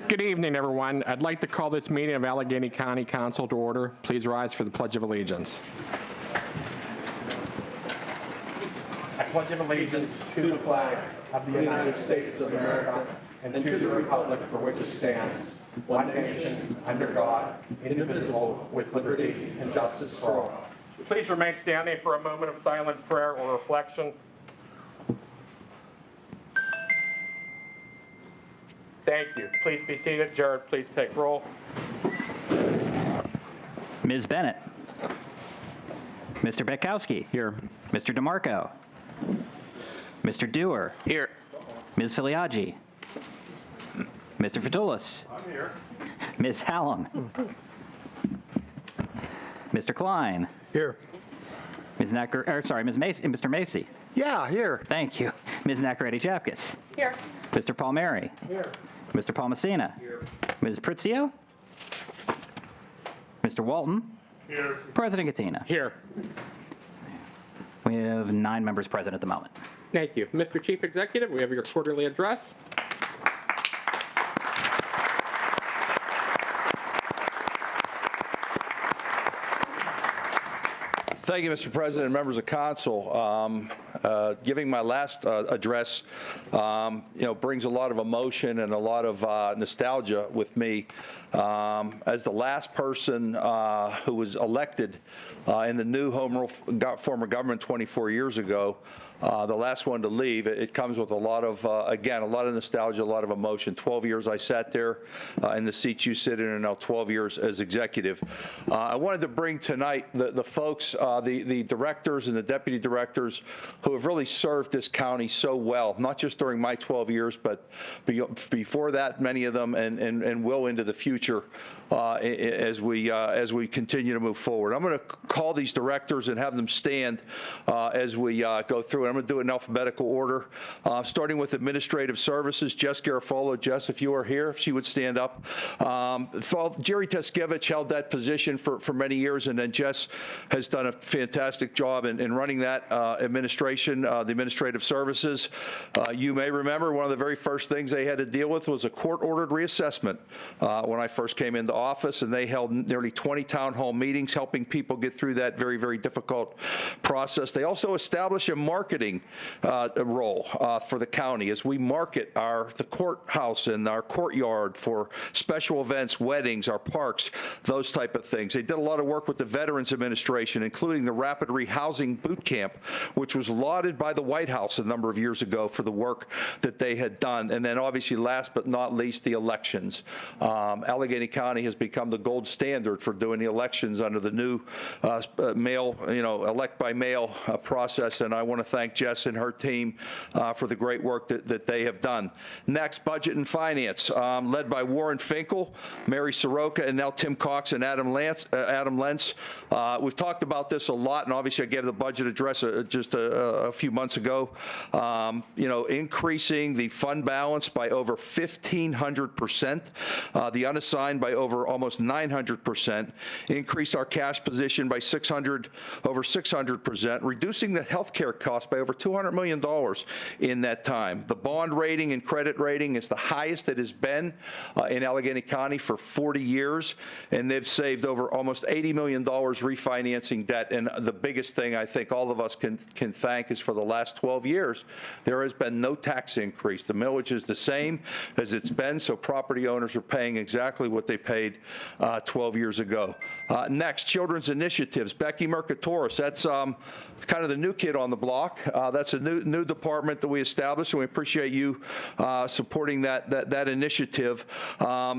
Good evening, everyone. I'd like to call this meeting of Allegheny County Council to order. Please rise for the Pledge of Allegiance. I pledge allegiance to the flag of the United States of America and to the republic for which it stands, one nation, under God, indivisible, with liberty and justice for all. Please remain standing for a moment of silent prayer or reflection. Thank you. Please be seated. Jared, please take roll. Ms. Bennett. Mr. Betkowski. Here. Mr. DeMarco. Mr. Dewar. Here. Ms. Filiaggi. Mr. Fatulis. I'm here. Ms. Hallam. Mr. Klein. Here. Ms. Ms. Macy, Mr. Macy. Yeah, here. Thank you. Ms. Nacaretti-Chapkus. Here. Mr. Palmieri. Here. Mr. Palmasina. Here. Ms. Pritzio. Mr. Walton. Here. President Katina. Here. We have 9 members present at the moment. Thank you. Mr. Chief Executive, we have your quarterly address. Thank you, Mr. President and members of council. Giving my last address, brings a lot of emotion and a lot of nostalgia with me. As the last person who was elected in the new home rule form of government 24 years ago, the last one to leave, it comes with a lot of, again, a lot of nostalgia, a lot of emotion. 12 years I sat there in the seat you sit in, and now 12 years as executive. I wanted to bring tonight the folks, the directors and the deputy directors who have really served this county so well, not just during my 12 years, but before that, many of them, and will into the future as we continue to move forward. I'm going to call these directors and have them stand as we go through it. I'm going to do it in alphabetical order, starting with Administrative Services. Jess Garofalo. Jess, if you are here, if she would stand up. Jerry Teskevich held that position for many years, and then Jess has done a fantastic job in running that administration, the Administrative Services. You may remember one of the very first things they had to deal with was a court-ordered reassessment when I first came into office, and they held nearly 20 town hall meetings helping people get through that very, very difficult process. They also established a marketing role for the county as we market the courthouse and our courtyard for special events, weddings, our parks, those type of things. They did a lot of work with the Veterans Administration, including the Rapid Rehousing Boot Camp, which was lauded by the White House a number of years ago for the work that they had done. And then obviously, last but not least, the elections. Allegheny County has become the gold standard for doing the elections under the new mail, elect by mail process. And I want to thank Jess and her team for the great work that they have done. Next, Budget and Finance, led by Warren Finkel, Mary Soroka, and now Tim Cox and Adam Lentz. We've talked about this a lot, and obviously I gave the budget address just a few months ago. Increasing the fund balance by over 1,500%, the unassigned by over almost 900%, increased our cash position by over 600%, reducing the health care cost by over $200 million in that time. The bond rating and credit rating is the highest it has been in Allegheny County for 40 years, and they've saved over almost $80 million refinancing debt. And the biggest thing I think all of us can thank is for the last 12 years, there has been no tax increase. The millage is the same as it's been, so property owners are paying exactly what they paid 12 years ago. Next, Children's Initiatives. Becky Mercatoris, that's kind of the new kid on the block. That's a new department that we established, and we appreciate you supporting that initiative.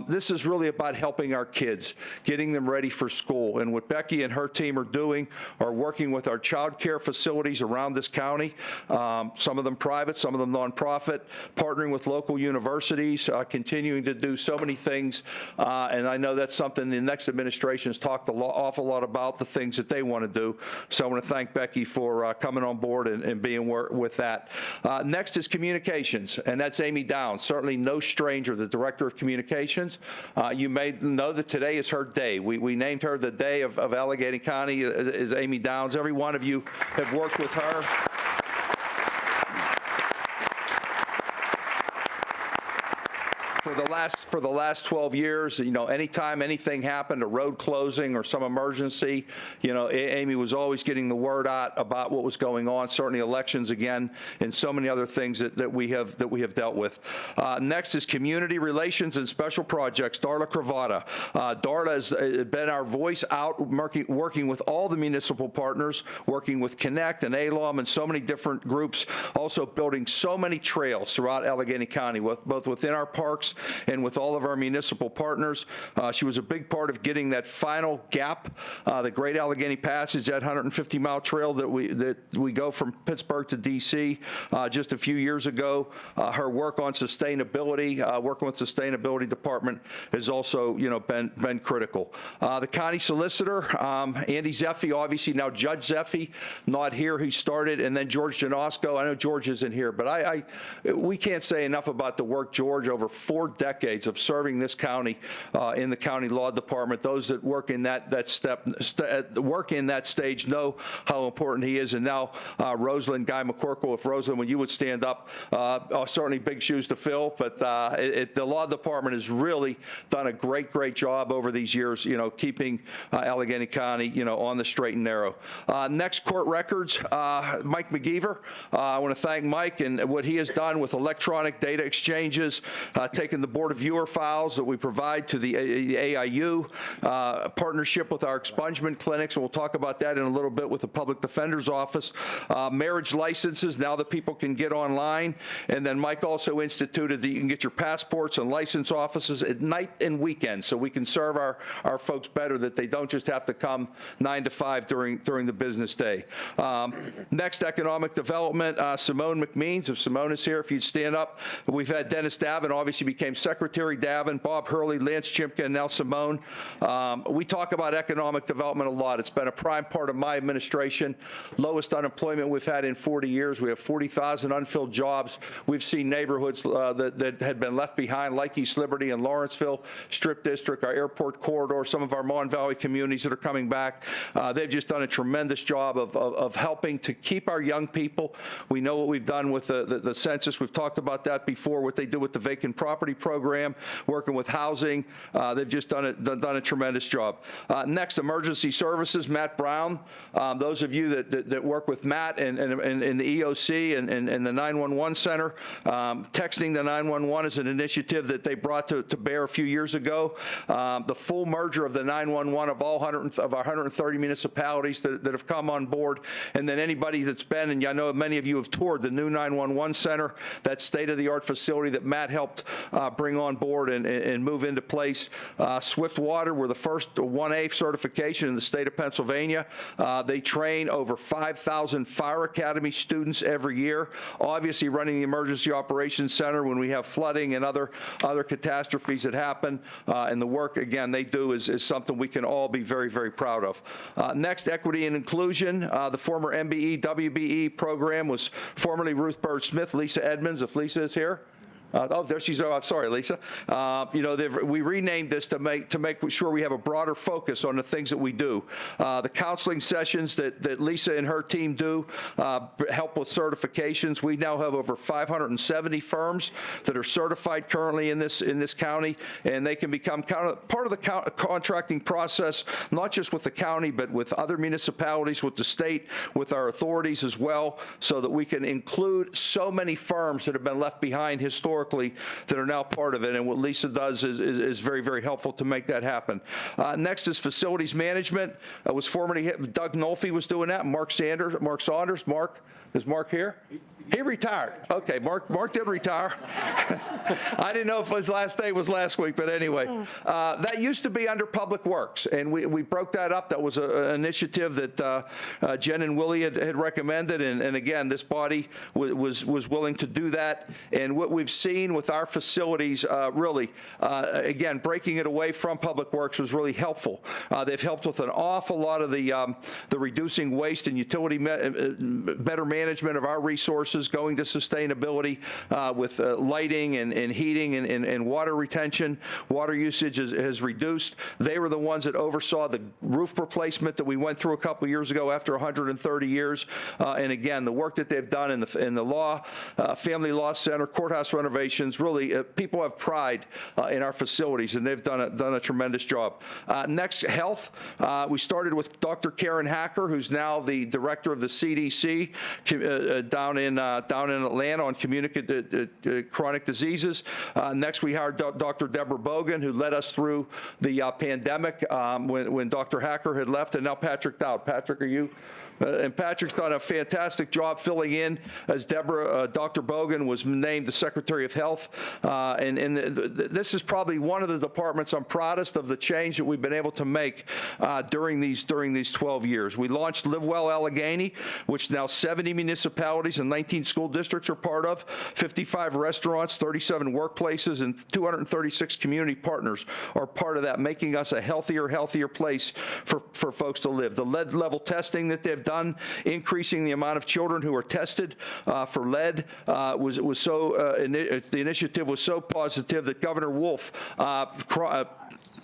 This is really about helping our kids, getting them ready for school. And what Becky and her team are doing are working with our child care facilities around this county, some of them private, some of them nonprofit, partnering with local universities, continuing to do so many things. And I know that's something the next administration has talked an awful lot about, the things that they want to do. So I want to thank Becky for coming on board and being with that. Next is communications, and that's Amy Downs, certainly no stranger, the Director of Communications. You may know that today is her day. We named her the day of Allegheny County is Amy Downs. Every one of you have worked with her. For the the last 12 years, you know, anytime anything happened, a road closing or some emergency, you know, Amy was always getting the word out about what was going on. Certainly elections again, and so many other things that we have dealt with. Next is community relations and special projects. Darla Cravata. Darla has been our voice out, working with all the municipal partners, working with Connect and ALOM and so many different groups, also building so many trails throughout Allegheny County, both within our parks and with all of our municipal partners. She was a big part of getting that final gap, the Great Allegheny Passage, that 150-mile trail that we go from Pittsburgh to D.C. Just a few years ago. Her work on sustainability, working with Sustainability Department, has also, you know, been critical. The county solicitor, Andy Zeffi, obviously now Judge Zeffi, not here. He started, and then George Janosko. I know George isn't here, but we can't say enough about the work, George, over 4 decades of serving this county in the county law department. Those that work in work in that stage know how important he is. And now Rosalind Guy McCorkle, if Rosalind, when you would stand up, certainly big shoes to fill, but the law department has really done a great job over these years, you know, keeping Allegheny County, you know, on the straight and narrow. Next, court records. Mike McGeever. I want to thank Mike and what he has done with electronic data exchanges, taking the Board of Viewer files that we provide to the AIU, partnership with our expungement clinics, and we'll talk about that in a little bit with the Public Defender's Office. Marriage licenses, now that people can get online. And then Mike also instituted that you can get your passports and license offices at night and weekends, so we can serve our folks better, that they don't just have to come 9 to 5 during the business day. Next, economic development. Simone McMeans, if Simone is here, if you'd stand up. We've had Dennis Davin, obviously became Secretary Davin, Bob Hurley, Lance Chimka, and now Simone. We talk about economic development a lot. It's been a prime part of my administration. Lowest unemployment we've had in 40 years. We have 40,000 unfilled jobs. We've seen neighborhoods that had been left behind, like East Liberty and Lawrenceville, Strip District, our airport corridor, some of our Mon Valley communities that are coming back. They've just done a tremendous job of helping to keep our young people. We know what we've done with the census. We've talked about that before, what they do with the vacant property program, working with housing. They've just done a tremendous job. Next, emergency services. Matt Brown. Those of you that work with Matt and the EOC and the 911 Center, texting the 911 is an initiative that they brought to bear a few years ago. The full merger of the 911 of all of our 130 municipalities that have come on board, and then anybody that's been, and I know many of you have toured the new 911 Center, that state-of-the-art facility that Matt helped bring on board and move into place. Swift Water, we're the first 1A certification in the state of Pennsylvania. They train over 5,000 Fire Academy students every year. Obviously, running the Emergency Operations Center when we have flooding and other catastrophes that happen, and the work, again, they do is something we can all be very proud of. Next, equity and inclusion. The former MBE, WBE program was formerly Ruth Bird Smith. Lisa Edmonds, if Lisa is here. Oh, there she's. Oh, I'm sorry, Lisa. You know, we renamed this to make sure we have a broader focus on the things that we do. The counseling sessions that Lisa and her team do help with certifications. We now have over 570 firms that are certified currently in this county, and they can become part of the contracting process, not just with the county, but with other municipalities, with the state, with our authorities as well, so that we can include so many firms that have been left behind historically that are now part of it, and what Lisa does is very helpful to make that happen. Next is facilities management. Was formerly Doug Nolfi was doing that. Mark Saunders. Mark, is Mark here? He retired. Okay, Mark did retire. I didn't know if his last day was last week, but anyway. That used to be under Public Works, and we broke that up. That was an initiative that Jen and Willie had recommended, and again, this body was willing to do that. And what we've seen with our facilities, really, again, breaking it away from Public Works was really helpful. They've helped with an awful lot of the reducing waste and utility, better management of our resources, going to sustainability with lighting and heating and water retention. Water usage has reduced. They were the ones that oversaw the roof replacement that we went through a couple years ago after 130 years. And again, the work that they've done in the family law center, courthouse renovation, renovations. Really, people have pride in our facilities, and they've done a tremendous job. Next, health. We started with Dr. Karen Hacker, who's now the director of the CDC down in Atlanta on chronic diseases. Next, we hired Dr. Deborah Bogan, who led us through the pandemic when Dr. Hacker had left, and now Patrick Dowd. Patrick, are you? And Patrick's done a fantastic job filling in as Dr. Bogan was named the Secretary of Health. This is probably one of the departments I'm proudest of the change that we've been able to make during these 12 years. We launched Live Well Allegheny, which now 70 municipalities and 19 school districts are part of, 55 restaurants, 37 workplaces, and 236 community partners are part of that, making us a healthier place for folks to live. The lead level testing that they've done, increasing the amount of children who are tested for lead, the initiative was so positive that Governor Wolf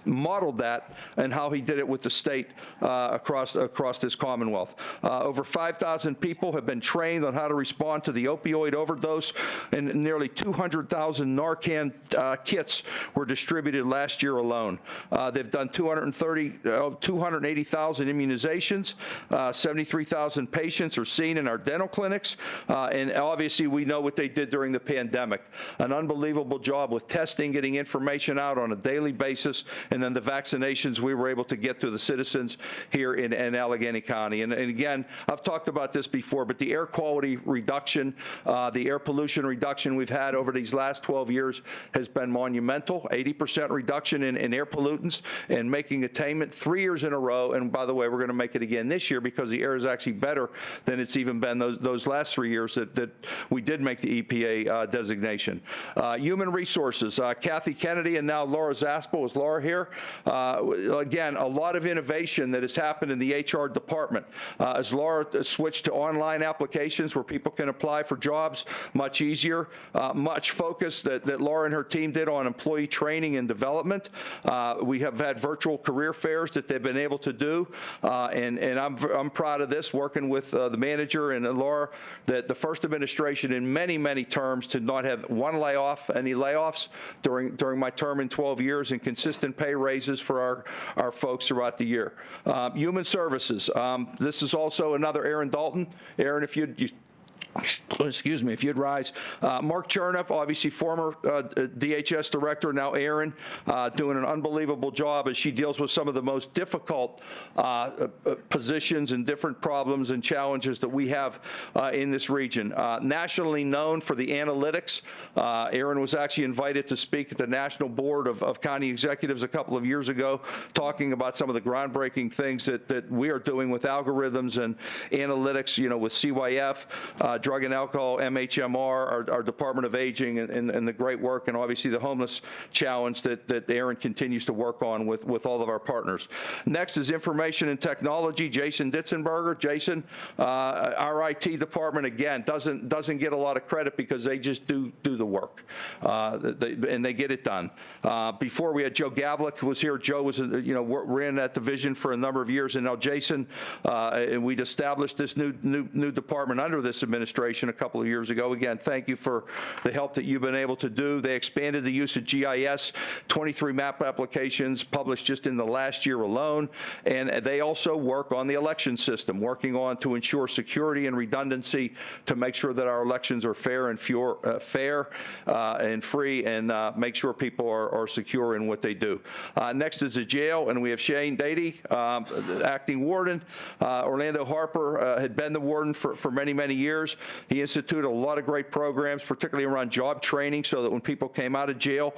modeled that and how he did it with the state across this Commonwealth. Over 5,000 people have been trained on how to respond to the opioid overdose, and nearly 200,000 Narcan kits were distributed last year alone. They've done 280,000 immunizations. 73,000 patients are seen in our dental clinics, and obviously we know what they did during the pandemic. An unbelievable job with testing, getting information out on a daily basis, and then the vaccinations we were able to get to the citizens here in Allegheny County. And again, I've talked about this before, but the air quality reduction, the air pollution reduction we've had over these last 12 years has been monumental. 80% reduction in air pollutants, and making attainment 3 years in a row. And by the way, we're going to make it again this year because the air is actually better than it's even been those last 3 years that we did make the EPA designation. Human resources, Kathy Kennedy and now Laura Zaspel. Is Laura here? Again, a lot of innovation that has happened in the HR department. As Laura switched to online applications where people can apply for jobs much easier, much focus that Laura and her team did on employee training and development. We have had virtual career fairs that they've been able to do, and I'm proud of this, working with the manager and Laura, that the first administration in many terms to not have any layoffs during my term in 12 years, and consistent pay raises for our folks throughout the year. Human services. This is also another Aaron Dalton. Aaron, if you'd rise. Mark Chernoff, obviously former DHS director, now Aaron, doing an unbelievable job as she deals with some of the most difficult positions and different problems and challenges that we have in this region. Nationally known for the analytics. Aaron was actually invited to speak at the National Board of County Executives a couple of years ago, talking about some of the groundbreaking things that we are doing with algorithms and analytics, with CYF, drug and alcohol, MHMR, our Department of Aging, and the great work, and obviously the homeless challenge that Aaron continues to work on with all of our partners. Next is information and technology. Jason Ditzenberger. Jason, our IT department, again, doesn't get a lot of credit because they just do the work, and they get it done. Before we had Joe Gavlik was here. Joe was, ran that division for a number of years, and now Jason, and we'd established this new department under this administration a couple of years ago. Again, thank you for the help that you've been able to do. They expanded the use of GIS, 23 map applications published just in the last year alone, and they also work on the election system, working on to ensure security and redundancy to make sure that our elections are fair and free, and make sure people are secure in what they do. Next is the jail, and we have Shane Dady, acting warden. Orlando Harper had been the warden for many years. He instituted a lot of great programs, particularly around job training, so that when people came out of jail,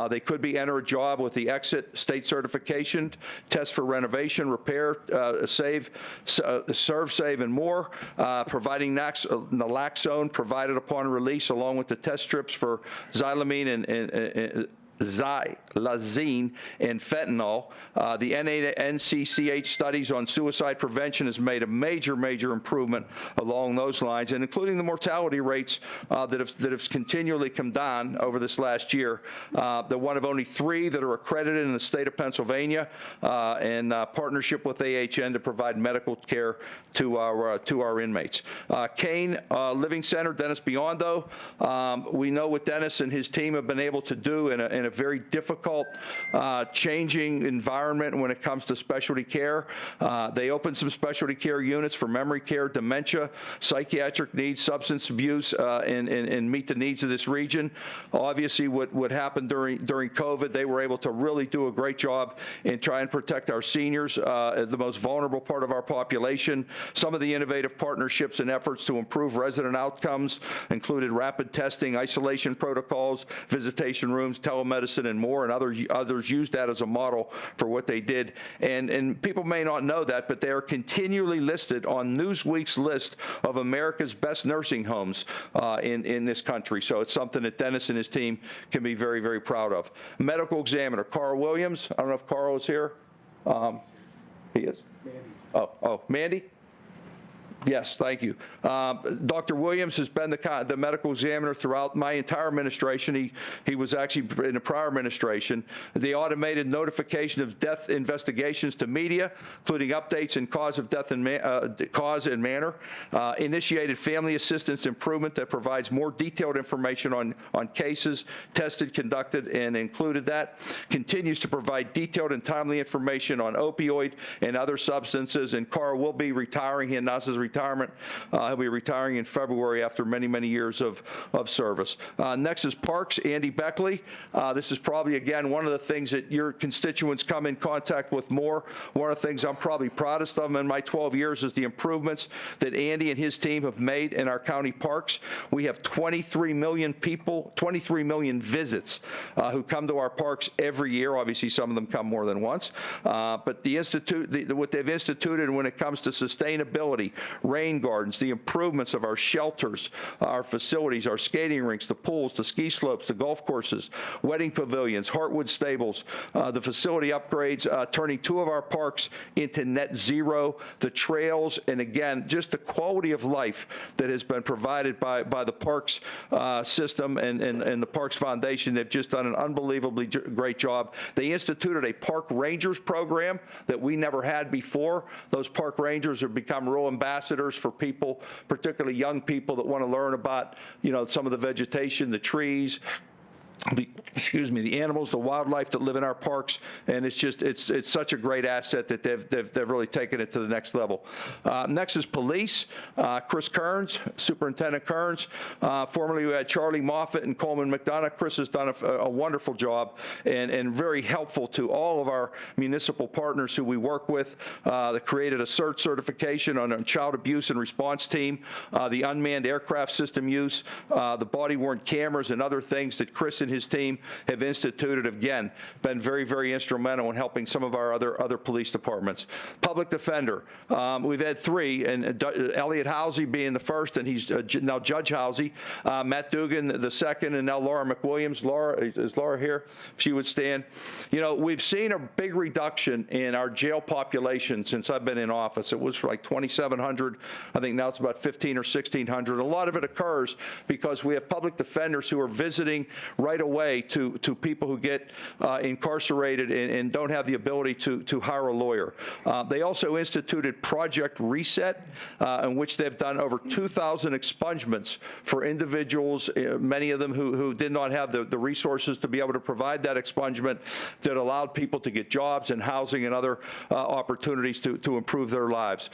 they could enter a job with the exit state certification, test for renovation, repair, serve, save, and more, providing naloxone provided upon release, along with the test strips for xylamine and xylazine, and fentanyl. The NCCH studies on suicide prevention has made a major improvement along those lines, and including the mortality rates that have continually come down over this last year. They're one of only 3 that are accredited in the state of Pennsylvania in partnership with AHN to provide medical care to our inmates. Kane Living Center, Dennis Biondo. We know what Dennis and his team have been able to do in a very difficult, changing environment when it comes to specialty care. They opened some specialty care units for memory care, dementia, psychiatric needs, substance abuse, and meet the needs of this region. Obviously, what happened during COVID, they were able to really do a great job in trying to protect our seniors, the most vulnerable part of our population. Some of the innovative partnerships and efforts to improve resident outcomes included rapid testing, isolation protocols, visitation rooms, telemedicine, and more, and others used that as a model for what they did. And people may not know that, but they are continually listed on Newsweek's list of America's best nursing homes in this country. So it's something that Dennis and his team can be very proud of. Medical examiner, Carl Williams. I don't know if Carl is here. He is? Mandy. Mandy? Yes, thank you. Dr. Williams has been the medical examiner throughout my entire administration. He was actually in a prior administration. The automated notification of death investigations to media, including updates in cause of death and cause and manner. Initiated family assistance improvement that provides more detailed information on cases tested, conducted, and included that. Continues to provide detailed and timely information on opioid and other substances. And Carl will be retiring. He announces retirement. He'll be retiring in February after many years of service. Next is Parks, Andy Beckley. This is probably, again, one of the things that your constituents come in contact with more. One of the things I'm probably proudest of in my 12 years is the improvements that Andy and his team have made in our county parks. We have 23 million people, 23 million visits who come to our parks every year. Obviously, some of them come more than once. But what they've instituted when it comes to sustainability, rain gardens, the improvements of our shelters, our facilities, our skating rinks, the pools, the ski slopes, the golf courses, wedding pavilions, Heartwood stables, the facility upgrades, turning 2 of our parks into net zero, the trails, and again, just the quality of life that has been provided by the Parks system and the Parks Foundation. They've just done an unbelievably great job. They instituted a Park Rangers program that we never had before. Those Park Rangers have become rural ambassadors for people, particularly young people that want to learn about, some of the vegetation, the trees, the animals, the wildlife that live in our parks, and it's such a great asset that they've really taken it to the next level. Next is police. Chris Kearns, Superintendent Kearns. Formerly we had Charlie Moffett and Coleman McDonough. Chris has done a wonderful job and very helpful to all of our municipal partners who we work with. They created a CERT certification on a child abuse and response team, the unmanned aircraft system use, the body-worn cameras and other things that Chris and his team have instituted, again, been very instrumental in helping some of our other police departments. Public defender, we've had 3, and Elliot Housey being the first, and he's now Judge Housey, Matt Dugan the second, and now Laura McWilliams. Laura, is Laura here? If she would stand. We've seen a big reduction in our jail population since I've been in office. It was like 2,700. I think now it's about 1,500 or 1,600. A lot of it occurs because we have public defenders who are visiting right away to people who get incarcerated and don't have the ability to hire a lawyer. They also instituted Project Reset, in which they've done over 2,000 expungements for individuals, many of them who did not have the resources to be able to provide that expungement, that allowed people to get jobs and housing and other opportunities to improve their lives.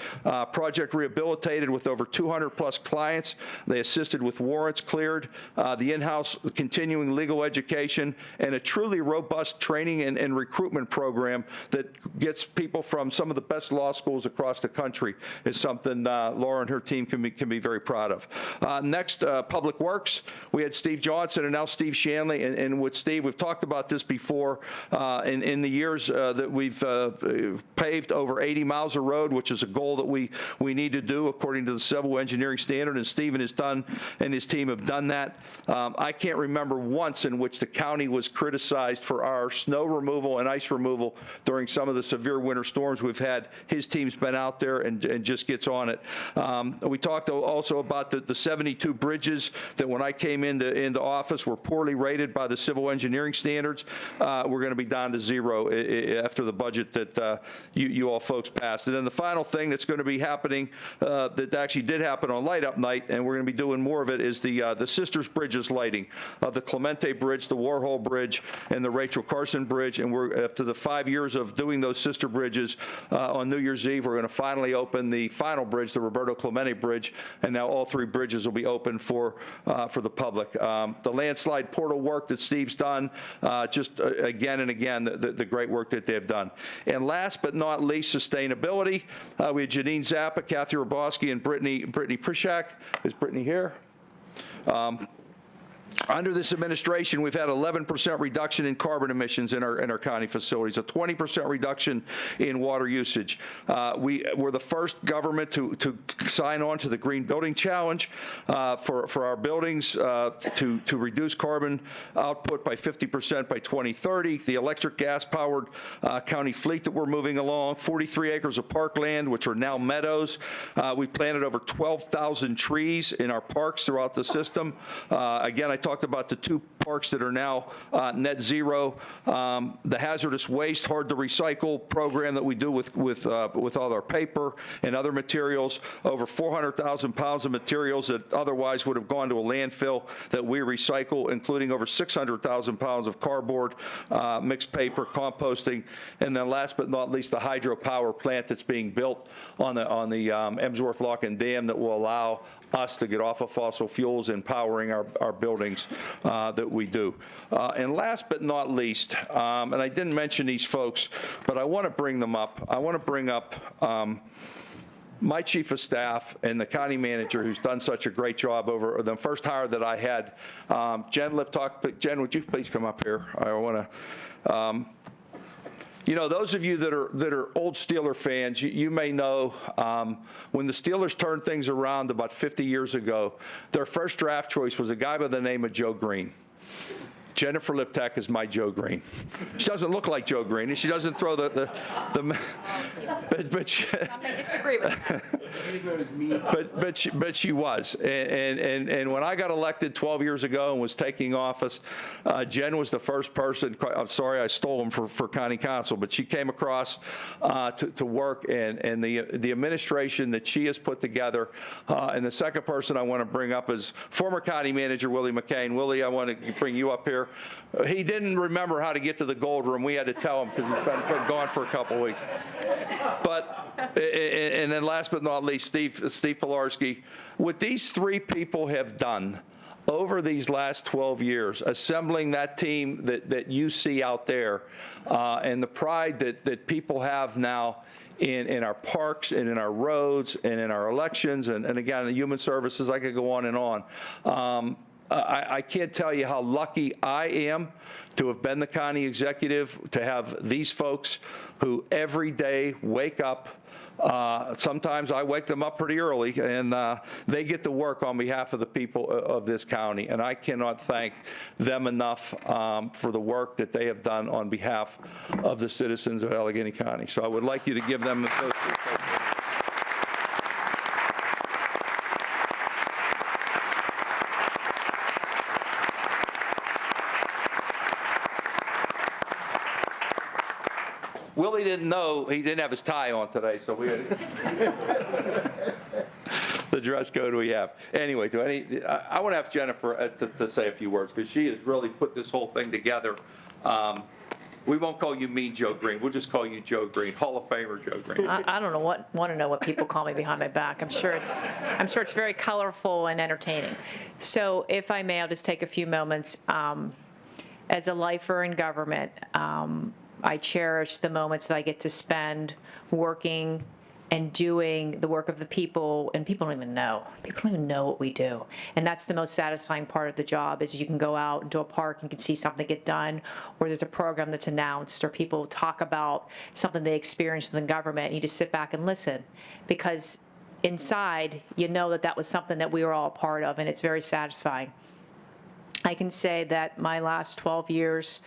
Project Rehabilitated with over 200+ clients. They assisted with warrants cleared, the in-house continuing legal education, and a truly robust training and recruitment program that gets people from some of the best law schools across the country is something Laura and her team can be very proud of. Next, Public Works. We had Steve Johnson and now Steve Shanley, and with Steve, we've talked about this before. In the years that we've paved over 80 miles of road, which is a goal that we need to do according to the civil engineering standard, and Steve and his team have done that. I can't remember once months in which the county was criticized for our snow removal and ice removal during some of the severe winter storms we've had. His team's been out there and just gets on it. We talked also about the 72 bridges that when I came into office were poorly rated by the civil engineering standards. We're going to be down to 0 after the budget that you all folks passed. And then the final thing that's going to be happening that actually did happen on Light Up Night, and we're going to be doing more of it, is the Sisters Bridges lighting of the Clemente Bridge, the Warhol Bridge, and the Rachel Carson Bridge. And we're, after the 5 years of doing those sister bridges, on New Year's Eve, we're going to finally open the final bridge, the Roberto Clemente Bridge, and now all 3 bridges will be open for the public. The landslide portal work that Steve's done, just again and again, the great work that they've done. And last but not least, sustainability. We had Janine Zappa, Kathy Roboski, and Brittany Prishak. Is Brittany here? Under this administration, we've had 11% reduction in carbon emissions in our county facilities, a 20% reduction in water usage. We're the first government to sign on to the Green Building Challenge for our buildings to reduce carbon output by 50% by 2030. The electric gas-powered county fleet that we're moving along, 43 acres of parkland, which are now meadows. We planted over 12,000 trees in our parks throughout the system. Again, I talked about the 2 parks that are now net zero. The hazardous waste, hard to recycle program that we do with all our paper and other materials. Over 400,000 pounds of materials that otherwise would have gone to a landfill that we recycle, including over 600,000 pounds of cardboard, mixed paper, composting, and then last but not least, the hydropower plant that's being built on the Emsworth Lock and Dam that will allow us to get off of fossil fuels and powering our buildings that we do. And last but not least, and I didn't mention these folks, but I want to bring them up. I want to bring up my chief of staff and the county manager who's done such a great job over the first hire that I had. Jen Liptalk. Jen, would you please come up here? I want to. You know, those of you that are old Steeler fans, you may know when the Steelers turned things around about 50 years ago, their first draft choice was a guy by the name of Joe Green. Jennifer Liptak is my Joe Green. She doesn't look like Joe Green, and she doesn't throw but she, I may disagree with you. but she was. And when I got elected 12 years ago and was taking office, Jen was the first person. I'm sorry I stole him for county council, but she came across to work, and the administration that she has put together. And the second person I want to bring up is former county manager Willie McCain. Willie, I want to bring you up here. He didn't remember how to get to the gold room. We had to tell him because he's been gone for a couple of weeks. But, and then last but not least, Steve Pilarski. What these 3 people have done over these last 12 years, assembling that team that you see out there, and the pride that people have now in our parks and in our roads and in our elections, and again, in human services, I could go on and on. I can't tell you how lucky I am to have been the county executive, to have these folks who every day wake up. Sometimes I wake them up pretty early, and they get to work on behalf of the people of this county. And I cannot thank them enough for the work that they have done on behalf of the citizens of Allegheny County. So I would like you to give them the Willie didn't know he didn't have his tie on today, so we had the dress code we have. Anyway, I want to have Jennifer to say a few words because she has really put this whole thing together. We won't call you Mean Joe Green. We'll just call you Joe Green, Hall of Famer Joe Green. I don't know want to know what people call me behind my back. I'm sure it's very colorful and entertaining. So if I may, I'll just take a few moments. As a lifer in government, I cherish the moments that I get to spend working and doing the work of the people, and people don't even know. People don't even know what we do. And that's the most satisfying part of the job, is you can go out into a park and you can see something get done, or there's a program that's announced, or people talk about something they experienced within government, and you just sit back and listen. Because inside, you know that was something that we were all a part of, and it's very satisfying. I can say that my last 12 years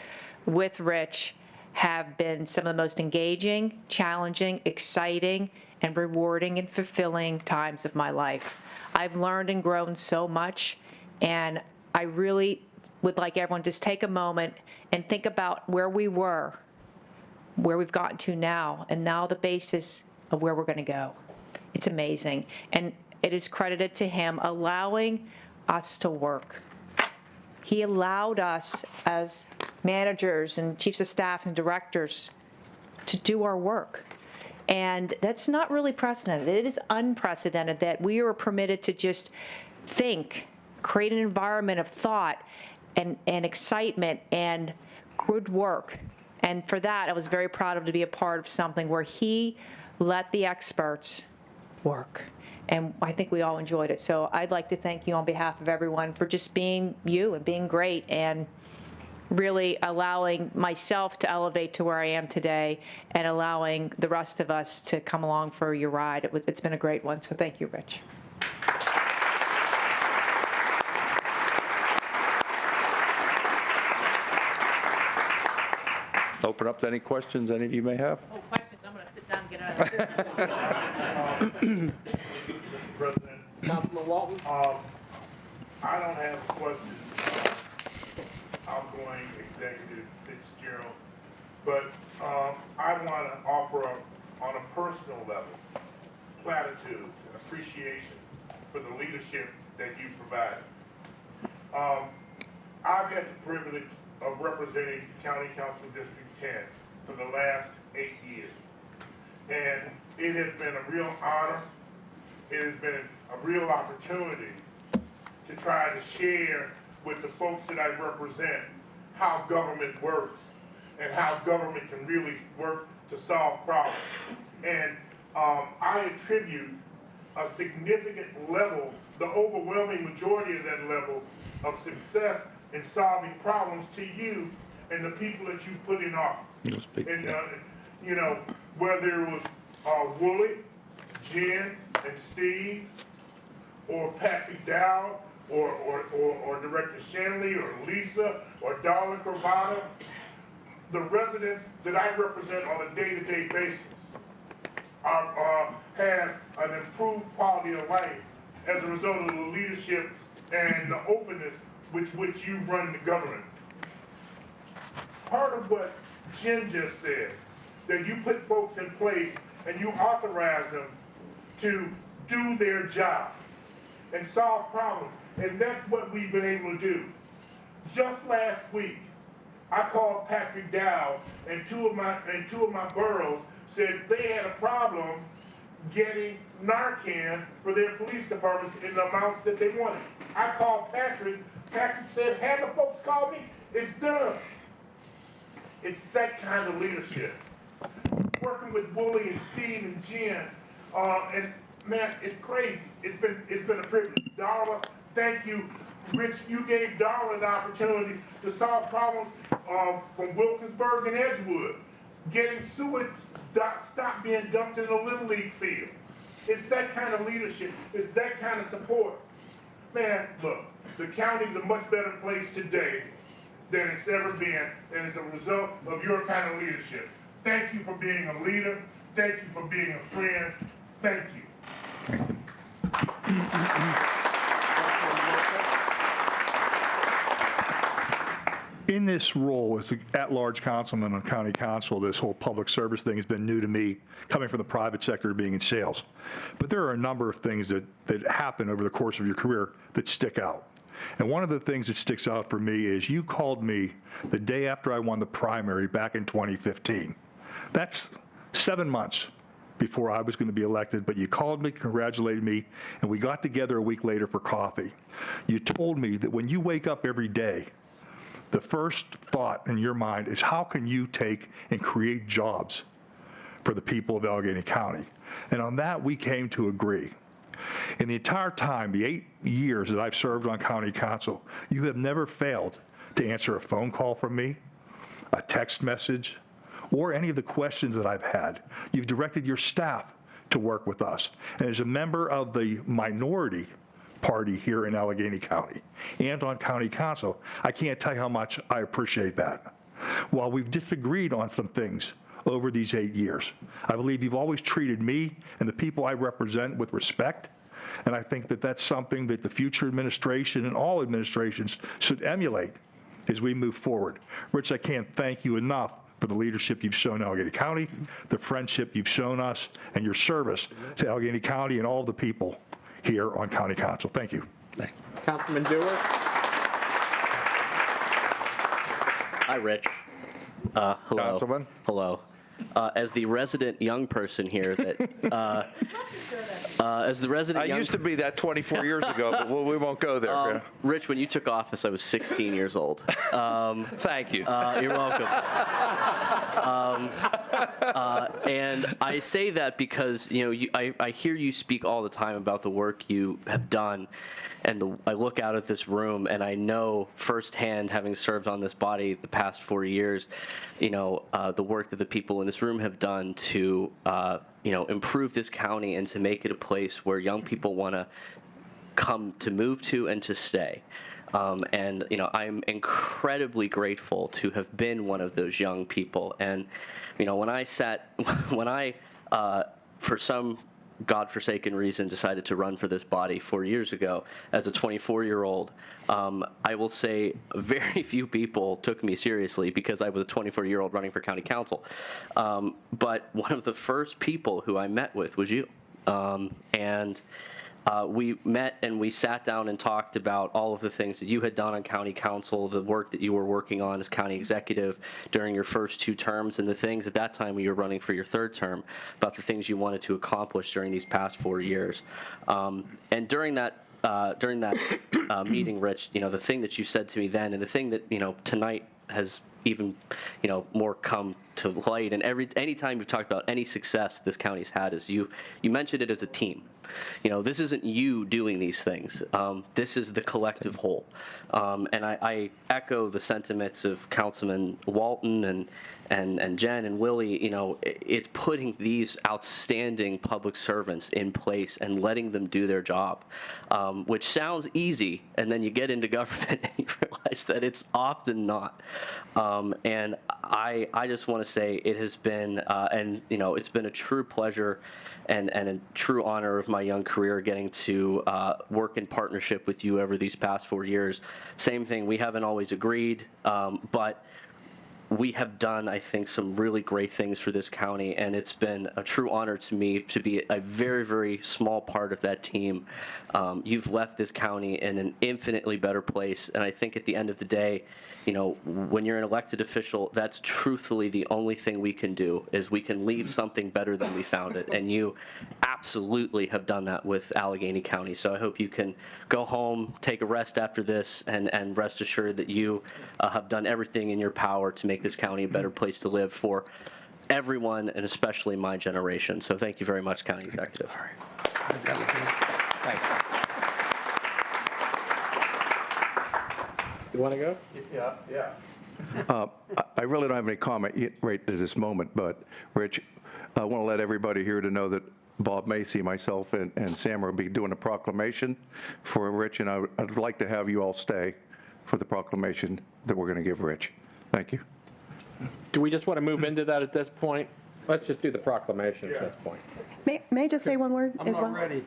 with Rich have been some of the most engaging, challenging, exciting, and rewarding and fulfilling times of my life. I've learned and grown so much, and I really would like everyone to just take a moment and think about where we were, where we've gotten to now, and now the basis of where we're going to go. It's amazing. And it is credited to him allowing us to work. He allowed us as managers and chiefs of staff and directors to do our work. And that's not really precedented. It is unprecedented that we are permitted to just think, create an environment of thought and excitement and good work. And for that, I was very proud of to be a part of something where he let the experts work. And I think we all enjoyed it. So I'd like to thank you on behalf of everyone for just being you and being great and really allowing myself to elevate to where I am today and allowing the rest of us to come along for your ride. It's been a great one. So thank you, Rich. Open up to any questions any of you may have. Oh, questions. I'm going to sit down and get out of here. Mr. President, Councilman Walton? I don't have questions outgoing Executive Fitzgerald, but I want to offer up on a personal level platitudes and appreciation for the leadership that you provided. I've had the privilege of representing County Council District 10 for the last 8 years, and it has been a real honor. It has been a real opportunity to try to share with the folks that I represent how government works and how government can really work to solve problems. And I attribute a significant level, the overwhelming majority of that level of success in solving problems to you and the people that you put in office. And, you know, whether it was Woolley, Jen, and Steve, or Patrick Dowd, or Director Shanley, or Lisa, or Darla Carvana, the residents that I represent on a day-to-day basis have an improved quality of life as a result of the leadership and the openness with which you run the government. Part of what Jen just said, that you put folks in place and you authorize them to do their job and solve problems. And that's what we've been able to do. Just last week, I called Patrick Dowd, and two of my boroughs said they had a problem getting Narcan for their police departments in the amounts that they wanted. I called Patrick. Patrick said, "Have the folks call me. It's done." It's that kind of leadership. Working with Woolley and Steve and Jen, and man, it's crazy. It's been a privilege. Darla, thank you. Rich, you gave Darla the opportunity to solve problems from Wilkinsburg and Edgewood. Getting sewage stopped being dumped in the Little League field. It's that kind of leadership. It's that kind of support. Man, look, the county's a much better place today than it's ever been, and it's a result of your kind of leadership. Thank you for being a leader. Thank you for being a friend. Thank you. In this role as an at-large councilman on county council, this whole public service thing has been new to me, coming from the private sector, being in sales. But there are a number of things that happen over the course of your career that stick out. And one of the things that sticks out for me is you called me the day after I won the primary back in 2015. That's 7 months before I was going to be elected, but you called me, congratulated me, and we got together a week later for coffee. You told me that when you wake up every day, the first thought in your mind is how can you take and create jobs for the people of Allegheny County? And on that, we came to agree. In the entire time, the 8 years that I've served on county council, you have never failed to answer a phone call from me, a text message, or any of the questions that I've had. You've directed your staff to work with us. And as a member of the minority party here in Allegheny County and on county council. I can't tell you how much I appreciate that. While we've disagreed on some things over these 8 years, I believe you've always treated me and the people I represent with respect, and I think that that's something that the future administration and all administrations should emulate as we move forward. Rich, I can't thank you enough for the leadership you've shown Allegheny County, the friendship you've shown us, and your service to Allegheny County and all the people here on County Council. Thank you. Councilman Dewar. Hi, Rich. Hello. Councilman. Hello. As the resident young person here, as the resident I young used to be that 24 years ago, but we won't go there. Rich, when you took office, I was 16 years old. Thank you. You're welcome. And I say that because I hear you speak all the time about the work you have done, and I look out at this room and I know firsthand, having served on this body the past 4 years, the work that the people in this room have done to improve this county and to make it a place where young people want to come to move to and to stay. And I'm incredibly grateful to have been one of those young people. And when I for some godforsaken reason decided to run for this body 4 years ago as a 24-year-old, I will say very few people took me seriously because I was a 24-year-old running for county council. But one of the first people who I met with was you. We met and we sat down and talked about all of the things that you had done on county council, the work that you were working on as county executive during your first 2 terms, and the things at that time when you were running for your 3rd term, about the things you wanted to accomplish during these past 4 years. And during that meeting, Rich, the thing that you said to me then, and the thing that tonight has even more come to light, and anytime you've talked about any success this county's had, is you mentioned it as a team. This isn't you doing these things. This is the collective whole. And I echo the sentiments of Councilman Walton and Jen and Willie. It's putting these outstanding public servants in place and letting them do their job, which sounds easy, and then you get into government and you realize that it's often not. And I just want to say it has been, it's been a true pleasure and a true honor of my young career getting to work in partnership with you over these past 4 years. Same thing, we haven't always agreed, but we have done, I think, some really great things for this county, and it's been a true honor to me to be a very, very small part of that team. You've left this county in an infinitely better place, and I think at the end of the day, when you're an elected official, that's truthfully the only thing we can do, is we can leave something better than we found it, and you absolutely have done that with Allegheny County. So I hope you can go home, take a rest after this, and rest assured that you have done everything in your power to make this county a better place to live for everyone, and especially my generation. So thank you very much, County Executive. Thanks. You want to go? Yeah. I really don't have any comment right at this moment, but Rich, I want to let everybody here to know that Bob Macy, myself, and Sam will be doing a proclamation for Rich, and I'd like to have you all stay for the proclamation that we're going to give Rich. Thank you. Do we just want to move into that at this point? Let's just do the proclamation at this point. May I just say one word as well? I'm ready.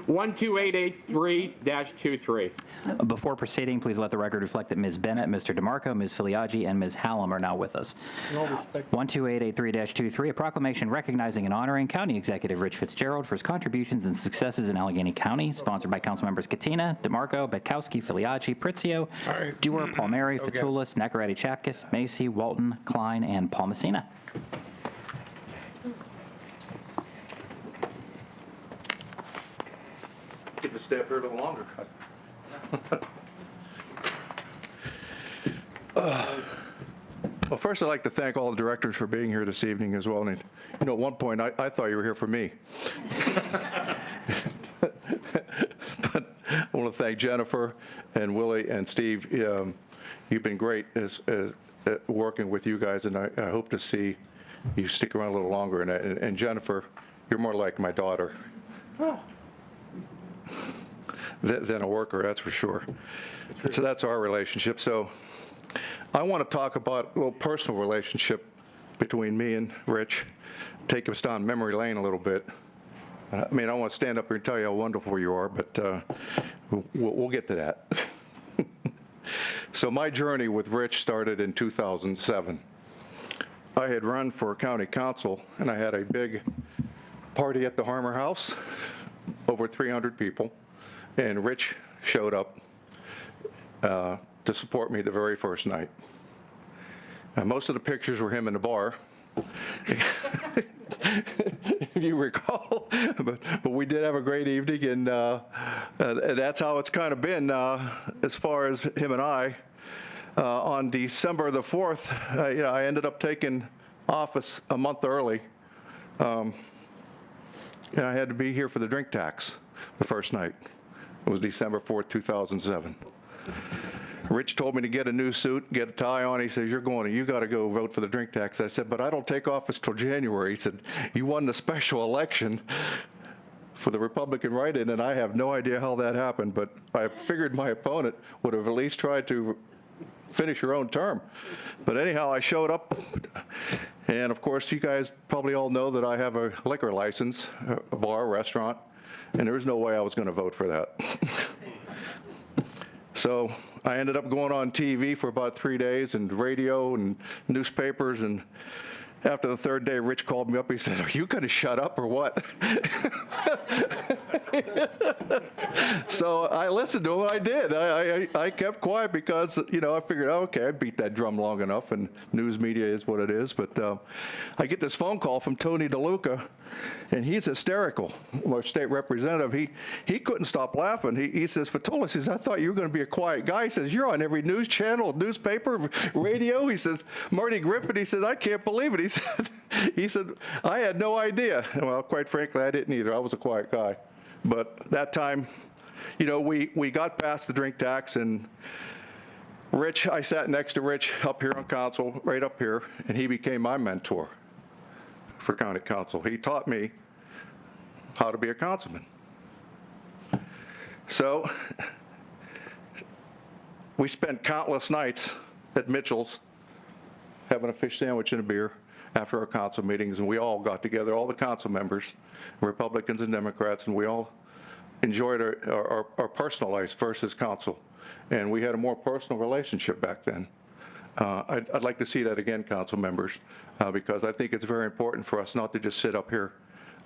12883-23. Before proceeding, please let the record reflect that Ms. Bennett, Mr. DeMarco, Ms. Filiaggi, and Ms. Hallam are now with us. 12883-23, a proclamation recognizing and honoring County Executive Rich Fitzgerald for his contributions and successes in Allegheny County, sponsored by Councilmembers Katina, DeMarco, Betkowski, Filiaggi, Pritzio, Dewar, Palmieri, Fatulis, Nacarati, Chapkus, Macy, Walton, Klein, and Palmasina. Get to stay up here a little longer. Well, first, I'd like to thank all the directors for being here this evening as well. And, at one point, I thought you were here for me. But I want to thank Jennifer and Willie and Steve. You've been great as working with you guys, and I hope to see you stick around a little longer. And Jennifer, you're more like my daughter. than a worker, that's for sure. So that's our relationship. So I want to talk about a little personal relationship between me and Rich, take us down memory lane a little bit. I mean, I want to stand up here and tell you how wonderful you are, but we'll get to that. So my journey with Rich started in 2007. I had run for county council, and I had a big party at the Harmer House, over 300 people, and Rich showed up to support me the very first night. Most of the pictures were him in the bar, if you recall, but we did have a great evening, and that's how it's kind of been as far as him and I. On December the 4th, I ended up taking office a month early, and I had to be here for the drink tax the first night. It was December 4th, 2007. Rich told me to get a new suit, get a tie on. He says, you got to go vote for the drink tax. I said, but I don't take office till January. He said, you won the special election for the Republican write-in, and I have no idea how that happened, but I figured my opponent would have at least tried to finish your own term. But anyhow, I showed up, and of course, you guys probably all know that I have a liquor license, a bar, restaurant, and there was no way I was going to vote for that. So I ended up going on TV for about 3 days, and radio and newspapers, and after the third day, Rich called me up. He said, are you going to shut up or what? So I listened to him. I did. I kept quiet because, I figured, okay, I beat that drum long enough, and news media is what it is. But I get this phone call from Tony DeLuca, and he's hysterical, our state representative. He couldn't stop laughing. He says, Fatoulis, he says, I thought you were going to be a quiet guy. He says, you're on every news channel, newspaper, radio. He says, Marty Griffin, he says, I can't believe it. He said, I had no idea. Well, quite frankly, I didn't either. I was a quiet guy. But that time, we got past the drink tax, and I sat next to Rich up here on council, right up here, and he became my mentor for county council. He taught me how to be a councilman. So we spent countless nights at Mitchell's having a fish sandwich and a beer after our council meetings, and we all got together, all the council members, Republicans and Democrats, and we all enjoyed our personal lives versus council. And we had a more personal relationship back then. I'd like to see that again, council members, because I think it's very important for us not to just sit up here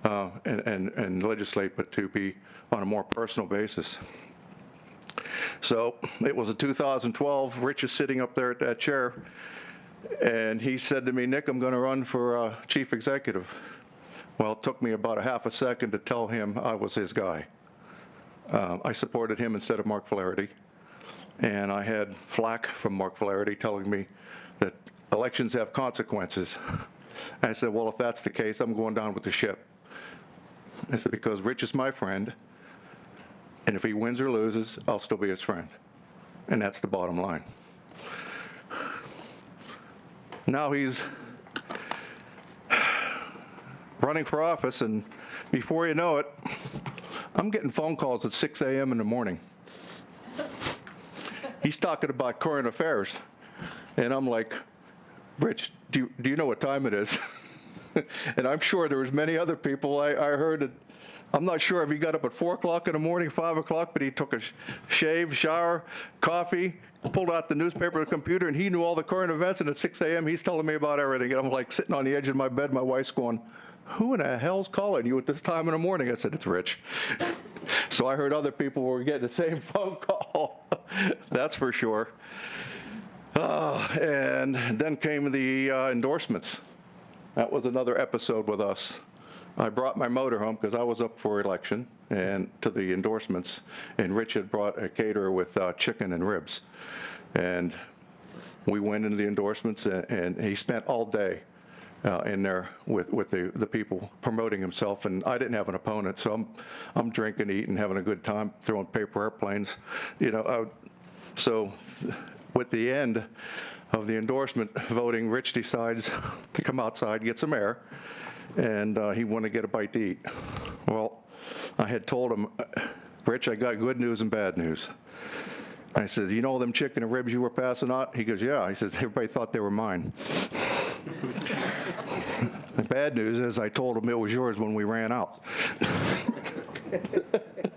and legislate, but to be on a more personal basis. So it was in 2012, Rich is sitting up there at that chair, and he said to me, Nick, I'm going to run for chief executive. Well, it took me about a half a second to tell him I was his guy. I supported him instead of Mark Flaherty, and I had flack from Mark Flaherty telling me that elections have consequences. I said, well, if that's the case, I'm going down with the ship. I said, because Rich is my friend, and if he wins or loses, I'll still be his friend. And that's the bottom line. Now he's running for office, and before you know it, I'm getting phone calls at 6 a.m. in the morning. He's talking about current affairs, and I'm like, Rich, do you know what time it is? And I'm sure there was many other people. I heard it. I'm not sure if he got up at 4 o'clock in the morning, 5 o'clock, but he took a shave, shower, coffee, pulled out the newspaper, the computer, and he knew all the current events, and at 6 a.m. he's telling me about everything. And I'm like sitting on the edge of my bed, my wife's going, who in the hell's calling you at this time in the morning? I said, it's Rich. So I heard other people were getting the same phone call. That's for sure. And then came the endorsements. That was another episode with us. I brought my motorhome because I was up for election and to the endorsements, and Rich had brought a caterer with chicken and ribs. And we went into the endorsements, and he spent all day in there with the people promoting himself, and I didn't have an opponent, so I'm drinking, eating, having a good time, throwing paper airplanes. So with the end of the endorsement voting, Rich decides to come outside, get some air, and he wanted to get a bite to eat. Well, I had told him Rich, I got good news and bad news. I said, you know them chicken and ribs you were passing out? He goes, yeah. He says, everybody thought they were mine. The bad news is I told him it was yours when we ran out.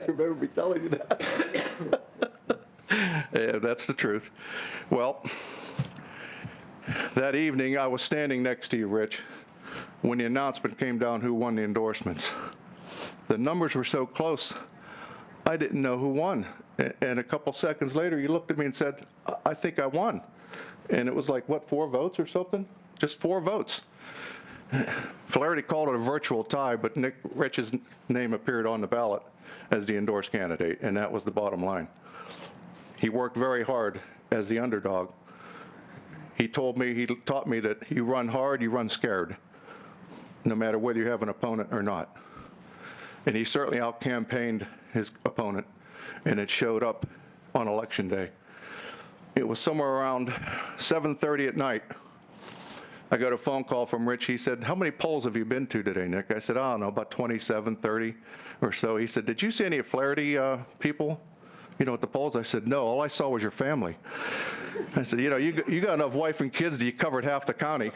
Remember me telling you that? Yeah, that's the truth. Well, that evening I was standing next to you, Rich, when the announcement came down who won the endorsements. The numbers were so close, I didn't know who won. And a couple seconds later, you looked at me and said, I think I won. And it was like, what, 4 votes or something? Just 4 votes. Flaherty called it a virtual tie, but Rich's name appeared on the ballot as the endorsed candidate, and that was the bottom line. He worked very hard as the underdog. He taught me that you run hard, you run scared, no matter whether you have an opponent or not. And he certainly out-campaigned his opponent, and it showed up on Election Day. It was somewhere around 7:30 at night. I got a phone call from Rich. He said, how many polls have you been to today, Nick? I said, I don't know, about 27, 30 or so. He said, did you see any of Flaherty people, at the polls? I said, no, all I saw was your family. I said, you got enough wife and kids that you covered half the county.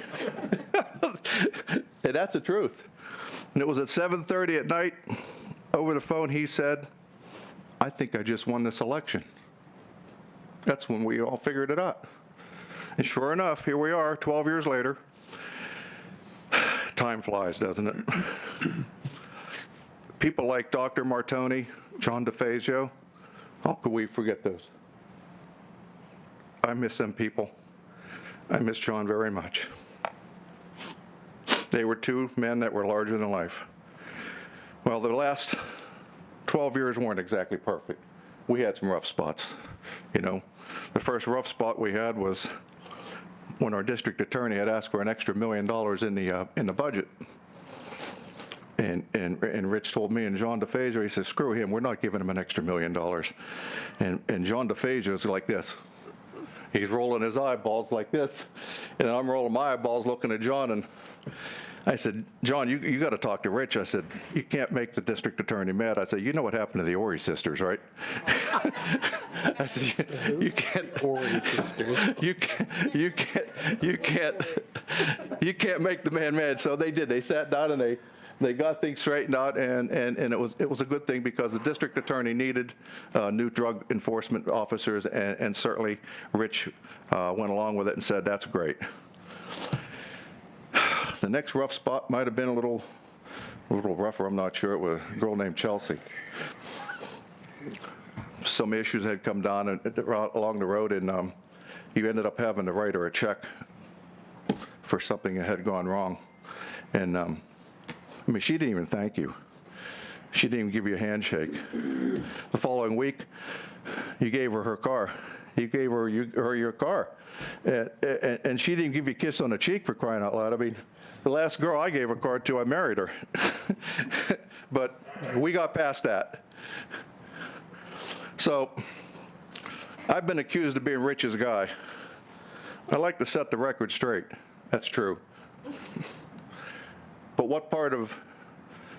And that's the truth. And it was at 7:30 at night, over the phone, he said, I think I just won this election. That's when we all figured it out. And sure enough, here we are, 12 years later. Time flies, doesn't it? People like Dr. Martoni, John DeFazio, how could we forget those? I miss them people. I miss John very much. They were 2 men that were larger than life. Well, the last 12 years weren't exactly perfect. We had some rough spots, The first rough spot we had was when our district attorney had asked for an extra $1 million in the budget. And Rich told me and John DeFazio, he says, screw him, we're not giving him an extra $1 million. And John DeFazio is like this. He's rolling his eyeballs like this, and I'm rolling my eyeballs looking at John, and I said, John, you got to talk to Rich. I said, you can't make the district attorney mad. I said, you know what happened to the Ori sisters, right? I said, you can't. Ori sisters. You can't make the man mad. So they did. They sat down and they got things straightened out, and it was a good thing because the district attorney needed new drug enforcement officers, and certainly Rich went along with it and said, that's great. The next rough spot might have been a little rougher, I'm not sure. It was a girl named Chelsea. Some issues had come down along the road, and you ended up having to write her a check for something that had gone wrong. And she didn't even thank you. She didn't even give you a handshake. The following week, you gave her car. You gave her your car. And she didn't give you a kiss on the cheek, for crying out loud. I mean, the last girl I gave a card to, I married her. But we got past that. So I've been accused of being Rich's guy. I like to set the record straight. That's true. But what part of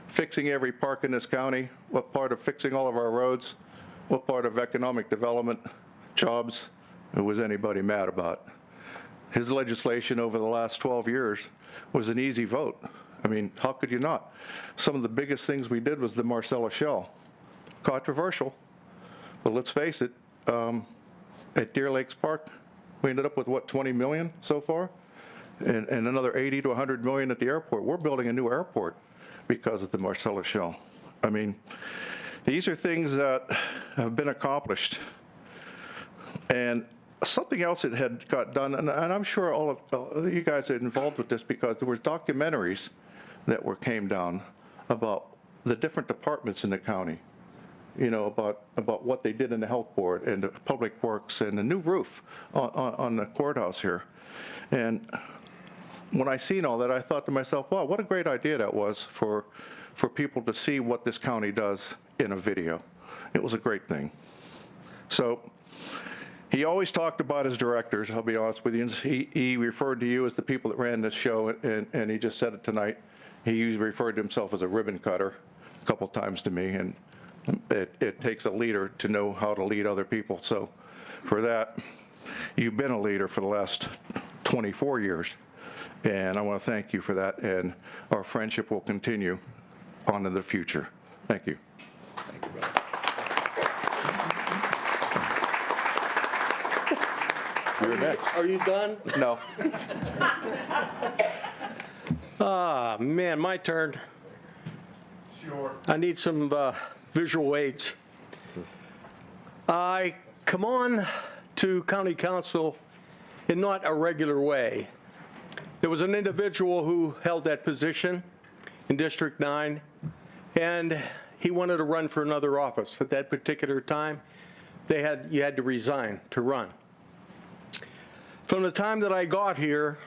fixing every park in this county, what part of fixing all of our roads, what part of economic development, jobs, was anybody mad about? His legislation over the last 12 years was an easy vote. I mean, how could you not? Some of the biggest things we did was the Marcella Shell. Controversial, but let's face it, at Deer Lakes Park, we ended up with, what, 20 million so far? And another 80 to 100 million at the airport. We're building a new airport because of the Marcella Shell. I mean, these are things that have been accomplished. And something else that had got done, and I'm sure all of you guys are involved with this because there were documentaries that came down about the different departments in the county, about what they did in the health board and the public works and the new roof on the courthouse here. And when I seen all that, I thought to myself, wow, what a great idea that was for people to see what this county does in a video. It was a great thing. So he always talked about his directors, I'll be honest with you. He referred to you as the people that ran this show, and he just said it tonight. He referred to himself as a ribbon cutter a couple times to me, and it takes a leader to know how to lead other people. So for that, you've been a leader for the last 24 years, and I want to thank you for that, and our friendship will continue on in the future. Thank you. Thank you, brother. You're next. Are you done? No. Ah, man, my turn. Sure. I need some visual aids. I come on to county council in not a regular way. There was an individual who held that position in District 9, and he wanted to run for another office. At that particular time, you had to resign to run. From the time that I got here,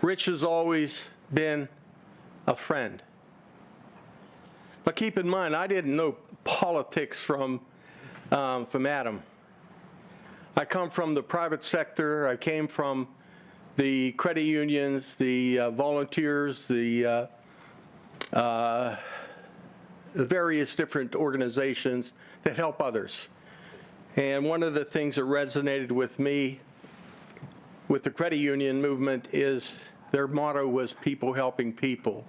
Rich has always been a friend. But keep in mind, I didn't know politics from Adam. I come from the private sector. I came from the credit unions, the volunteers, the various different organizations that help others. And one of the things that resonated with me with the credit union movement is their motto was people helping people.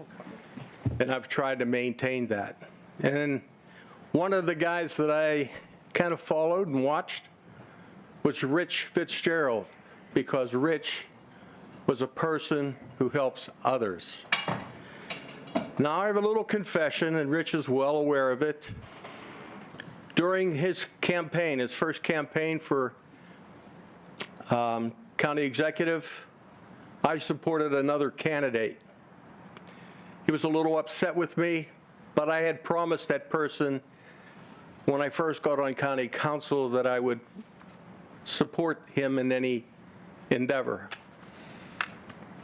And I've tried to maintain that. And one of the guys that I kind of followed and watched was Rich Fitzgerald, because Rich was a person who helps others. Now I have a little confession, and Rich is well aware of it. During his campaign, his first campaign for county executive, I supported another candidate. He was a little upset with me, but I had promised that person when I first got on county council that I would support him in any endeavor.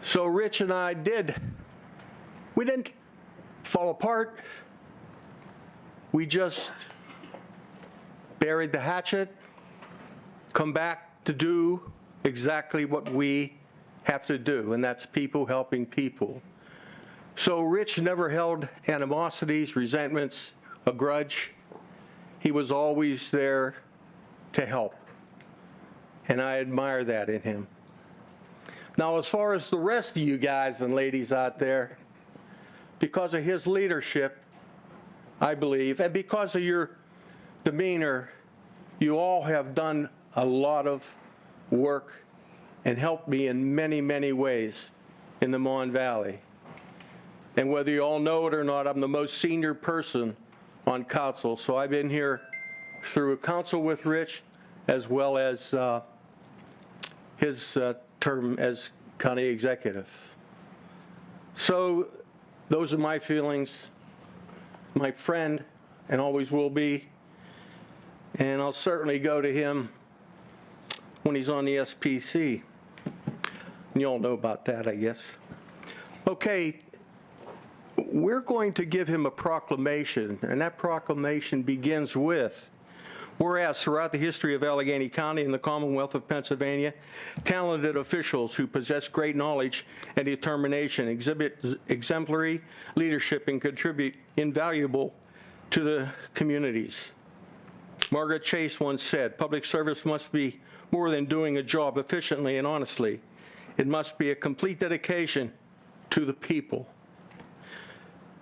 So Rich and I we didn't fall apart. We just buried the hatchet, come back to do exactly what we have to do, and that's people helping people. So Rich never held animosities, resentments, a grudge. He was always there to help, and I admire that in him. Now, as far as the rest of you guys and ladies out there, because of his leadership, I believe, and because of your demeanor, you all have done a lot of work and helped me in many, many ways in the Mon Valley. And whether you all know it or not, I'm the most senior person on council. So I've been here through a council with Rich, as well as his term as county executive. So those are my feelings. My friend, and always will be. And I'll certainly go to him when he's on the SPC. And you all know about that, I guess. Okay, we're going to give him a proclamation, and that proclamation begins with, whereas throughout the history of Allegheny County and the Commonwealth of Pennsylvania, talented officials who possess great knowledge and determination exhibit exemplary leadership and contribute invaluable to the communities. Margaret Chase once said, "Public service must be more than doing a job efficiently and honestly. It must be a complete dedication to the people."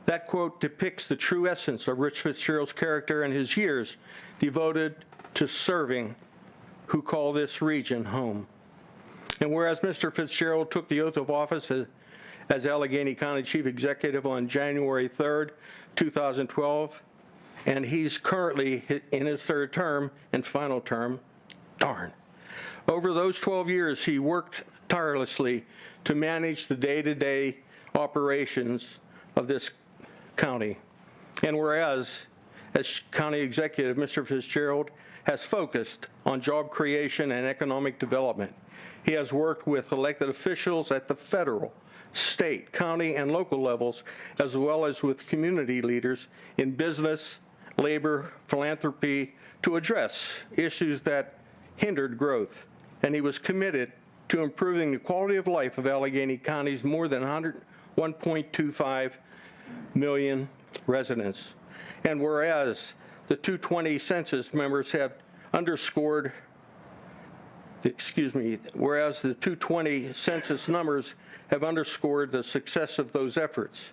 That quote depicts the true essence of Rich Fitzgerald's character and his years devoted to serving who call this region home. And whereas Mr. Fitzgerald took the oath of office as Allegheny County Chief Executive on January 3rd, 2012, and he's currently in his third term and final term, darn. Over those 12 years, he worked tirelessly to manage the day-to-day operations of this county. And whereas, as county executive, Mr. Fitzgerald has focused on job creation and economic development. He has worked with elected officials at the federal, state, county, and local levels, as well as with community leaders in business, labor, philanthropy, to address issues that hindered growth. And he was committed to improving the quality of life of Allegheny County's more than 1.25 million residents. And whereas the 220 census members have underscored, whereas the 220 census numbers have underscored the success of those efforts.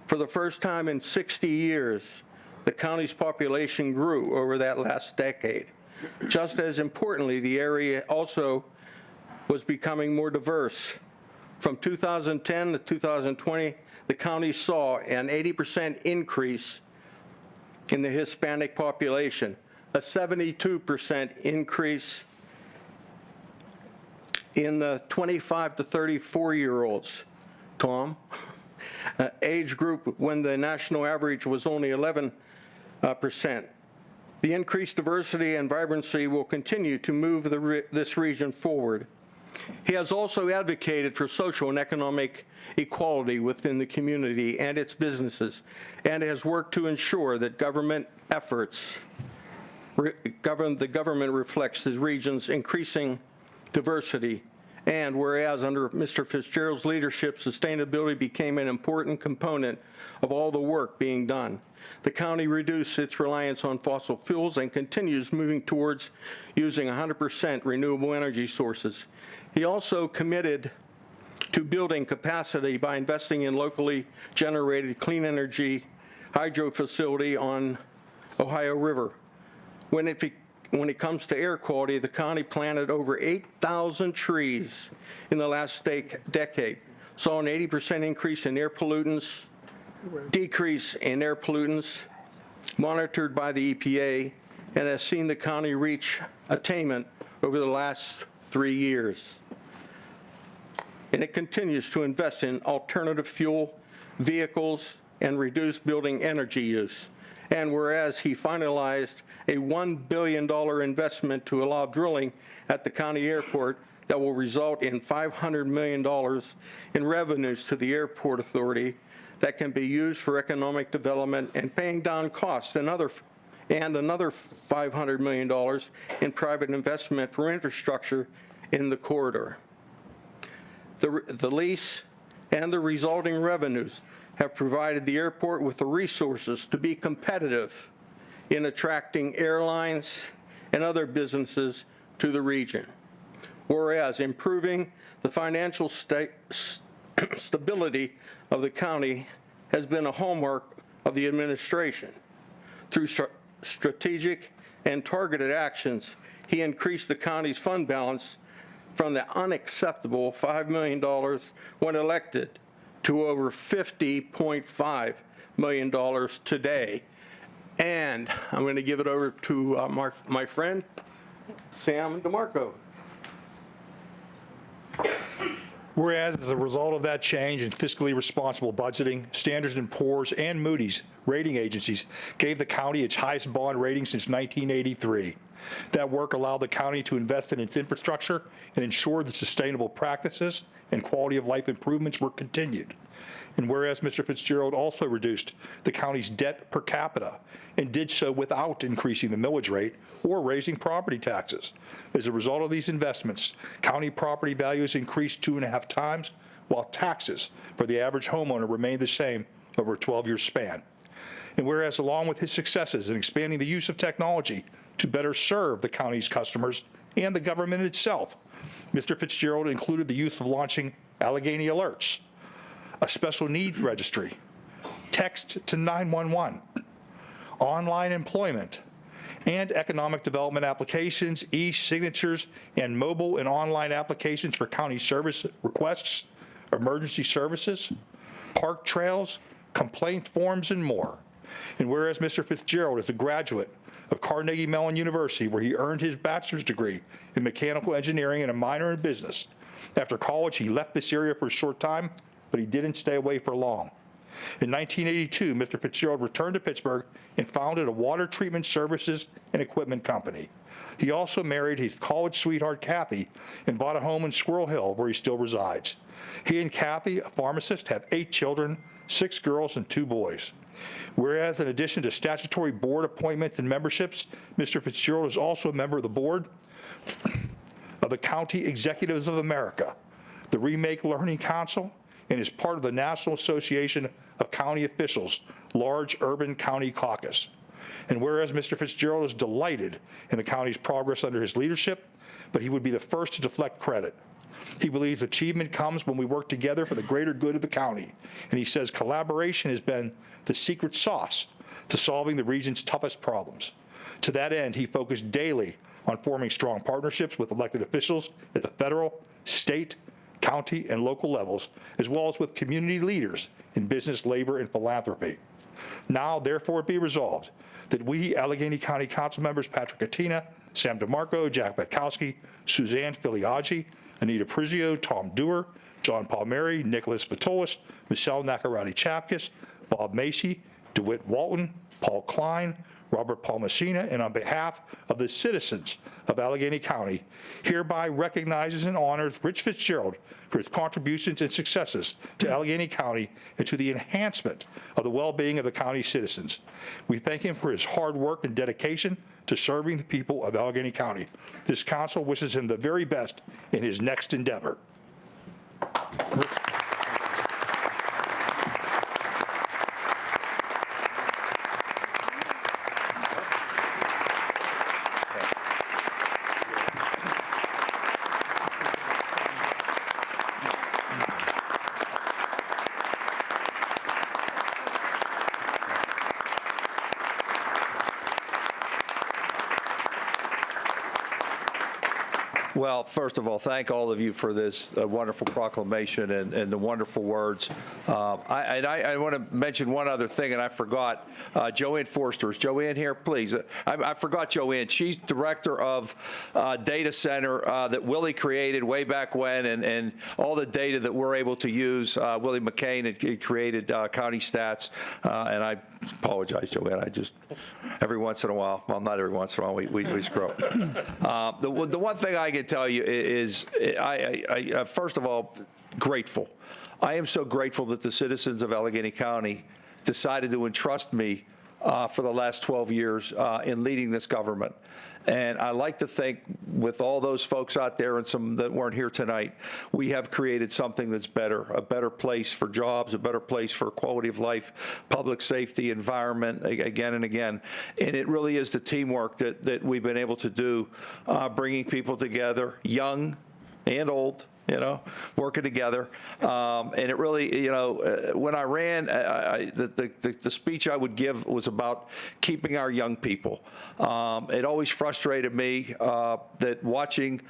For the first time in 60 years, the county's population grew over that last decade. Just as importantly, the area also was becoming more diverse. From 2010 to 2020, the county saw an 80% increase in the Hispanic population, a 72% increase in the 25 to 34-year-olds, Tom, age group when the national average was only 11%. The increased diversity and vibrancy will continue to move this region forward. He has also advocated for social and economic equality within the community and its businesses, and has worked to ensure that government efforts, the government reflects the region's increasing diversity. And whereas under Mr. Fitzgerald's leadership, sustainability became an important component of all the work being done. The county reduced its reliance on fossil fuels and continues moving towards using 100% renewable energy sources. He also committed to building capacity by investing in locally generated clean energy hydro facility on Ohio River. When it comes to air quality, the county planted over 8,000 trees in the last decade, saw an 80% increase in air pollutants, decrease in air pollutants monitored by the EPA, and has seen the county reach attainment over the last 3 years. And it continues to invest in alternative fuel vehicles and reduce building energy use. And whereas he finalized a $1 billion investment to allow drilling at the county airport that will result in $500 million in revenues to the airport authority that can be used for economic development and paying down costs, and another $500 million in private investment for infrastructure in the corridor. The lease and the resulting revenues have provided the airport with the resources to be competitive in attracting airlines and other businesses to the region. Whereas improving the financial stability of the county has been a hallmark of the administration. Through strategic and targeted actions, he increased the county's fund balance from the unacceptable $5 million when elected to over $50.5 million today. And I'm going to give it over to my friend, Sam DeMarco. Whereas, as a result of that change in fiscally responsible budgeting, Standard & Poor's and Moody's rating agencies gave the county its highest bond rating since 1983. That work allowed the county to invest in its infrastructure and ensure that sustainable practices and quality of life improvements were continued. And whereas Mr. Fitzgerald also reduced the county's debt per capita and did so without increasing the millage rate or raising property taxes. As a result of these investments, county property values increased 2.5 times, while taxes for the average homeowner remained the same over a 12-year span. And whereas along with his successes in expanding the use of technology to better serve the county's customers and the government itself, Mr. Fitzgerald included the use of launching Allegheny Alerts, a special needs registry, text to 911, online employment, and economic development applications, e-signatures, and mobile and online applications for county service requests, emergency services, park trails, complaint forms, and more. And whereas Mr. Fitzgerald is a graduate of Carnegie Mellon University, where he earned his bachelor's degree in mechanical engineering and a minor in business. After college, he left this area for a short time, but he didn't stay away for long. In 1982, Mr. Fitzgerald returned to Pittsburgh and founded a water treatment services and equipment company. He also married his college sweetheart, Kathy, and bought a home in Squirrel Hill, where he still resides. He and Kathy, a pharmacist, have 8 children, 6 girls and 2 boys. Whereas in addition to statutory board appointments and memberships, Mr. Fitzgerald is also a member of the board of the County Executives of America, the Remake Learning Council, and is part of the National Association of County Officials Large Urban County Caucus. And whereas Mr. Fitzgerald is delighted in the county's progress under his leadership, but he would be the first to deflect credit. He believes achievement comes when we work together for the greater good of the county, and he says collaboration has been the secret sauce to solving the region's toughest problems. To that end, he focused daily on forming strong partnerships with elected officials at the federal, state, county, and local levels, as well as with community leaders in business, labor, and philanthropy. Now, therefore, be resolved that we, Allegheny County Council members Patrick Katina, Sam DeMarco, Jack Betkowski, Suzanne Filiaggi, Anita Prizio, Tom Dewar, John Palmieri, Nicholas Vitolis, Michelle Nacarati-Chapkus, Bob Macy, DeWitt Walton, Paul Klein, Robert Palmasina, and on behalf of the citizens of Allegheny County, hereby recognizes and honors Rich Fitzgerald for his contributions and successes to Allegheny County and to the enhancement of the well-being of the county's citizens. We thank him for his hard work and dedication to serving the people of Allegheny County. This council wishes him the very best in his next endeavor. Well, first of all, thank all of you for this wonderful proclamation and the wonderful words. I want to mention one other thing, and I forgot. Joanne Forster. Is Joanne here? Please. I forgot Joanne. She's director of data center that Willie created way back when, and all the data that we're able to use. Willie McCain had created County Stats, and I apologize, Joanne. I just, every once in a while, well, not every once in a while, we screw up. The one thing I can tell you is, I first of all, grateful. I am so grateful that the citizens of Allegheny County decided to entrust me for the last 12 years in leading this government. And I like to think, with all those folks out there and some that weren't here tonight, we have created something that's better, a better place for jobs, a better place for quality of life, public safety, environment, again and again. And it really is the teamwork that we've been able to do, bringing people together, young and old, you know, working together. And it really, you know, when I ran, the speech I would give was about keeping our young people. It always frustrated me that watching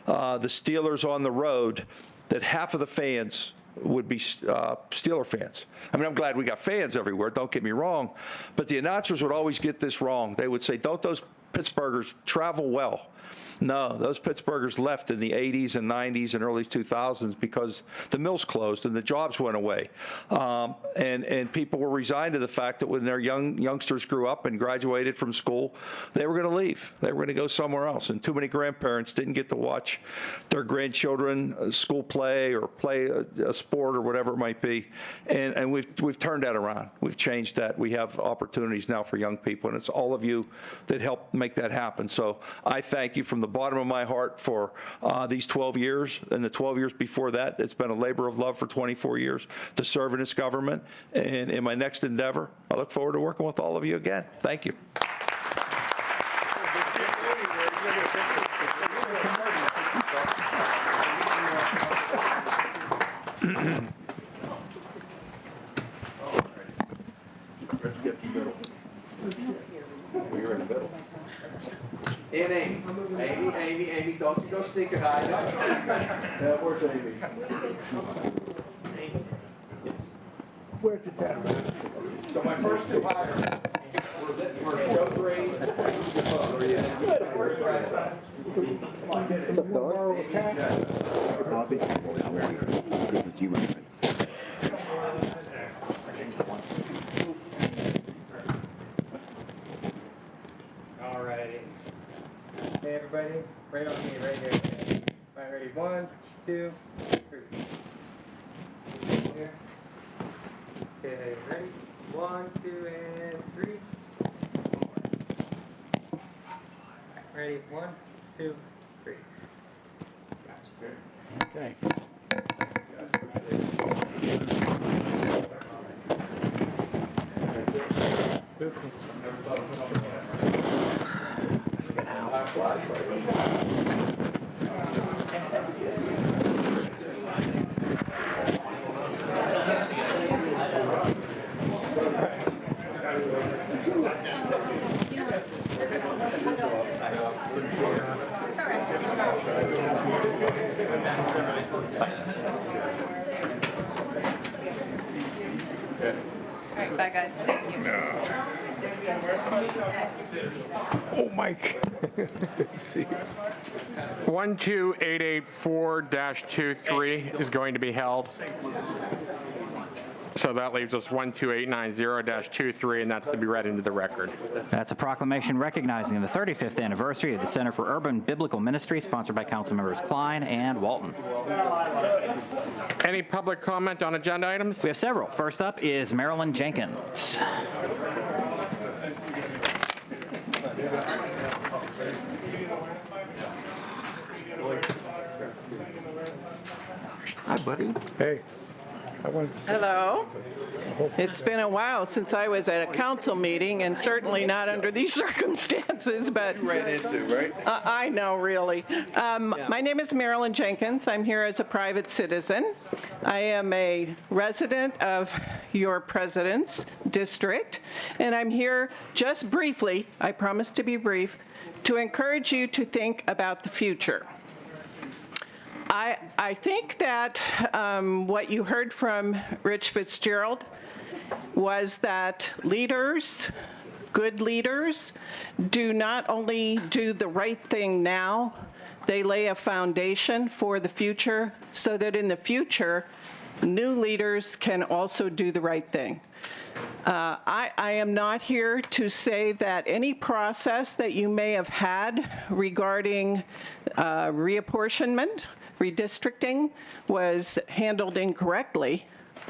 the Steelers on the road, that half of the fans would be Steeler fans. I mean, I'm glad we got fans everywhere, don't get me wrong, but the announcers would always get this wrong. They would say, don't those Pittsburghers travel well? No, those Pittsburghers left in the 80s and 90s and early 2000s because the mills closed and the jobs went away. And people were resigned to the fact that when their youngsters grew up and graduated from school, they were going to leave. They were going to go somewhere else. And too many grandparents didn't get to watch their grandchildren school play or play a sport or whatever it might be. And we've turned that around. We've changed that. We have opportunities now for young people, and it's all of you that helped make that happen. So I thank you from the bottom of my heart for these 12 years and the 12 years before that. It's been a labor of love for 24 years to serve in this government. And in my next endeavor, I look forward to working with all of you again. Thank you. And Amy, don't you go sneaking high. Where's Amy? Where's the tab? So my first two hires were Joe Green. All righty. Hey, everybody, right on me, right here. All right, ready? 1, 2, 3. Here. Okay, ready? 1, 2, and 3. Ready? 1, 2, 3. Okay. All right, bye, guys. Oh, Mike. Let's see. 12884-23 is going to be held. So that leaves us 12890-23, and that's to be read into the record. That's a proclamation recognizing the 35th anniversary of the Center for Urban Biblical Ministry, sponsored by Councilmembers Klein and Walton. Any public comment on agenda items? We have several. First up is Marilyn Jenkins. Hi, buddy. Hey. I wanted to say, Hello. It's been a while since I was at a council meeting, and certainly not under these circumstances, but Ran into, right? I know, really. My name is Marilyn Jenkins. I'm here as a private citizen. I am a resident of your president's district, and I'm here just briefly, I promise to be brief, to encourage you to think about the future. I think that what you heard from Rich Fitzgerald was that leaders, good leaders, do not only do the right thing now, they lay a foundation for the future so that in the future, new leaders can also do the right thing. I am not here to say that any process that you may have had regarding reapportionment, redistricting, was handled incorrectly.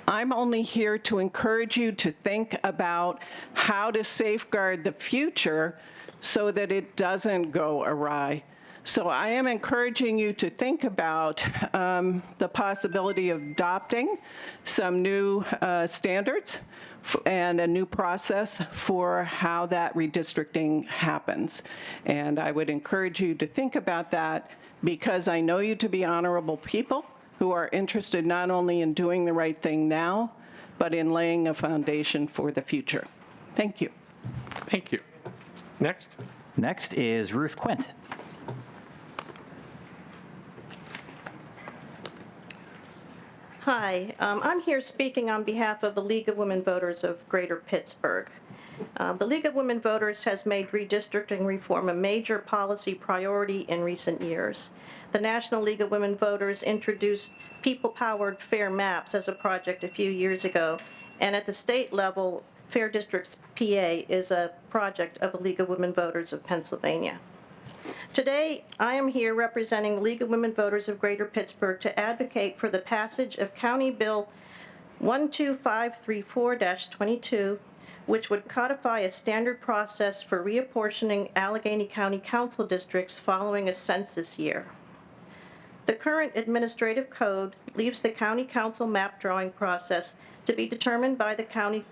I'm only here to encourage you to think about how to safeguard the future so that it doesn't go awry. So I am encouraging you to think about the possibility of adopting some new standards and a new process for how that redistricting happens. And I would encourage you to think about that because I know you to be honorable people who are interested not only in doing the right thing now, but in laying a foundation for the future. Thank you. thank you. Next. Next is Ruth Quint. Hi, I'm here speaking on behalf of the League of Women Voters of Greater Pittsburgh. The League of Women Voters has made redistricting reform a major policy priority in recent years. The National League of Women Voters introduced people-powered fair maps as a project a few years ago, and at the state level, Fair Districts PA is a project of the League of Women Voters of Pennsylvania. Today, I am here representing the League of Women Voters of Greater Pittsburgh to advocate for the passage of County Bill 12534-22, which would codify a standard process for reapportioning Allegheny County Council districts following a census year. The current administrative code leaves the county council map drawing process to be determined by the county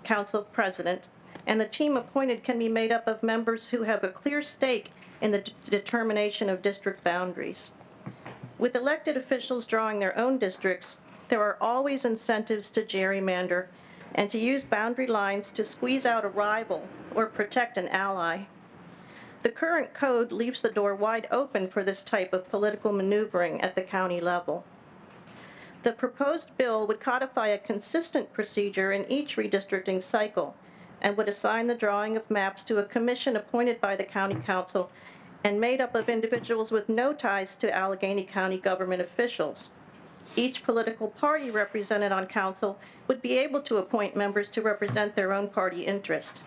council president, and the team appointed can be made up of members who have a clear stake in the determination of district boundaries. With elected officials drawing their own districts, there are always incentives to gerrymander and to use boundary lines to squeeze out a rival or protect an ally. The current code leaves the door wide open for this type of political maneuvering at the county level. The proposed bill would codify a consistent procedure in each redistricting cycle and would assign the drawing of maps to a commission appointed by the county council and made up of individuals with no ties to Allegheny County government officials. Each political party represented on council would be able to appoint members to represent their own party interest.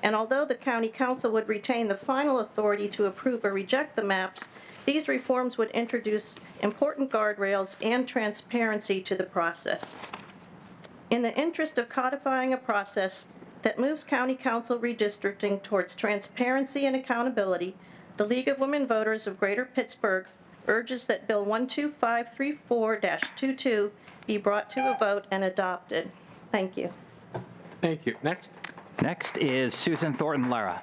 And although the county council would retain the final authority to approve or reject the maps, these reforms would introduce important guardrails and transparency to the process. In the interest of codifying a process that moves county council redistricting towards transparency and accountability, the League of Women Voters of Greater Pittsburgh urges that Bill 12534-22 be brought to a vote and adopted. Thank you. Thank you. Next. Next is Susan Thornton Lara.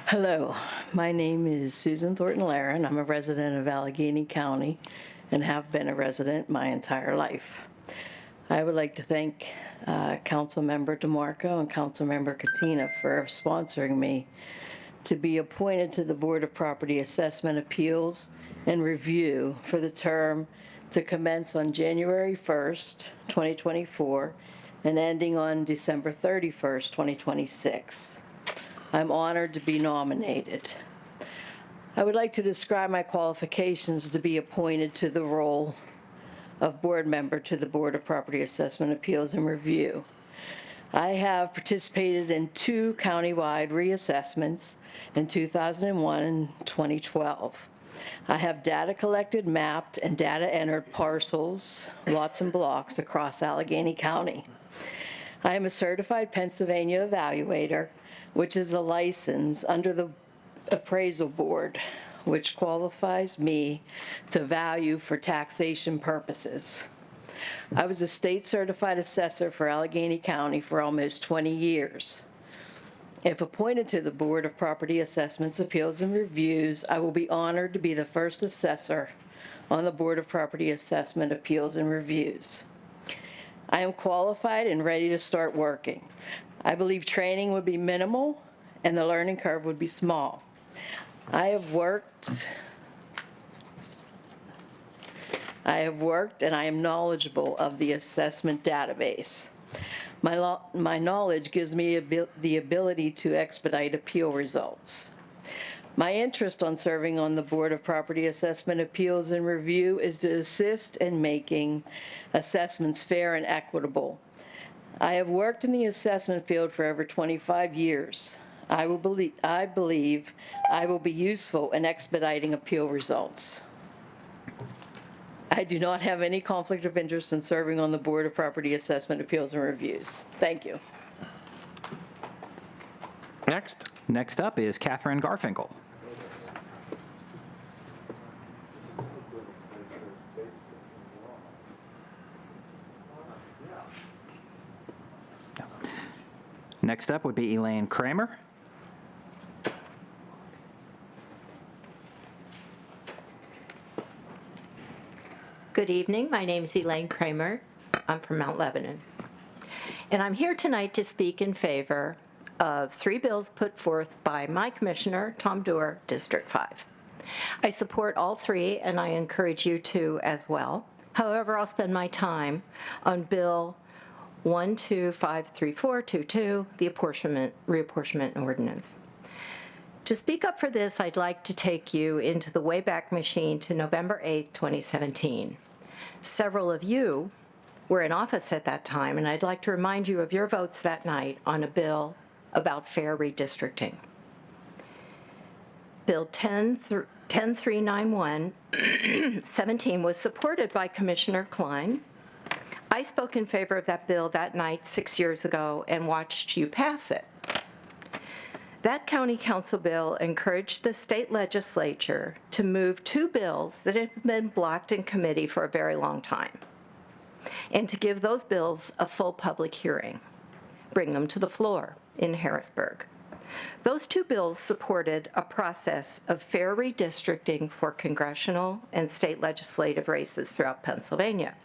Hello, my name is Susan Thornton Lara, and I'm a resident of Allegheny County and have been a resident my entire life. I would like to thank Councilmember DeMarco and Councilmember Katina for sponsoring me to be appointed to the Board of Property Assessment Appeals and Review for the term to commence on January 1st, 2024, and ending on December 31st, 2026. I'm honored to be nominated. I would like to describe my qualifications to be appointed to the role of board member to the Board of Property Assessment Appeals and Review. I have participated in 2 countywide reassessments in 2001 and 2012. I have data collected, mapped, and data entered parcels, lots and blocks across Allegheny County. I am a certified Pennsylvania evaluator, which is a license under the Appraisal Board, which qualifies me to value for taxation purposes. I was a state certified assessor for Allegheny County for almost 20 years. If appointed to the Board of Property Assessments, Appeals, and Reviews, I will be honored to be the first assessor on the Board of Property Assessment, Appeals, and Reviews. I am qualified and ready to start working. I believe training would be minimal and the learning curve would be small. I have worked and I am knowledgeable of the assessment database. My knowledge gives me the ability to expedite appeal results. My interest on serving on the Board of Property Assessment, Appeals, and Review is to assist in making assessments fair and equitable. I have worked in the assessment field for over 25 years. I believe I will be useful in expediting appeal results. I do not have any conflict of interest in serving on the Board of Property Assessment, Appeals, and Reviews. Thank you. Next. Next up is Catherine Garfinkel. Next up would be Elaine Kramer. Good evening. My name is Elaine Kramer. I'm from Mount Lebanon. And I'm here tonight to speak in favor of 3 bills put forth by my commissioner, Tom Doerr, District 5. I support all 3, and I encourage you to as well. However, I'll spend my time on Bill 1253422, the reapportionment ordinance. To speak up for this, I'd like to take you into the Wayback Machine to November 8th, 2017. Several of you were in office at that time, and I'd like to remind you of your votes that night on a bill about fair redistricting. Bill 10391, 17 was supported by Commissioner Klein. I spoke in favor of that bill that night 6 years ago and watched you pass it. That county council bill encouraged the state legislature to move 2 bills that had been blocked in committee for a very long time, and to give those bills a full public hearing, bring them to the floor in Harrisburg. Those 2 bills supported a process of fair redistricting for congressional and state legislative races throughout Pennsylvania.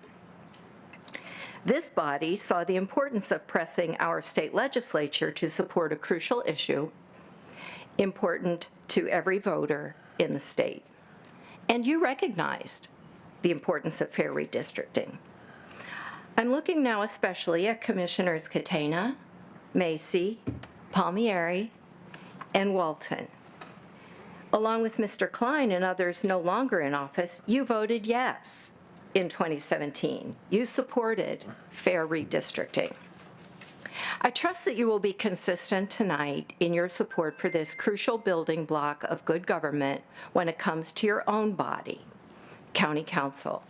This body saw the importance of pressing our state legislature to support a crucial issue important to every voter in the state. And you recognized the importance of fair redistricting. I'm looking now especially at Commissioners Katina, Macy, Palmieri, and Walton. Along with Mr. Klein and others no longer in office, you voted yes in 2017. You supported fair redistricting. I trust that you will be consistent tonight in your support for this crucial building block of good government when it comes to your own body, County Council.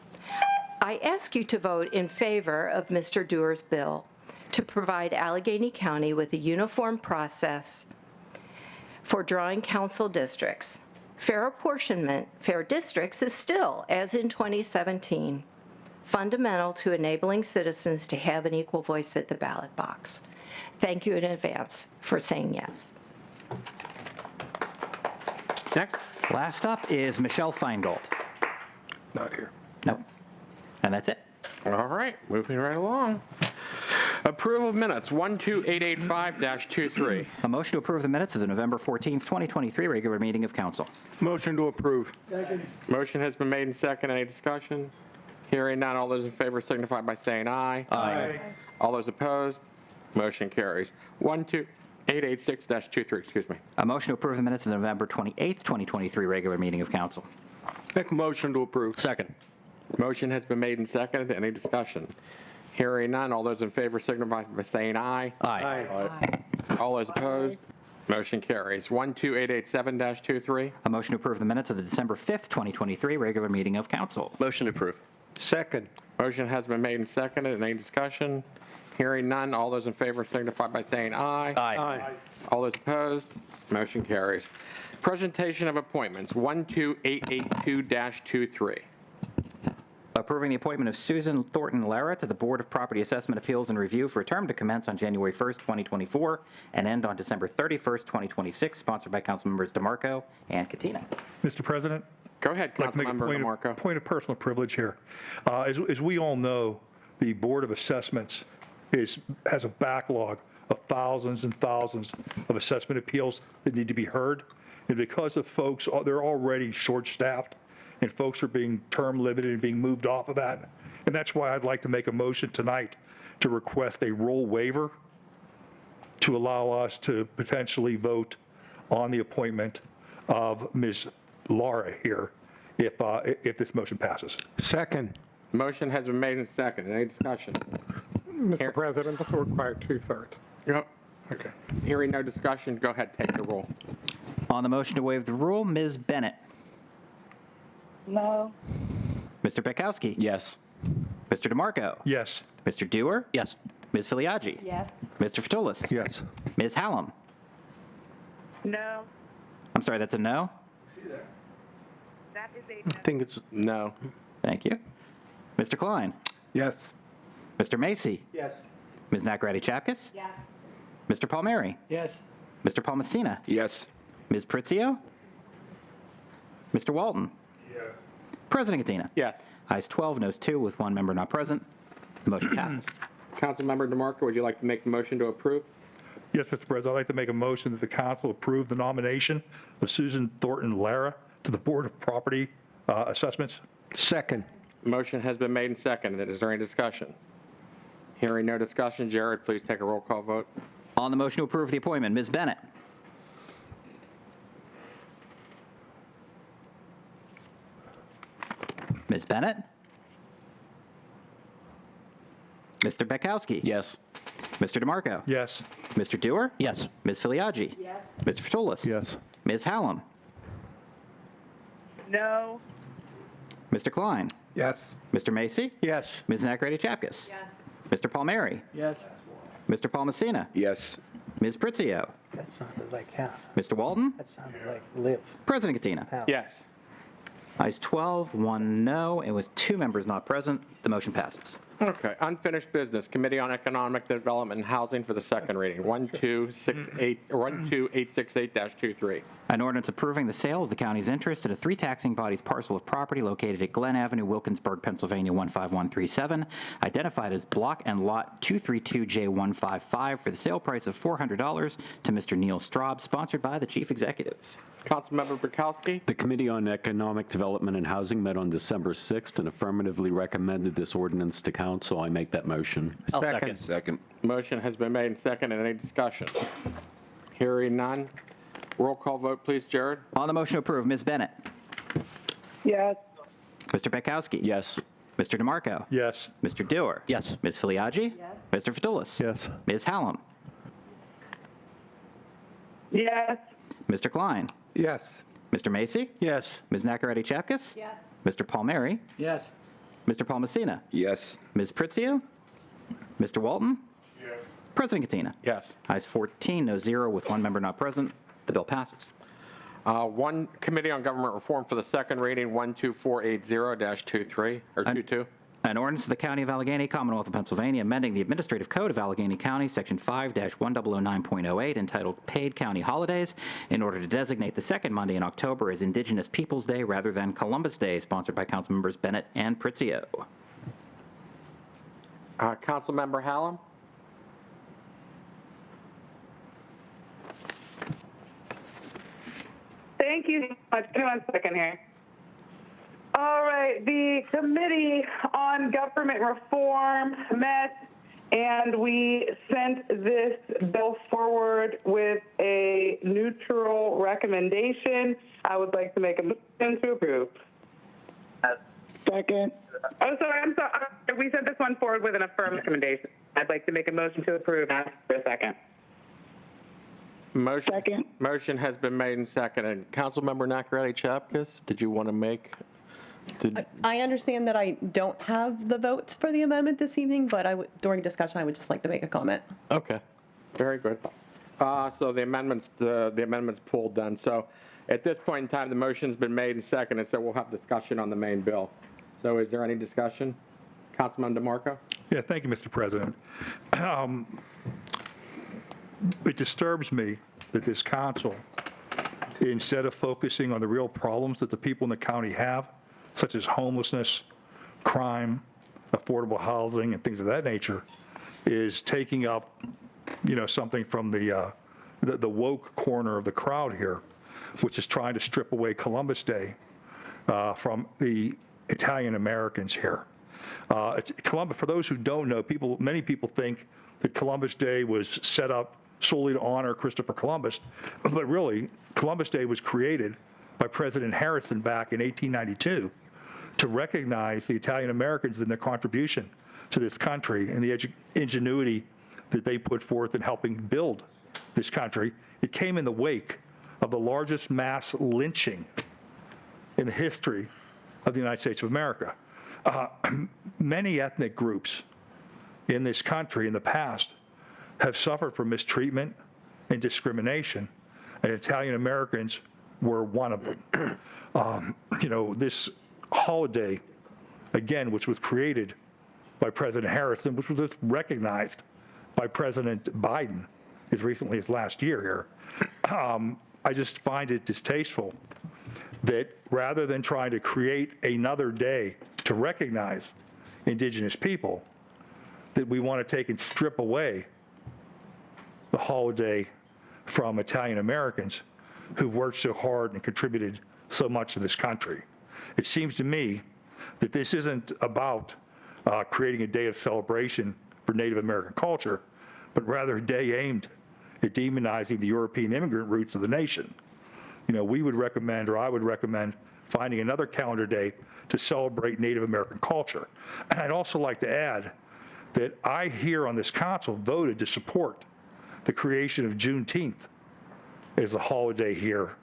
I ask you to vote in favor of Mr. Dewar's bill to provide Allegheny County with a uniform process for drawing council districts. Fair apportionment, fair districts is still, as in 2017, fundamental to enabling citizens to have an equal voice at the ballot box. Thank you in advance for saying yes. Next. Last up is Michelle Feingold. Not here. Nope. And that's it. All right, moving right along. Approval of minutes, 12885-23. A motion to approve the minutes of the November 14th, 2023 regular meeting of council. Motion to approve. Motion has been made and seconded. Any discussion? Hearing none, all those in favor signify by saying aye. Aye. All those opposed? Motion carries. 12886-23, excuse me. A motion to approve the minutes of the November 28th, 2023 regular meeting of council. Make a motion to approve. Second. Motion has been made and seconded. Any discussion? Hearing none, all those in favor signify by saying aye. Aye. All those opposed? Motion carries. 12887-23. A motion to approve the minutes of the December 5th, 2023 regular meeting of council. Motion approved. Second. Motion has been made and seconded. Any discussion? Hearing none, all those in favor signify by saying aye. Aye. All those opposed? Motion carries. Presentation of appointments, 12882-23. Approving the appointment of Susan Thornton Lara to the Board of Property Assessment Appeals and Review for a term to commence on January 1st, 2024 and end on December 31st, 2026, sponsored by Councilmembers DeMarco and Katina. Mr. President? Go ahead, I'd like to make a Councilmember DeMarco. point of personal privilege here. As we all know, the Board of Assessments has a backlog of thousands and thousands of assessment appeals that need to be heard. And because of folks, they're already short-staffed, and folks are being term limited and being moved off of that. And that's why I'd like to make a motion tonight to request a roll waiver to allow us to potentially vote on the appointment of Ms. Lara here if this motion passes. Second. Motion has been made and seconded. Any discussion? Mr. President, this will require 2/3. Yep. Okay. Hearing no discussion, go ahead, take the roll. On the motion to waive the rule, Ms. Bennett. No. Mr. Bekowski. Yes. Mr. DeMarco. Yes. Mr. Dewar. Yes. Ms. Filiaggi. Yes. Mr. Fatulis. Yes. Ms. Hallam. No. I'm sorry, that's a no? That is a I think it's No. Thank you. Mr. Klein. yes. Mr. Macy. Yes. Ms. Nacarati-Chapkus. yes. Mr. Palmieri. Yes. Mr. Palmesina. Yes. Ms. Pritzio. Mr. Walton. Yes. President Katina. Yes. Ayes 12, noes 2, with one member not present. The motion passes. Councilmember DeMarco, would you like to make the motion to approve? Yes, Mr. President, I'd like to make a motion that the council approve the nomination of Susan Thornton Lara to the Board of Property Assessments. Second. Motion has been made and seconded. Is there any discussion? Hearing no discussion, Jared, please take a roll call vote. On the motion to approve the appointment, Ms. Bennett. Ms. Bennett? Mr. Bekowski? Yes. Mr. DeMarco? Yes. Mr. Dewar? Yes. Ms. Filiaggi? Yes. Mr. Fatulis? Yes. Ms. Hallam? No. Mr. Klein? Yes. Mr. Macy? Yes. Ms. Nacarati-Chapkus? Yes. Mr. Palmieri? Yes. Mr. Palmesina? Yes. Ms. Pritzio? That sounded like half. Mr. Walton? That sounded like live. President Katina. Yes. Ayes 12, 1 no, and with 2 members not present, the motion passes. Okay, unfinished business, Committee on Economic Development and Housing for the second reading, 12868-23. An ordinance approving the sale of the county's interest in a 3 taxing bodies parcel of property located at Glen Avenue, Wilkinsburg, Pennsylvania 15137, identified as Block and Lot 232J155 for the sale price of $400 to Mr. Neil Straub, sponsored by the Chief Executive. Councilmember Bukowski? The Committee on Economic Development and Housing met on December 6th and affirmatively recommended this ordinance to council. I make that motion. I'll second. Second. Motion has been made and seconded. Any discussion? Hearing none. Roll call vote, please, Jared. On the motion to approve, Ms. Bennett. Yes. Mr. Bekowski. Yes. Mr. DeMarco. Yes. Mr. Dewar. Yes. Ms. Filiaggi. Yes. Mr. Fatulis. Yes. Ms. Hallam. Yes. Mr. Klein. Yes. Mr. Macy. Yes. Ms. Nacarati-Chapkus. Yes. Mr. Palmieri, Yes. Mr. Palmasina, Yes. Ms. Pritzio, Mr. Walton, Yes. President Katina. Yes. Ayes 14, no zero, with one member not present. The bill passes. One Committee on Government Reform for the second reading, 12480-23, or 22. An ordinance of the County of Allegheny, Commonwealth of Pennsylvania, amending the Administrative Code of Allegheny County, Section 5-1009.08, entitled Paid County Holidays, in order to designate the second Monday in October as Indigenous Peoples' Day rather than Columbus Day, sponsored by Councilmembers Bennett and Pritzio. Councilmember Hallam? Thank you so much. Give me 1 second here. All right, the Committee on Government Reform met, and we sent this bill forward with a neutral recommendation. I would like to make a motion to approve. Second. Oh, sorry, I'm sorry. We sent this one forward with an affirmative recommendation. I'd like to make a motion to approve. Ask for a second. Motion has been made and seconded. Councilmember Nakaradi-Chapkus, did you want to make? I understand that I don't have the votes for the amendment this evening, but during discussion, I would just like to make a comment. Okay, very good. So the amendment's pulled then. So at this point in time, the motion's been made and seconded, so we'll have discussion on the main bill. So is there any discussion? Councilman DeMarco? Yeah, thank you, Mr. President. It disturbs me that this council, instead of focusing on the real problems that the people in the county have, such as homelessness, crime, affordable housing, and things of that nature, is taking up, something from the woke corner of the crowd here, which is trying to strip away Columbus Day from the Italian Americans here. Columbus, for those who don't know, many people think that Columbus Day was set up solely to honor Christopher Columbus, but really, Columbus Day was created by President Harrison back in 1892 to recognize the Italian Americans and their contribution to this country and the ingenuity that they put forth in helping build this country. It came in the wake of the largest mass lynching in the history of the United States of America. Many ethnic groups in this country in the past have suffered from mistreatment and discrimination, and Italian Americans were one of them. This holiday, again, which was created by President Harrison, which was recognized by President Biden as recently as last year here, I just find it distasteful that rather than trying to create another day to recognize indigenous people, that we want to take and strip away the holiday from Italian Americans who've worked so hard and contributed so much to this country. It seems to me that this isn't about creating a day of celebration for Native American culture, but rather a day aimed at demonizing the European immigrant roots of the nation. We would recommend, or I would recommend, finding another calendar day to celebrate Native American culture. And I'd also like to add that I here on this council voted to support the creation of Juneteenth as a holiday here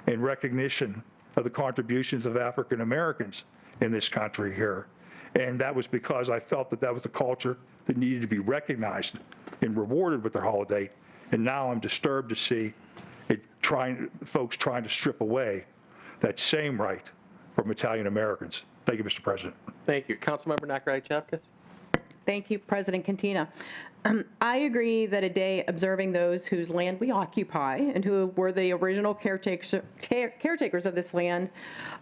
in recognition of the contributions of African Americans in this country here. And that was because I felt that that was a culture that needed to be recognized and rewarded with their holiday. And now I'm disturbed to see folks trying to strip away that same right from Italian Americans. Thank you, Mr. President. Thank you. Councilmember Nakaradi-Chapkus? Thank you, President Katina. I agree that a day observing those whose land we occupy and who were the original caretakers of this land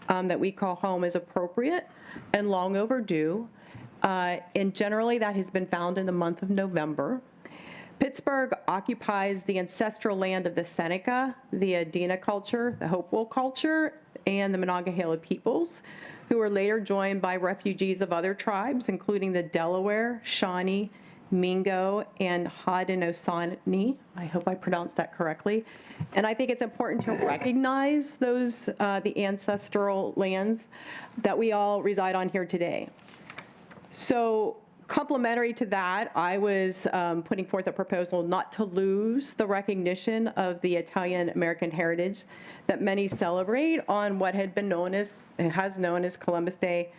that we call home is appropriate and long overdue. And generally, that has been found in the month of November. Pittsburgh occupies the ancestral land of the Seneca, the Adena culture, the Hopewell culture, and the Monongahela peoples, who were later joined by refugees of other tribes, including the Delaware, Shawnee, Mingo, and Haudenosaunee. I hope I pronounced that correctly. And I think it's important to recognize those, the ancestral lands that we all reside on here today. So Complementary to that, I was putting forth a proposal not to lose the recognition of the Italian-American heritage that many celebrate on what has known as Columbus Day,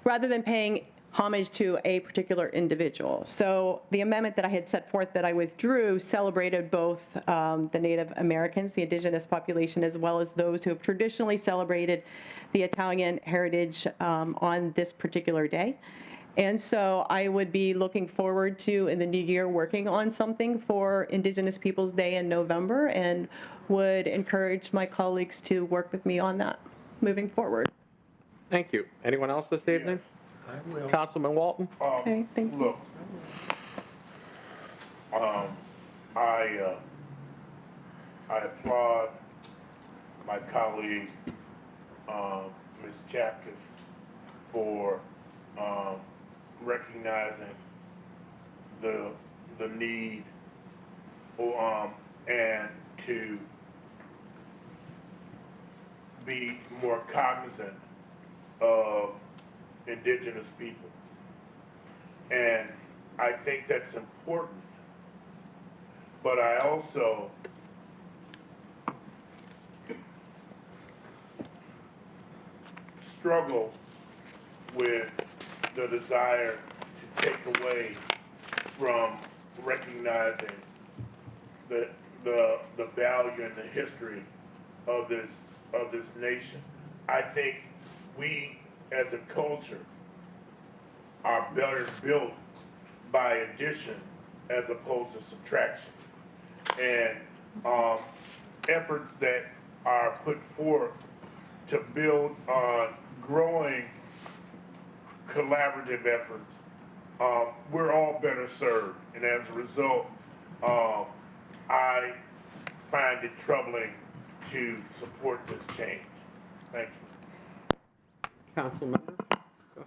rather than paying homage to a particular individual. So the amendment that I had set forth that I withdrew celebrated both the Native Americans, the indigenous population, as well as those who have traditionally celebrated the Italian heritage on this particular day. And so I would be looking forward to, in the new year, working on something for Indigenous Peoples Day in November, and would encourage my colleagues to work with me on that moving forward. Thank you. Anyone else this evening? I will. Councilman Walton? Okay, thank you. Look, I applaud my colleague, Ms. Chapkus, for recognizing the need and to be more cognizant of indigenous people. And I think that's important. But I also struggle with the desire to take away from recognizing the value and the history of this nation. I think we as a culture are better built by addition as opposed to subtraction. And efforts that are put forth to build on growing collaborative efforts, we're all better served. And as a result, I find it troubling to support this change. Thank you. Council member?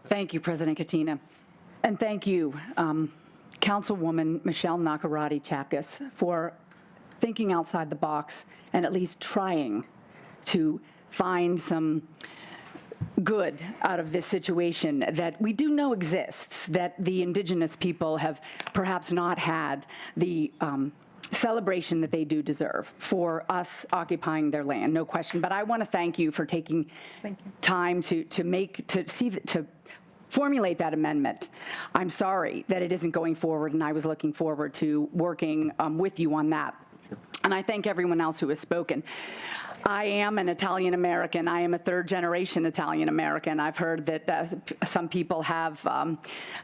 Thank you, President Katina. And thank you, Councilwoman Michelle Nakaradi Chapkus, for thinking outside the box and at least trying to find some good out of this situation that we do know exists, that the indigenous people have perhaps not had the celebration that they do deserve for us occupying their land, no question. But I want to thank you for taking time to formulate that amendment. I'm sorry that it isn't going forward, and I was looking forward to working with you on that. And I thank everyone else who has spoken. I am an Italian American. I am a third-generation Italian American. I've heard that some people have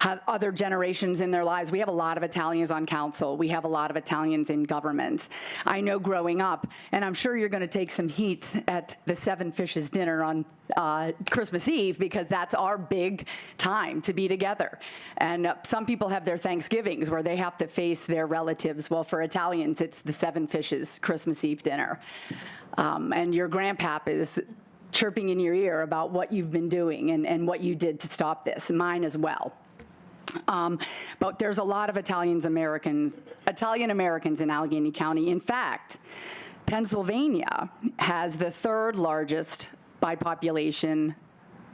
other generations in their lives. We have a lot of Italians on council. We have a lot of Italians in government. I know growing up, and I'm sure you're going to take some heat at the Seven Fishes dinner on Christmas Eve, because that's our big time to be together. And some people have their Thanksgivings where they have to face their relatives. Well, for Italians, it's the Seven Fishes Christmas Eve dinner. And your grandpap is chirping in your ear about what you've been doing and what you did to stop this, mine as well. But there's a lot of Italian Americans in Allegheny County. In fact, Pennsylvania has the third largest by population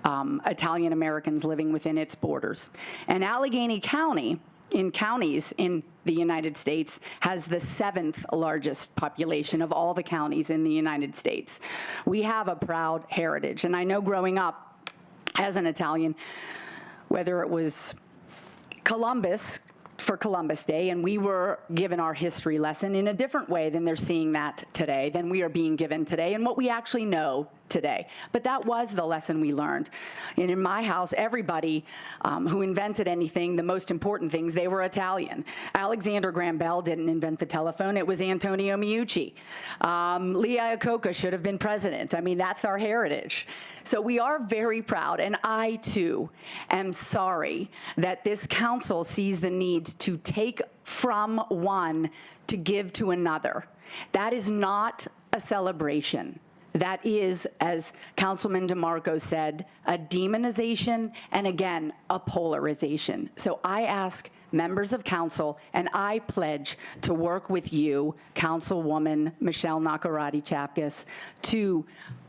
Italian Americans living within its borders. And Allegheny County, in counties in the United States, has the 7th largest population of all the counties in the United States. We have a proud heritage. And I know growing up as an Italian, whether it was Columbus for Columbus Day, and we were given our history lesson in a different way than they're seeing that today, than we are being given today, and what we actually know today. But that was the lesson we learned. And in my house, everybody who invented anything, the most important things, they were Italian. Alexander Graham Bell didn't invent the telephone. It was Antonio Meucci. Lee Iacocca should have been president. I mean, that's our heritage. So we are very proud, and I, too, am sorry that this council sees the need to take from one to give to another. That is not a celebration. That is, as Councilman DeMarco said, a demonization and, again, a polarization. So I ask members of council, and I pledge to work with you, Councilwoman Michelle Nakaradi Chapkus, to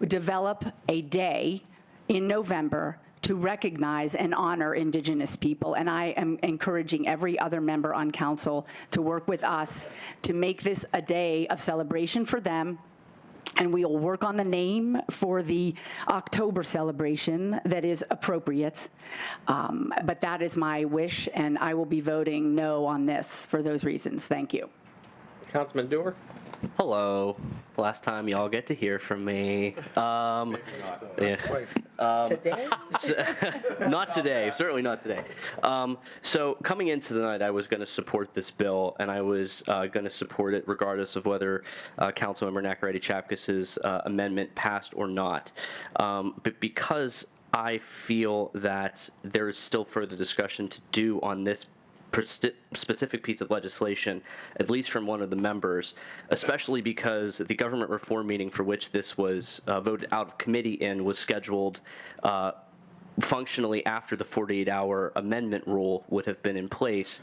develop a day in November to recognize and honor Indigenous people, and I am encouraging every other member on council to work with us to make this a day of celebration for them. And we will work on the name for the October celebration that is appropriate. But that is my wish, and I will be voting no on this for those reasons. Thank you. Councilman Dewar? Hello. Last time y'all get to hear from me. Today? Not today, certainly not today. So coming into the night, I was going to support this bill, and I was going to support it regardless of whether Councilmember Nakaradi-Chapkus's amendment passed or not. But because I feel that there is still further discussion to do on this specific piece of legislation, at least from one of the members, especially because the government reform meeting for which this was voted out of committee in was scheduled functionally after the 48-hour amendment rule would have been in place.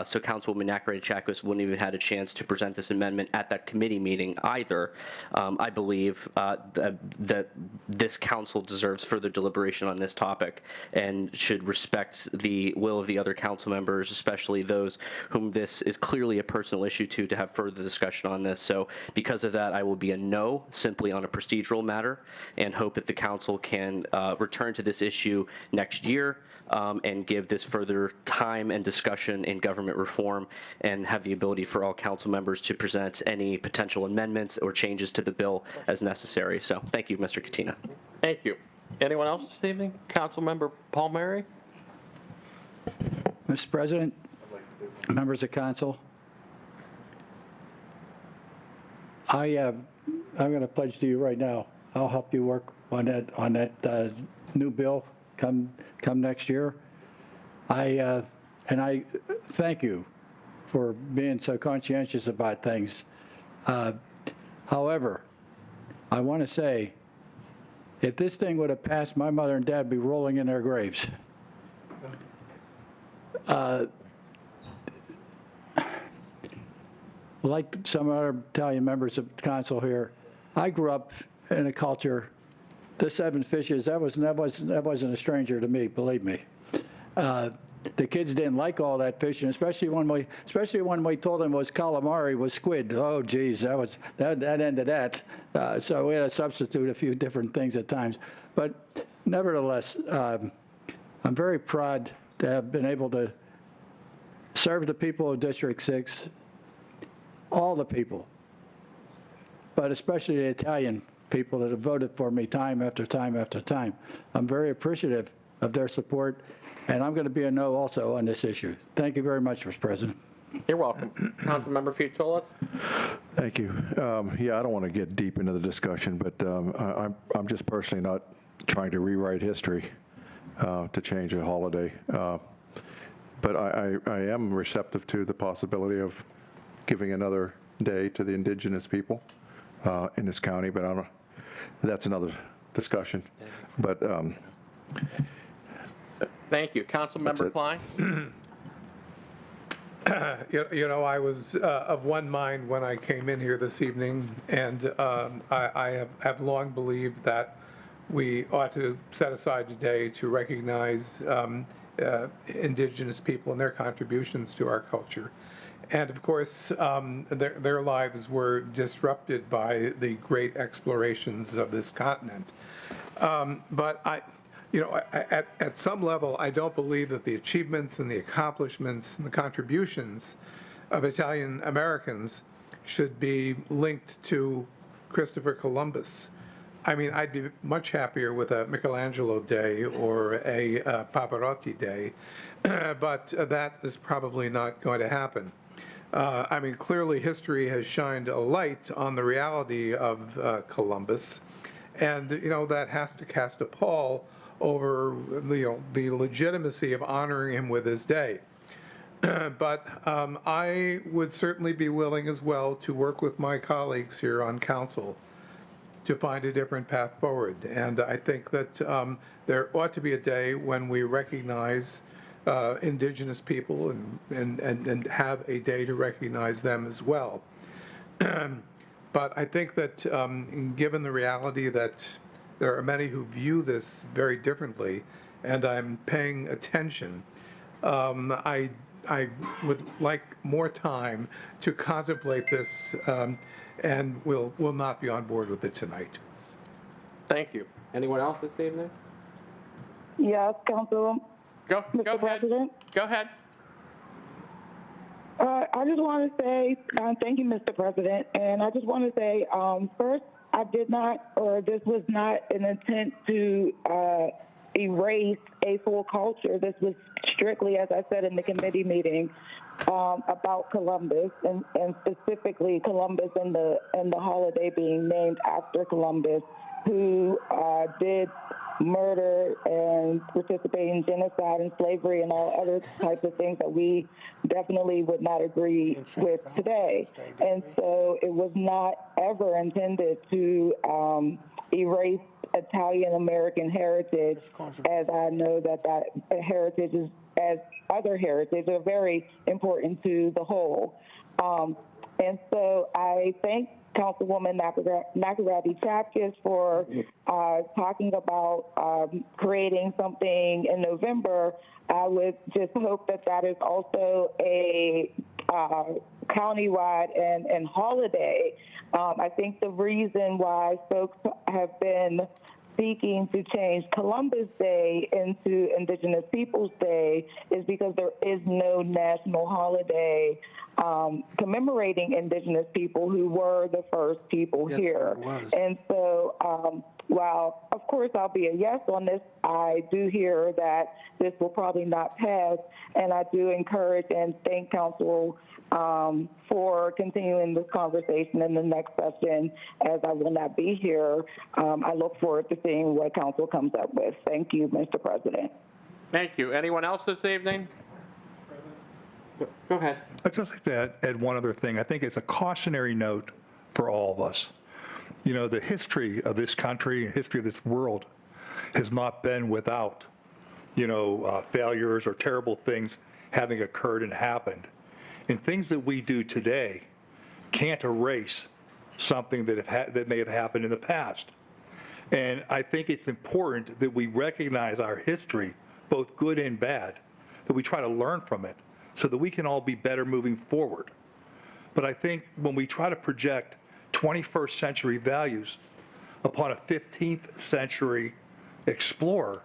So Councilwoman Nakaradi-Chapkus wouldn't even had a chance to present this amendment at that committee meeting either. I believe that this council deserves further deliberation on this topic and should respect the will of the other council members, especially those whom this is clearly a personal issue to have further discussion on this. So because of that, I will be a no simply on a procedural matter and hope that the council can return to this issue next year and give this further time and discussion in government reform and have the ability for all council members to present any potential amendments or changes to the bill as necessary. So thank you, Mr. Katina. Thank you. Anyone else this evening? Councilmember Palmieri? Mr. President, members of council, I'm going to pledge to you right now, I'll help you work on that new bill come next year. And I thank you for being so conscientious about things. However, I want to say, if this thing would have passed, my mother and dad would be rolling in their graves. Like some other Italian members of council here, I grew up in a culture. The seven fishes, that wasn't a stranger to me, believe me. The kids didn't like all that fishing, especially when we told them it was calamari, was squid. Oh, geez, that ended that. So we had to substitute a few different things at times. But nevertheless, I'm very proud to have been able to serve the people of District 6, all the people, but especially the Italian people that have voted for me time after time after time. I'm very appreciative of their support, and I'm going to be a no also on this issue. Thank you very much, Mr. President. You're welcome. Councilmember Futulis? Thank you. Yeah, I don't want to get deep into the discussion, but I'm just personally not trying to rewrite history to change a holiday. But I am receptive to the possibility of giving another day to the Indigenous people in this county, but I don't. That's another discussion. But thank you, Councilmember Klein. You know, I was of one mind when I came in here this evening, and I have long believed that we ought to set aside today to recognize Indigenous people and their contributions to our culture. And of course, their lives were disrupted by the great explorations of this continent. But at some level, I don't believe that the achievements and the accomplishments and the contributions of Italian Americans should be linked to Christopher Columbus. I mean, I'd be much happier with a Michelangelo Day or a Pavarotti Day, but that is probably not going to happen. I mean, clearly history has shined a light on the reality of Columbus, and, that has to cast a pall over, the legitimacy of honoring him with his day. But I would certainly be willing as well to work with my colleagues here on council to find a different path forward. And I think that there ought to be a day when we recognize Indigenous people and have a day to recognize them as well. But I think that given the reality that there are many who view this very differently, and I'm paying attention. I would like more time to contemplate this, and will not be on board with it tonight. Thank you. Anyone else this evening? Yes, Council. Go ahead. President? Go ahead. I just want to say thank you, Mr. President. And I just want to say, first, I did not, or this was not an intent to erase a full culture. This was strictly, as I said in the committee meeting, about Columbus, and specifically Columbus and the holiday being named after Columbus, who did murder and participate in genocide and slavery and all other types of things that we definitely would not agree with today. And so it was not ever intended to erase Italian American heritage, as I know that heritage is, as other heritage, are very important to the whole. And so I thank Councilwoman Nakaradi-Chapkus for talking about creating something in November. I would just hope that that is also a countywide and holiday. I think the reason why folks have been seeking to change Columbus Day into Indigenous Peoples Day is because there is no national holiday commemorating Indigenous people who were the first people here. And so while, of course, I'll be a yes on this, I do hear that this will probably not pass, and I do encourage and thank Council for continuing this conversation in the next session, as I will not be here. I look forward to seeing what Council comes up with. Thank you, Mr. President. Thank you. Anyone else this evening? Go ahead. I'd just like to add one other thing. I think it's a cautionary note for all of us. You know, the history of this country, history of this world has not been without, failures or terrible things having occurred and happened. And things that we do today can't erase something that may have happened in the past. And I think it's important that we recognize our history, both good and bad, that we try to learn from it so that we can all be better moving forward. But I think when we try to project 21st century values upon a 15th century explorer,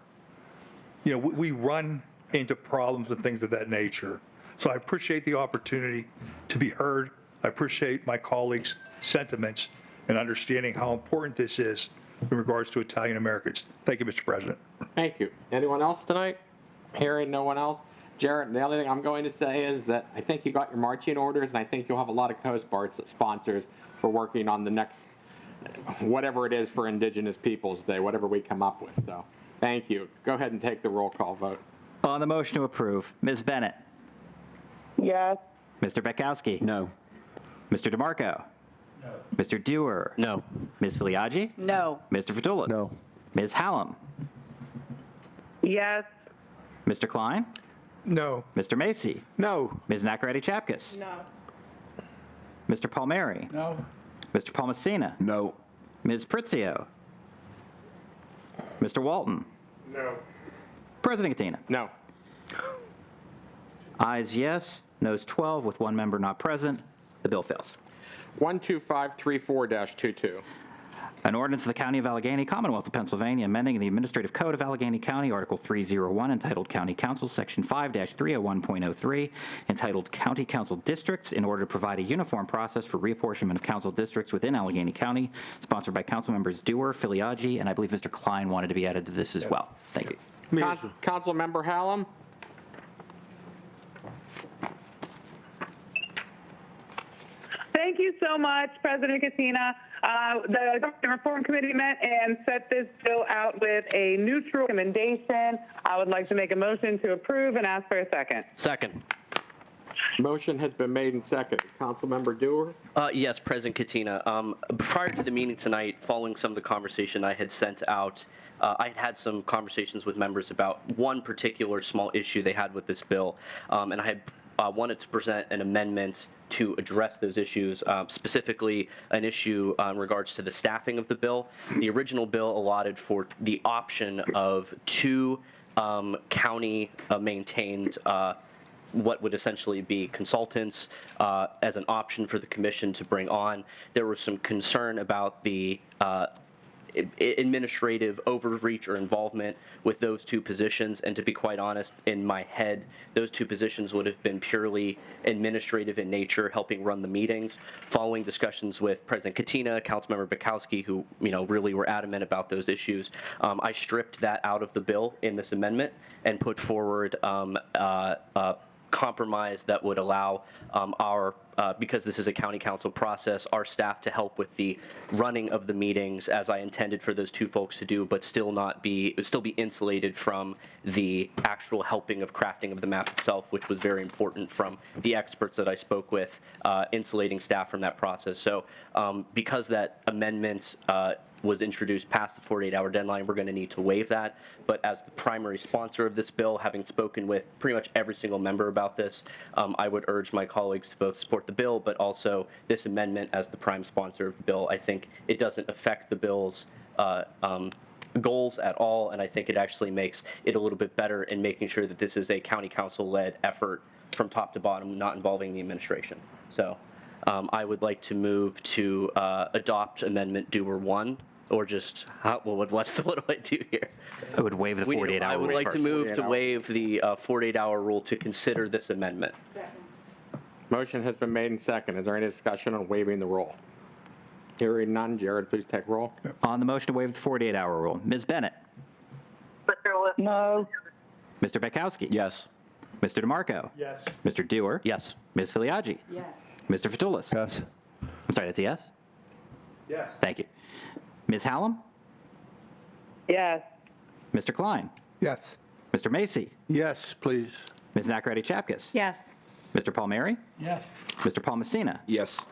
we run into problems and things of that nature. So I appreciate the opportunity to be heard. I appreciate my colleagues' sentiments and understanding how important this is in regards to Italian Americans. Thank you, Mr. President. Thank you. Anyone else tonight? Hearing no one else. Jared, the other thing I'm going to say is that I think you got your marching orders, and I think you'll have a lot of co-sponsors for working on the next, whatever it is for Indigenous Peoples Day, whatever we come up with. So thank you. Go ahead and take the roll call vote. On the motion to approve, Ms. Bennett. Yes. Mr. Betkowski. No. Mr. DeMarco. No. Mr. Dewar. No. Ms. Filiaggi. No. Mr. Fatulis. No. Ms. Hallam. Yes. Mr. Klein. No. Mr. Macy. No. Ms. Nakaradi-Chapkus. No. Mr. Palmieri. No. Mr. Palmesina. No. Ms. Pritzio. Mr. Walton. No. President Katina. No. Ayes yes, noes 12, with one member not present. The bill fails. 12534-22. An ordinance of the County of Allegheny, Commonwealth of Pennsylvania, amending the Administrative Code of Allegheny County, Article 301, entitled County Council, Section 5-301.03, entitled County Council Districts, in order to provide a uniform process for reapportionment of council districts within Allegheny County, sponsored by council members Dewar, Filiaggi, and I believe Mr. Klein wanted to be added to this as well. Thank you. Council Member Hallam? Thank you so much, President Katina. The Government Reform Committee met and set this bill out with a neutral recommendation. I would like to make a motion to approve and ask for a second. Second. Motion has been made and seconded. Councilmember Dewar? Yes, President Katina. Prior to the meeting tonight, following some of the conversation I had sent out, I had some conversations with members about one particular small issue they had with this bill, and I had wanted to present an amendment to address those issues, specifically an issue in regards to the staffing of the bill. The original bill allotted for the option of 2 county maintained what would essentially be consultants as an option for the commission to bring on. There was some concern about the administrative overreach or involvement with those two positions, and to be quite honest, in my head, those two positions would have been purely administrative in nature, helping run the meetings. Following discussions with President Katina, Councilmember Bukowski, who really were adamant about those issues, I stripped that out of the bill in this amendment and put forward compromise that would allow because this is a county council process, our staff to help with the running of the meetings as I intended for those two folks to do, but still be insulated from the actual helping of crafting of the map itself, which was very important from the experts that I spoke with, insulating staff from that process. So because that amendment was introduced past the 48-hour deadline, we're going to need to waive that. But as the primary sponsor of this bill, having spoken with pretty much every single member about this, I would urge my colleagues to both support the bill, but also this amendment as the prime sponsor of the bill. I think it doesn't affect the bill's goals at all, and I think it actually makes it a little bit better in making sure that this is a county council-led effort from top to bottom, not involving the administration. So I would like to move to adopt Amendment Doer 1. Or just, what do I do here? I would waive the 48-hour rule I would like to first. move to waive the 48-hour rule to consider this amendment. Motion has been made and second. Is there any discussion on waiving the rule? Hearing none, Jared, please take roll. On the motion to waive the 48-hour rule, Ms. Bennett? No. Mr. Bekowski? Yes. Mr. DeMarco? Yes. Mr. Dewar? Yes. Ms. Filiaggi? Yes. Mr. Fatulis? Yes. I'm sorry, that's a yes? Yes. Thank you. Ms. Hallam? Yes. Mr. Klein? Yes. Mr. Macy? Yes, please. Ms. Nacarati-Chapkus? Yes. Mr. Palmieri? Yes. Mr. Paul Messina? Yes.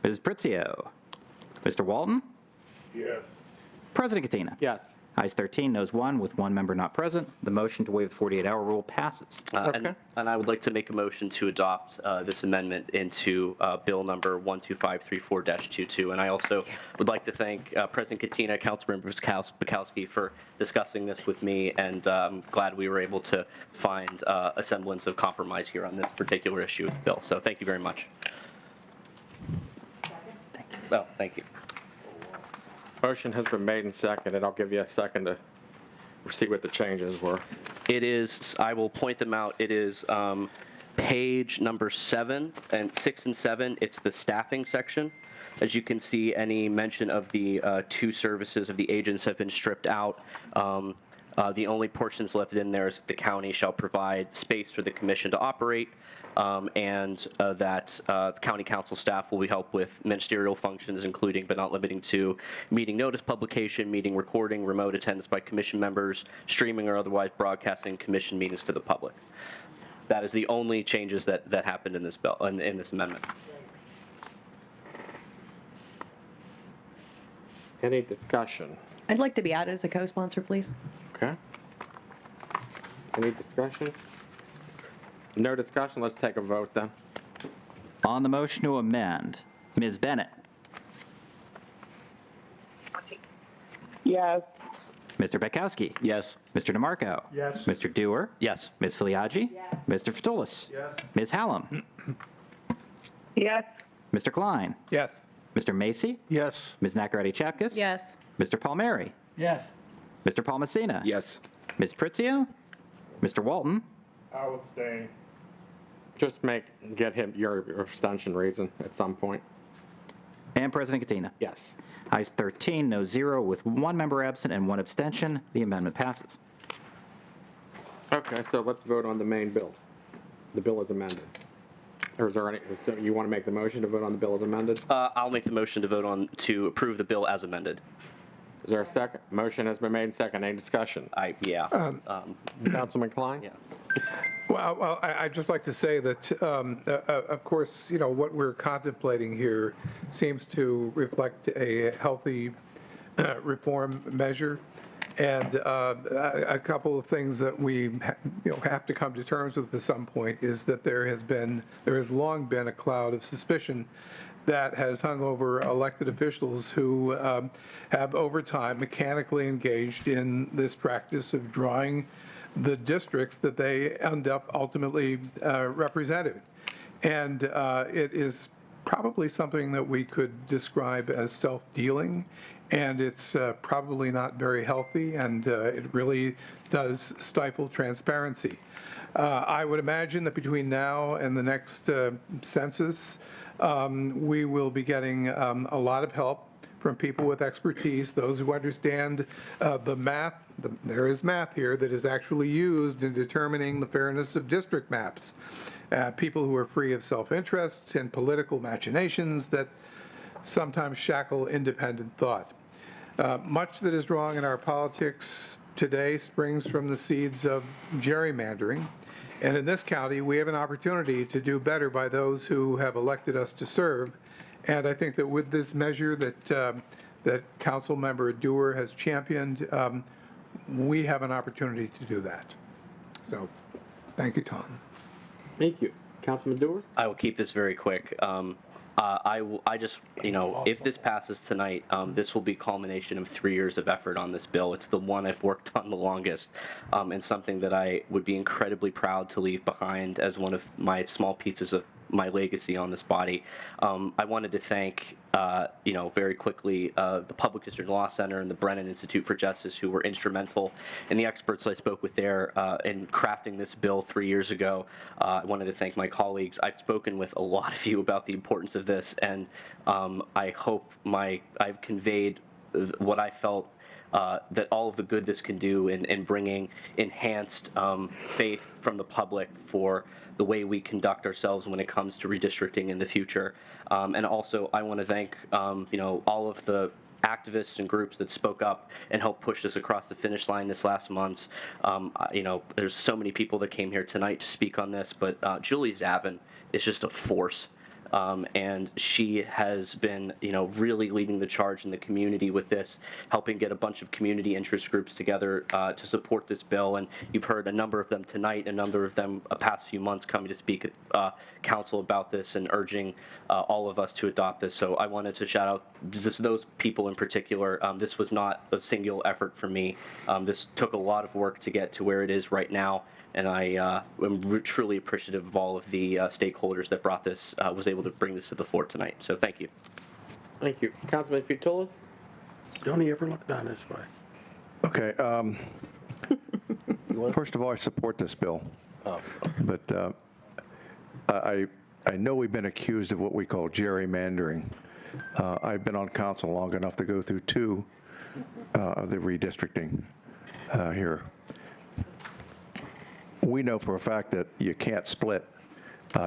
Mrs. Pritzio? Mr. Walton? Yes. President Katina? Yes. Ayes 13, noes 1, with one member not present. The motion to waive the 48-hour rule passes. And I would like to make a motion to adopt this amendment into Bill number 12534-22. And I also would like to thank President Katina, Councilmember Bukowski for discussing this with me, and I'm glad we were able to find a semblance of compromise here on this particular issue with the bill. So thank you very much. Oh, thank you. Motion has been made and seconded. I'll give you a second to see what the changes were. It is, I will point them out, it is page number 7 and 6 and 7. It's the staffing section. As you can see, any mention of the two services of the agents have been stripped out. The only portions left in there is that the county shall provide space for the commission to operate, and that county council staff will be helped with ministerial functions, including but not limiting to meeting notice publication, meeting recording, remote attendance by commission members, streaming or otherwise broadcasting commission meetings to the public. That is the only changes that happened in this bill, in this amendment. Any discussion? I'd like to be added as a co-sponsor, please. Okay. Any discussion? No discussion. Let's take a vote then. On the motion to amend, Ms. Bennett? Yes. Mr. Bekowski? Yes. Mr. DeMarco? Yes. Mr. Dewar? Yes. Ms. Filiaggi? Yes. Mr. Fatulis? Yes. Ms. Hallam? Yes. Mr. Klein? Yes. Mr. Macy? Yes. Ms. Nacarati-Chapkus? Yes. Mr. Palmieri? Yes. Mr. Paul Messina? Yes. Ms. Pritzio? Mr. Walton? I'll abstain. Just get him your abstention reason at some point. And President Katina? Yes. Ayes 13, no 0, with one member absent and one abstention. The amendment passes. Okay, so let's vote on the main bill. The bill is amended. Or is there any, so you want to make the motion to vote on the bill as amended? I'll make the motion to vote on to approve the bill as amended. Is there a second? Motion has been made and second. Any discussion? Councilman Klein? Yeah. Well, I'd just like to say that, of course, what we're contemplating here seems to reflect a healthy reform measure. And a couple of things that we have to come to terms with at some point is that there has long been a cloud of suspicion that has hung over elected officials who have over time mechanically engaged in this practice of drawing the districts that they end up ultimately representing. And it is probably something that we could describe as self-dealing, and it's probably not very healthy, and it really does stifle transparency. I would imagine that between now and the next census, we will be getting a lot of help from people with expertise, those who understand the math. There is math here that is actually used in determining the fairness of district maps. People who are free of self-interest and political machinations that sometimes shackle independent thought. Much that is wrong in our politics today springs from the seeds of gerrymandering. And in this county, we have an opportunity to do better by those who have elected us to serve. And I think that with this measure that Councilmember Dewar has championed, we have an opportunity to do that. So, thank you, Tom. Thank you. Councilman Dewar? I will keep this very quick. I just, if this passes tonight, this will be a culmination of 3 years of effort on this bill. It's the one I've worked on the longest, and something that I would be incredibly proud to leave behind as one of my small pieces of my legacy on this body. I wanted to thank, very quickly, the Public District Law Center and the Brennan Institute for Justice, who were instrumental, and the experts I spoke with there in crafting this bill 3 years ago. I wanted to thank my colleagues. I've spoken with a lot of you about the importance of this, and I hope I've conveyed what I felt that all of the good this can do in bringing enhanced faith from the public for the way we conduct ourselves when it comes to redistricting in the future. And also, I want to thank, all of the activists and groups that spoke up and helped push this across the finish line this last month. There's so many people that came here tonight to speak on this, but Julie Zavin is just a force. And she has been, really leading the charge in the community with this, helping get a bunch of community interest groups together to support this bill. And you've heard a number of them tonight, a number of them past few months coming to speak at council about this and urging all of us to adopt this. So I wanted to shout out just those people in particular. This was not a single effort for me. This took a lot of work to get to where it is right now. And I am truly appreciative of all of the stakeholders that brought this, was able to bring this to the floor tonight. So thank you. Thank you. Councilman Futulis? Don't he ever look down this way? Okay. First of all, I support this bill. But I know we've been accused of what we call gerrymandering. I've been on council long enough to go through two of the redistricting here. We know for a fact that you can't split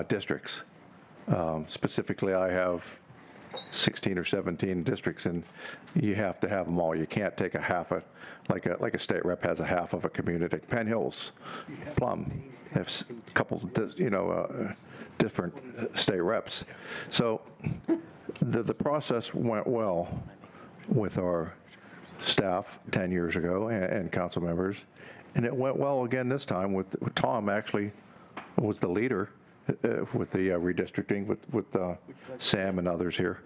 districts. Specifically, I have 16 or 17 districts, and you have to have them all. You can't take a half, like a state rep has a half of a community. Penn Hills, Plum, have a couple, different state reps. So the process went well with our staff 10 years ago and council members. And it went well again this time with Tom actually was the leader with the redistricting with Sam and others here.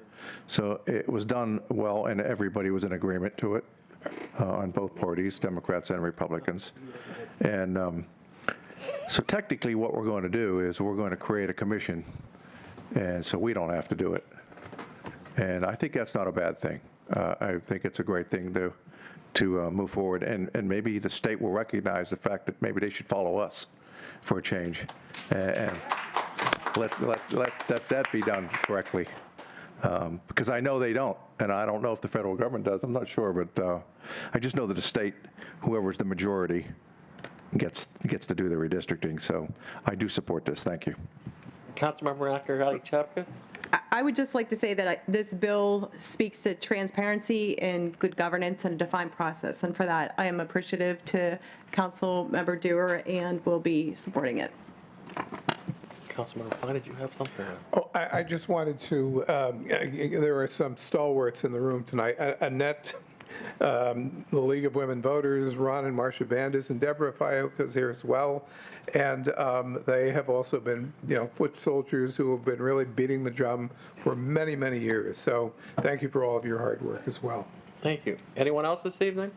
So it was done well and everybody was in agreement to it on both parties, Democrats and Republicans. And so technically what we're going to do is we're going to create a commission and so we don't have to do it. And I think that's not a bad thing. I think it's a great thing to move forward, and maybe the state will recognize the fact that maybe they should follow us for a change, and let that be done correctly, because I know they don't, and I don't know if the federal government does. I'm not sure, but I just know that the state, whoever's the majority, gets to do the redistricting. So I do support this. Thank you. Councilmember Akarali-Chapkus? I would just like to say that this bill speaks to transparency and good governance and a defined process. And for that, I am appreciative to Councilmember Dewar and will be supporting it. Councilmember Fine, did you have something? Oh, I just wanted to, there are some stalwarts in the room tonight. Annette, the League of Women Voters, Ron and Marcia Bandis, and Deborah Fioca's here as well. And they have also been, foot soldiers who have been really beating the drum for many, many years. So thank you for all of your hard work as well. Thank you. Anyone else this evening?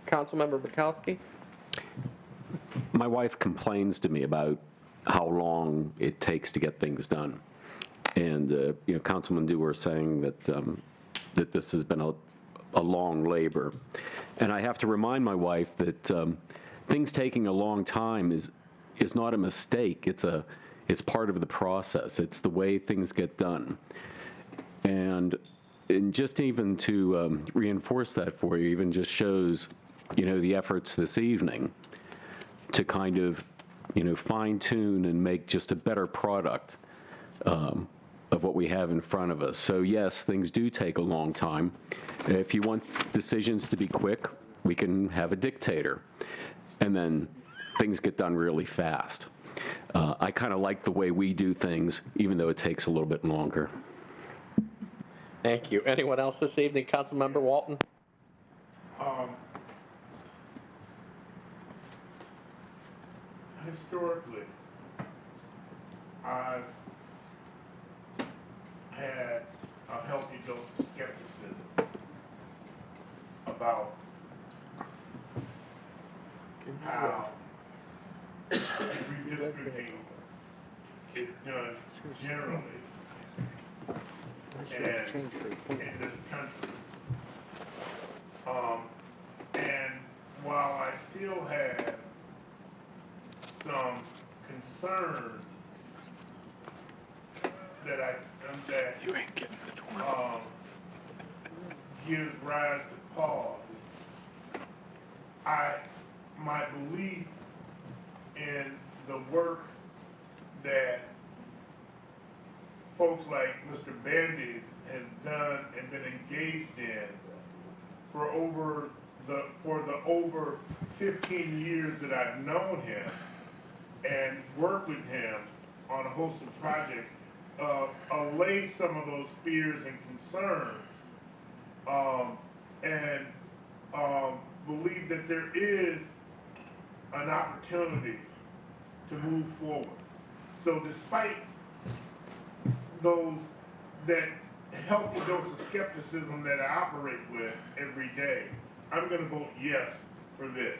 Councilmember Bukowski? my wife complains to me about how long it takes to get things done. And, Councilman Dewar saying that, that this has been a long labor. And I have to remind my wife that things taking a long time is not a mistake. It's part of the process. It's the way things get done. And just even to reinforce that for you, even just shows, the efforts this evening to kind of, fine tune and make just a better product of what we have in front of us. So yes, things do take a long time. If you want decisions to be quick, we can have a dictator, and then things get done really fast. I kind of like the way we do things, even though it takes a little bit longer. Thank you. Anyone else this evening? Councilmember Walton? Historically, I've had a healthy dose of skepticism about how redistricting is done generally in this country. And while I still have some concerns that you ain't getting the door. Gives rise to pause. My belief in the work that folks like Mr. Bandy has done and been engaged in for over 15 years that I've known him and worked with him on a host of projects, allay some of those fears and concerns, and believe that there is an opportunity to move forward. So despite that healthy dose of skepticism that I operate with every day, I'm going to vote yes for this.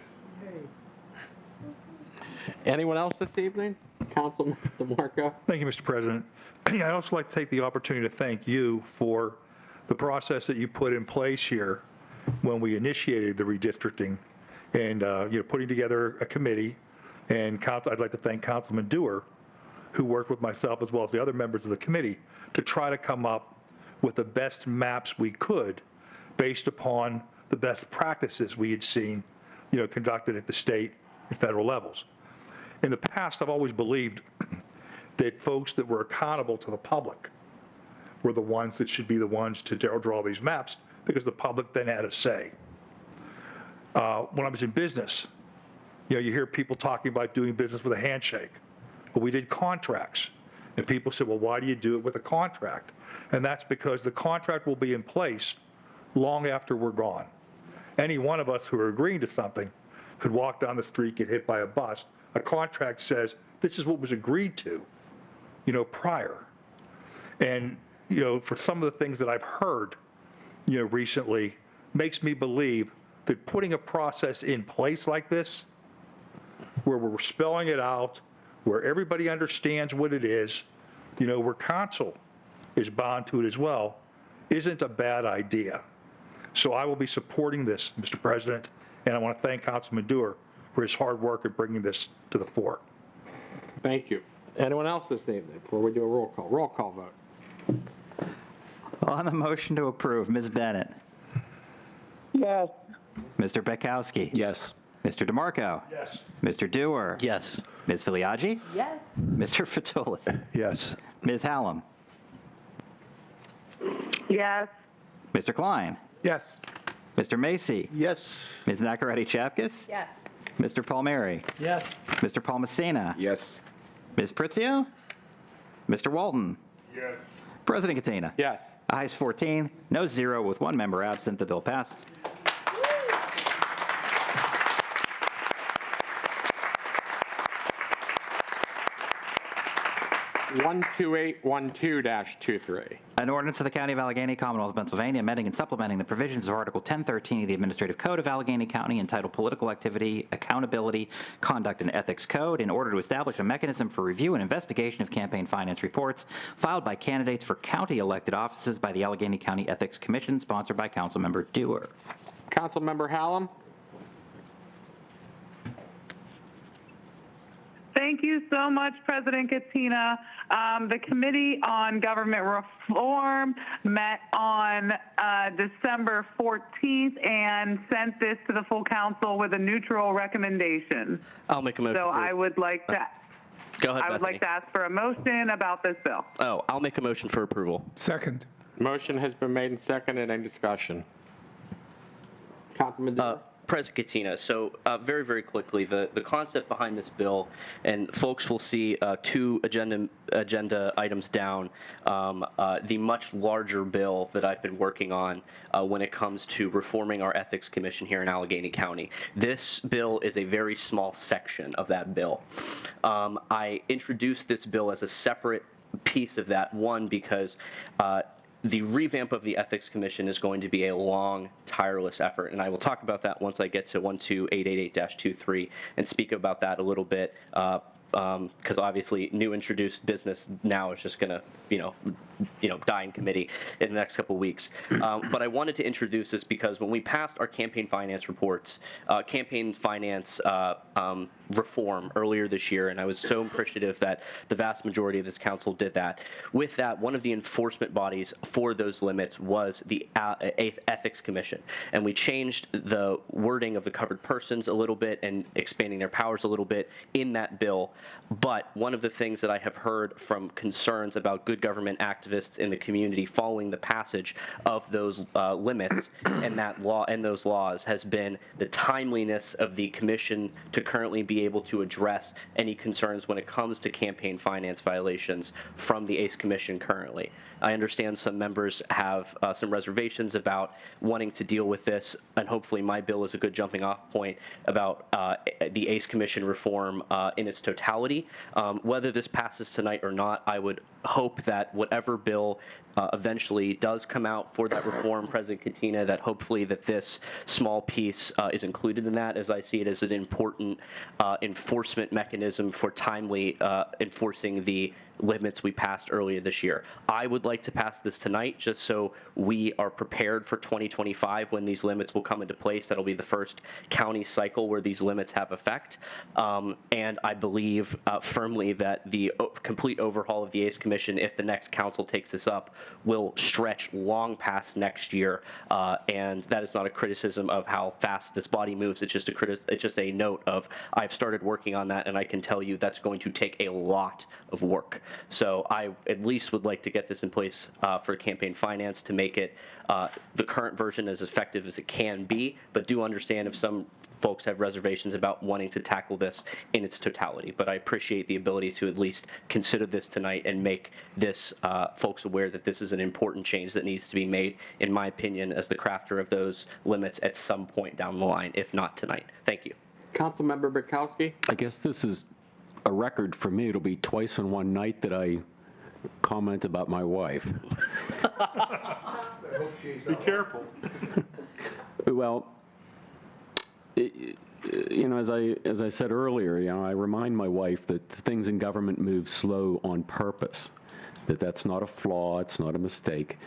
Anyone else this evening? Councilman DeMarco? Thank you, Mr. President. I'd also like to take the opportunity to thank you for the process that you put in place here when we initiated the redistricting and putting together a committee. And I'd like to thank Councilman Dewar, who worked with myself as well as the other members of the committee to try to come up with the best maps we could based upon the best practices we had seen, conducted at the state and federal levels. In the past, I've always believed that folks that were accountable to the public were the ones that should be the ones to draw these maps, because the public then had a say. When I was in business, you hear people talking about doing business with a handshake. Well, we did contracts, and people said, well, why do you do it with a contract? And that's because the contract will be in place long after we're gone. Any one of us who are agreeing to something could walk down the street, get hit by a bus. A contract says, this is what was agreed to, prior. And, for some of the things that I've heard, recently, makes me believe that putting a process in place like this, where we're spelling it out, where everybody understands what it is, where council is bound to it as well, isn't a bad idea. So I will be supporting this, Mr. President, and I want to thank Councilman Dewar for his hard work in bringing this to the fore. Thank you. Anyone else this evening before we do a roll call? Roll call vote. On the motion to approve, Ms. Bennett. Yes. Mr. Bekowski. Yes. Mr. DeMarco. Yes. Mr. Dewar. Yes. Ms. Filiaggi. Yes. Mr. Fatoulis. Yes. Ms. Hallam. Yes. Mr. Klein. Yes. Mr. Macy. Yes. Ms. Nacarati-Chapkus. Yes. Mr. Palmieri. Yes. Mr. Palmacina. Yes. Ms. Pritzio. Mr. Walton. Yes. President Katina. Yes. Ayes 14, no 0, with one member absent. The bill passes. 12812-23. An ordinance of the County of Allegheny, Commonwealth of Pennsylvania, amending and supplementing the provisions of Article 1013 of the Administrative Code of Allegheny County entitled Political Activity, Accountability, Conduct, and Ethics Code in order to establish a mechanism for review and investigation of campaign finance reports filed by candidates for county elected offices by the Allegheny County Ethics Commission, sponsored by Councilmember Dewar. Councilmember Hallam? Thank you so much, President Katina. The Committee on Government Reform met on December 14th and sent this to the full council with a neutral recommendation. I'll make a motion. So I would like to. Go ahead, I would like to ask for a motion about this bill. Oh, I'll make a motion for approval. Second. Motion has been made and seconded. Any discussion? Councilman Dewar? President Katina, so very, very quickly, the concept behind this bill, and folks will see two agenda items down, the much larger bill that I've been working on when it comes to reforming our Ethics Commission here in Allegheny County. This bill is a very small section of that bill. I introduced this bill as a separate piece of that, one, because the revamp of the Ethics Commission is going to be a long, tireless effort, and I will talk about that once I get to 12888-23 and speak about that a little bit, because obviously new introduced business now is just going to, die in committee in the next couple of weeks. But I wanted to introduce this because when we passed our campaign finance reports, campaign finance reform earlier this year, and I was so appreciative that the vast majority of this council did that. With that, one of the enforcement bodies for those limits was the Ethics Commission, and we changed the wording of the covered persons a little bit and expanding their powers a little bit in that bill. But one of the things that I have heard from concerns about good government activists in the community following the passage of those limits and that law and those laws has been the timeliness of the commission to currently be able to address any concerns when it comes to campaign finance violations from the ACE Commission currently. I understand some members have some reservations about wanting to deal with this, and hopefully my bill is a good jumping off point about the ACE Commission reform in its totality. Whether this passes tonight or not, I would hope that whatever bill eventually does come out for that reform, President Katina, that hopefully that this small piece is included in that, as I see it as an important enforcement mechanism for timely enforcing the limits we passed earlier this year. I would like to pass this tonight just so we are prepared for 2025 when these limits will come into place. That'll be the first county cycle where these limits have effect. And I believe firmly that the complete overhaul of the ACE Commission, if the next council takes this up, will stretch long past next year. And that is not a criticism of how fast this body moves. It's just a note of I've started working on that, and I can tell you that's going to take a lot of work. So I at least would like to get this in place for campaign finance to make it the current version as effective as it can be, but do understand if some folks have reservations about wanting to tackle this in its totality. But I appreciate the ability to at least consider this tonight and make this folks aware that this is an important change that needs to be made, in my opinion, as the crafter of those limits at some point down the line, if not tonight. Thank you. Councilmember Burkowski? I guess this is a record for me. It'll be twice in one night that I comment about my wife. Be careful. Well, as I said earlier, I remind my wife that things in government move slow on purpose, that's not a flaw, it's not a mistake.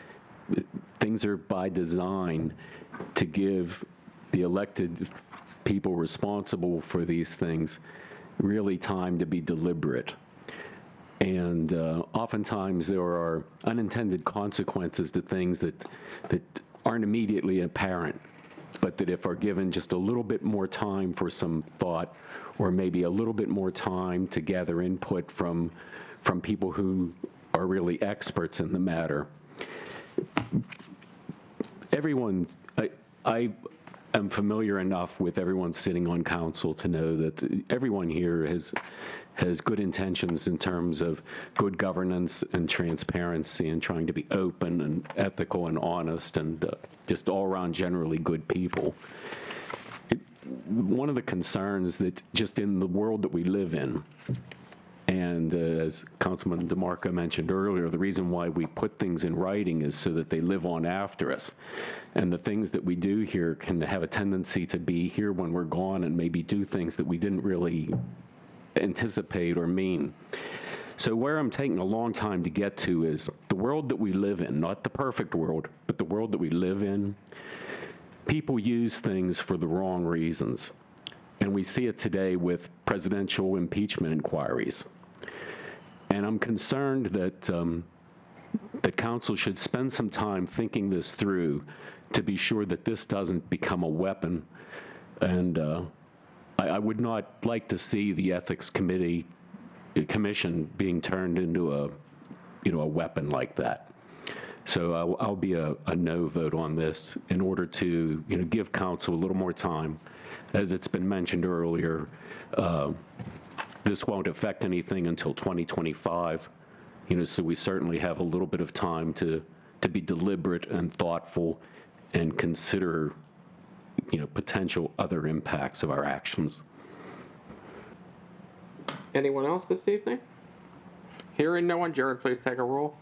Things are by design to give the elected people responsible for these things really time to be deliberate. And oftentimes there are unintended consequences to things that aren't immediately apparent, but that if are given just a little bit more time for some thought, or maybe a little bit more time to gather input from people who are really experts in the matter. I am familiar enough with everyone sitting on council to know that everyone here has good intentions in terms of good governance and transparency and trying to be open and ethical and honest and just all around generally good people. One of the concerns that just in the world that we live in, And as Councilman DeMarco mentioned earlier, the reason why we put things in writing is so that they live on after us. And the things that we do here can have a tendency to be here when we're gone and maybe do things that we didn't really anticipate or mean. So where I'm taking a long time to get to is the world that we live in, not the perfect world, but the world that we live in. People use things for the wrong reasons. And we see it today with presidential impeachment inquiries. And I'm concerned that that council should spend some time thinking this through to be sure that this doesn't become a weapon. And I would not like to see the Ethics Commission being turned into a weapon like that. So I'll be a no vote on this in order to give council a little more time. As it's been mentioned earlier, this won't affect anything until 2025. So we certainly have a little bit of time to be deliberate and thoughtful and consider potential other impacts of our actions. Anyone else this evening? Hearing no one, Jared, please take a roll.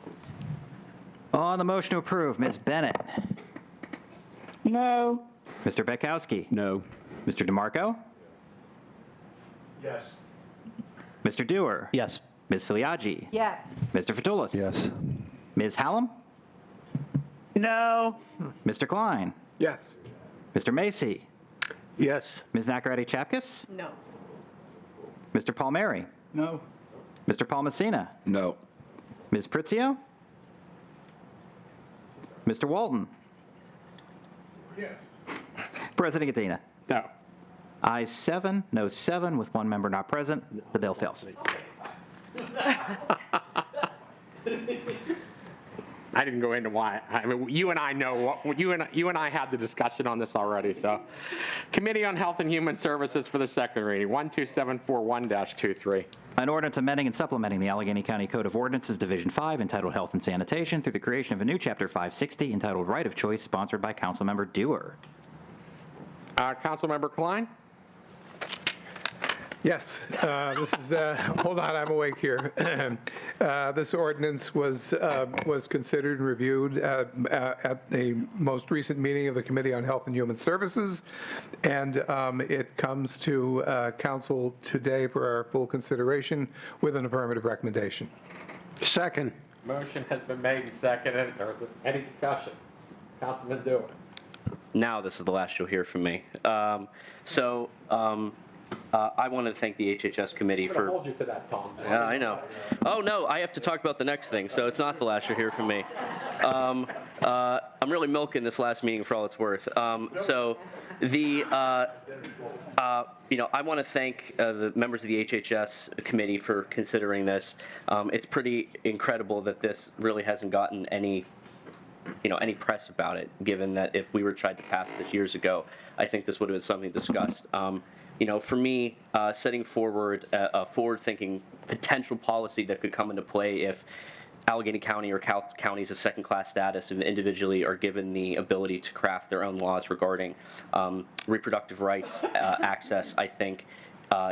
On the motion to approve, Ms. Bennett. No. Mr. Betkowski. No. Mr. DeMarco. Yes. Mr. Dewar. Yes. Ms. Filiaggi. Yes. Mr. Fatulis. Yes. Ms. Hallam. No. Mr. Klein. Yes. Mr. Macy. Yes. Ms. Nacarati-Chapkus. No. Mr. Palmieri. No. Mr. Palmacina. No. Ms. Pritzio. Mr. Walton. Yes. President Katina. No. Ayes 7, no 7, with one member not present. The bill fails. I didn't go into why. I mean, you and I know what you and I had the discussion on this already. So, Committee on Health and Human Services for the second reading, 12741-23. An ordinance amending and supplementing the Allegheny County Code of Ordinances, Division 5, entitled Health and Sanitation, through the creation of a new Chapter 560, entitled Right of Choice, sponsored by Councilmember Dewar. Councilmember Klein? Yes, this is, hold on, I'm awake here. This ordinance was considered and reviewed at the most recent meeting of the Committee on Health and Human Services, and it comes to council today for our full consideration with an affirmative recommendation. Second. Motion has been made and seconded. Any discussion? Councilman Dewar. Now this is the last you'll hear from me. I want to thank the HHS committee I'm going to for... hold you to that, Tom. Yeah, I know. Oh, no, I have to talk about the next thing, so it's not the last you'll hear from me. I'm really milking this last meeting for all it's worth. I want to thank the members of the HHS committee for considering this. It's pretty incredible that this really hasn't gotten any press about it, given that if we were tried to pass this years ago, I think this would have been something discussed. For me, setting forward a forward-thinking potential policy that could come into play if Allegheny County or counties of second-class status individually are given the ability to craft their own laws regarding reproductive rights access, I think,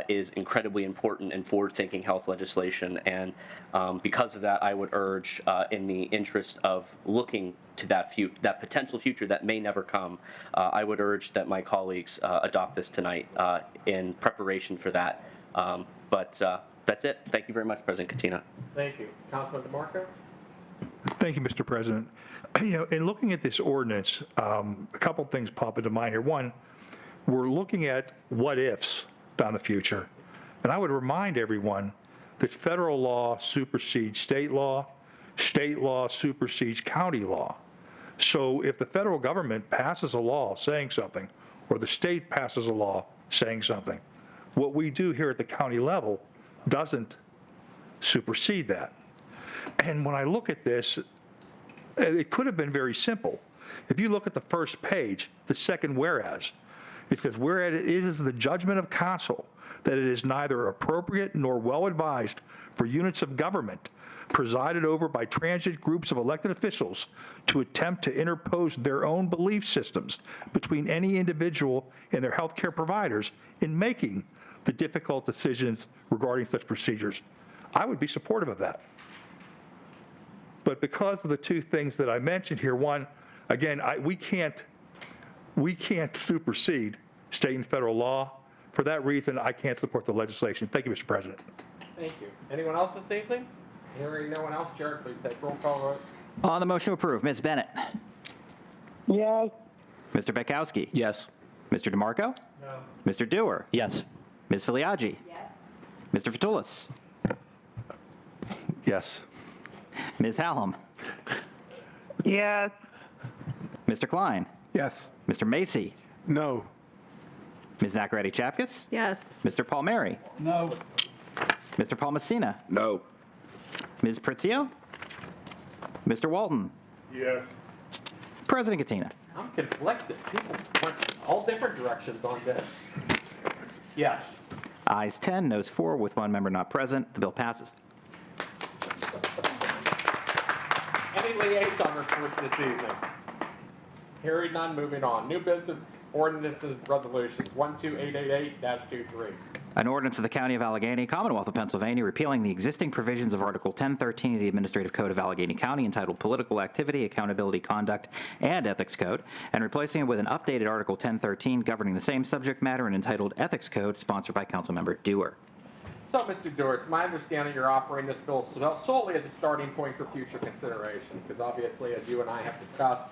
is incredibly important in forward-thinking health legislation. And because of that, I would urge, in the interest of looking to that potential future that may never come, I would urge that my colleagues adopt this tonight in preparation for that. But that's it. Thank you very much, President Katina. Thank you. Councilman DeMarco? Thank you, Mr. President. In looking at this ordinance, a couple things pop into mind here. One, we're looking at what ifs down the future. And I would remind everyone that federal law supersedes state law supersedes county law. So if the federal government passes a law saying something, or the state passes a law saying something, what we do here at the county level doesn't supersede that. And when I look at this, it could have been very simple. If you look at the first page, the second whereas, it says, whereas it is the judgment of council that it is neither appropriate nor well advised for units of government presided over by transient groups of elected officials to attempt to interpose their own belief systems between any individual and their healthcare providers in making the difficult decisions regarding such procedures. I would be supportive of that. But because of the two things that I mentioned here, one, again, we can't supersede state and federal law. For that reason, I can't support the legislation. Thank you, Mr. President. Thank you. Anyone else this evening? Hearing no one else, Jared, please take roll call vote. On the motion to approve, Ms. Bennett. Yes. Mr. Betkowski. Yes. Mr. DeMarco. No. Mr. Dewar. Yes. Ms. Filiaggi. Yes. Mr. Fatulis. Yes. Ms. Hallam. Yes. Mr. Klein. Yes. Mr. Macy. No. Ms. Nacarati Chapkus. Yes. Mr. Palmieri. No. Mr. Palmesina. No. Ms. Pritzio. Mr. Walton. Yes. President Katina. I'm conflicted. People went all different directions on this. Yes. Ayes 10, noes 4, with one member not present. The bill passes. Any liaison reports this evening? Hearing none, moving on. New business ordinances, resolutions, 12888-23. An ordinance of the County of Allegheny, Commonwealth of Pennsylvania, repealing the existing provisions of Article 1013 of the Administrative Code of Allegheny County entitled Political Activity, Accountability, Conduct, and Ethics Code, and replacing it with an updated Article 1013 governing the same subject matter and entitled Ethics Code, sponsored by Councilmember Dewar. So, Mr. Dewar, it's my understanding you're offering this bill solely as a starting point for future considerations, because obviously, as you and I have discussed,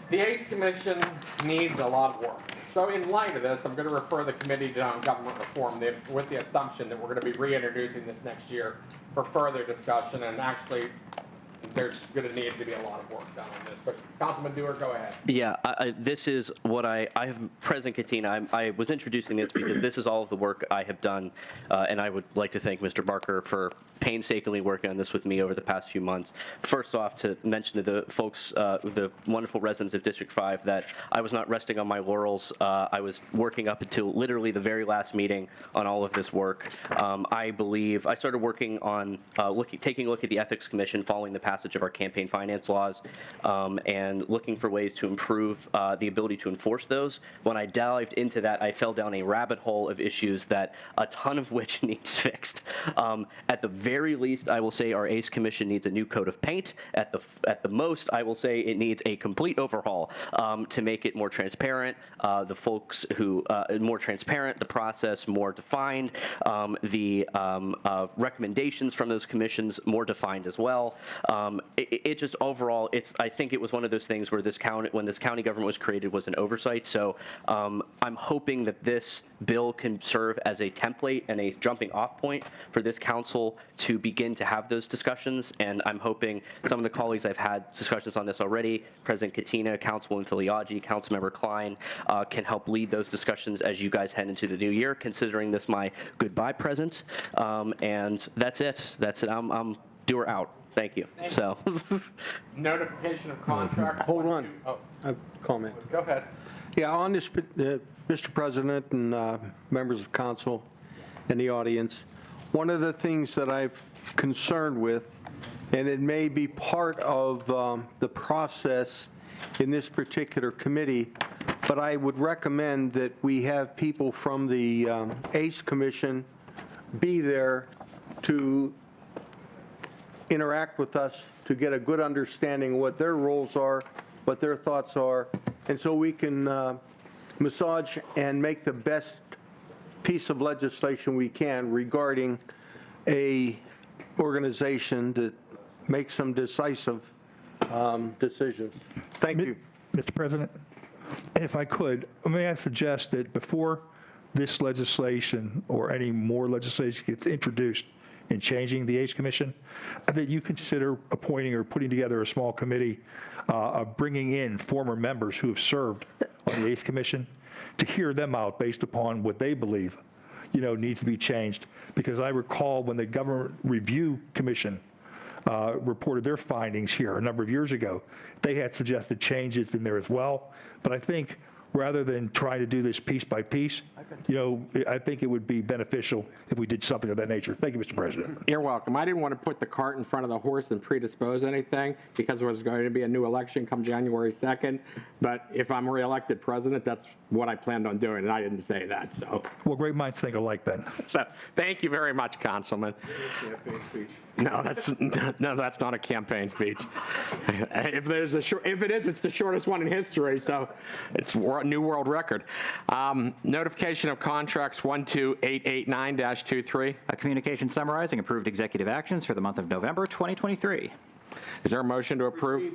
the ACE Commission needs a lot of work. So in light of this, I'm going to refer the Committee on Government Reform with the assumption that we're going to be reintroducing this next year for further discussion, and actually, there's going to need to be a lot of work done on this. But Councilman Dewar, go ahead. Yeah, this is what I have, President Katina, I was introducing this because this is all of the work I have done, and I would like to thank Mr. Barker for painstakingly working on this with me over the past few months. First off, to mention to the folks, the wonderful residents of District 5, that I was not resting on my laurels. I was working up until literally the very last meeting on all of this work. I believe I started working on taking a look at the Ethics Commission following the passage of our campaign finance laws, and looking for ways to improve the ability to enforce those. When I dived into that, I fell down a rabbit hole of issues that a ton of which needs fixed. At the very least, I will say our ACE Commission needs a new coat of paint. At the most, I will say it needs a complete overhaul to make it more transparent. The folks who more transparent, the process more defined, the recommendations from those commissions more defined as well. It just overall, I think it was one of those things where when this county government was created, was an oversight. So I'm hoping that this bill can serve as a template and a jumping off point for this council to begin to have those discussions. And I'm hoping some of the colleagues I've had discussions on this already, President Katina, Councilwoman Filiaggi, Councilmember Klein, can help lead those discussions as you guys head into the new year, considering this my goodbye present. And that's it. That's it. I'm Dewar out. Thank you. So. Notification of contract. Hold on. Oh, I have a comment. go ahead. Yeah, on this, Mr. President and members of council and the audience, one of the things that I'm concerned with, and it may be part of the process in this particular committee, but I would recommend that we have people from the ACE Commission be there to interact with us to get a good understanding of what their roles are, what their thoughts are, and so we can massage and make the best piece of legislation we can regarding a organization that makes some decisive decisions. Thank you. Mr. President, if I could, may I suggest that before this legislation or any more legislation gets introduced in changing the ACE Commission, that you consider appointing or putting together a small committee of bringing in former members who have served on the ACE Commission to hear them out based upon what they believe, needs to be changed. Because I recall when the Government Review Commission reported their findings here a number of years ago, they had suggested changes in there as well. But I think rather than trying to do this piece by piece, I think it would be beneficial if we did something of that nature. Thank you, Mr. President. You're welcome. I didn't want to put the cart in front of the horse and predispose anything because there was going to be a new election come January 2nd. But if I'm reelected president, that's what I planned on doing, and I didn't say that. So, well, great minds think alike then. So, thank you very much, Councilman. No, that's not a campaign speech. If it is, it's the shortest one in history. So, it's a new world record. Notification of contracts 12889-23. A communication summarizing approved executive actions for the month of November 2023. Is there a motion to approve?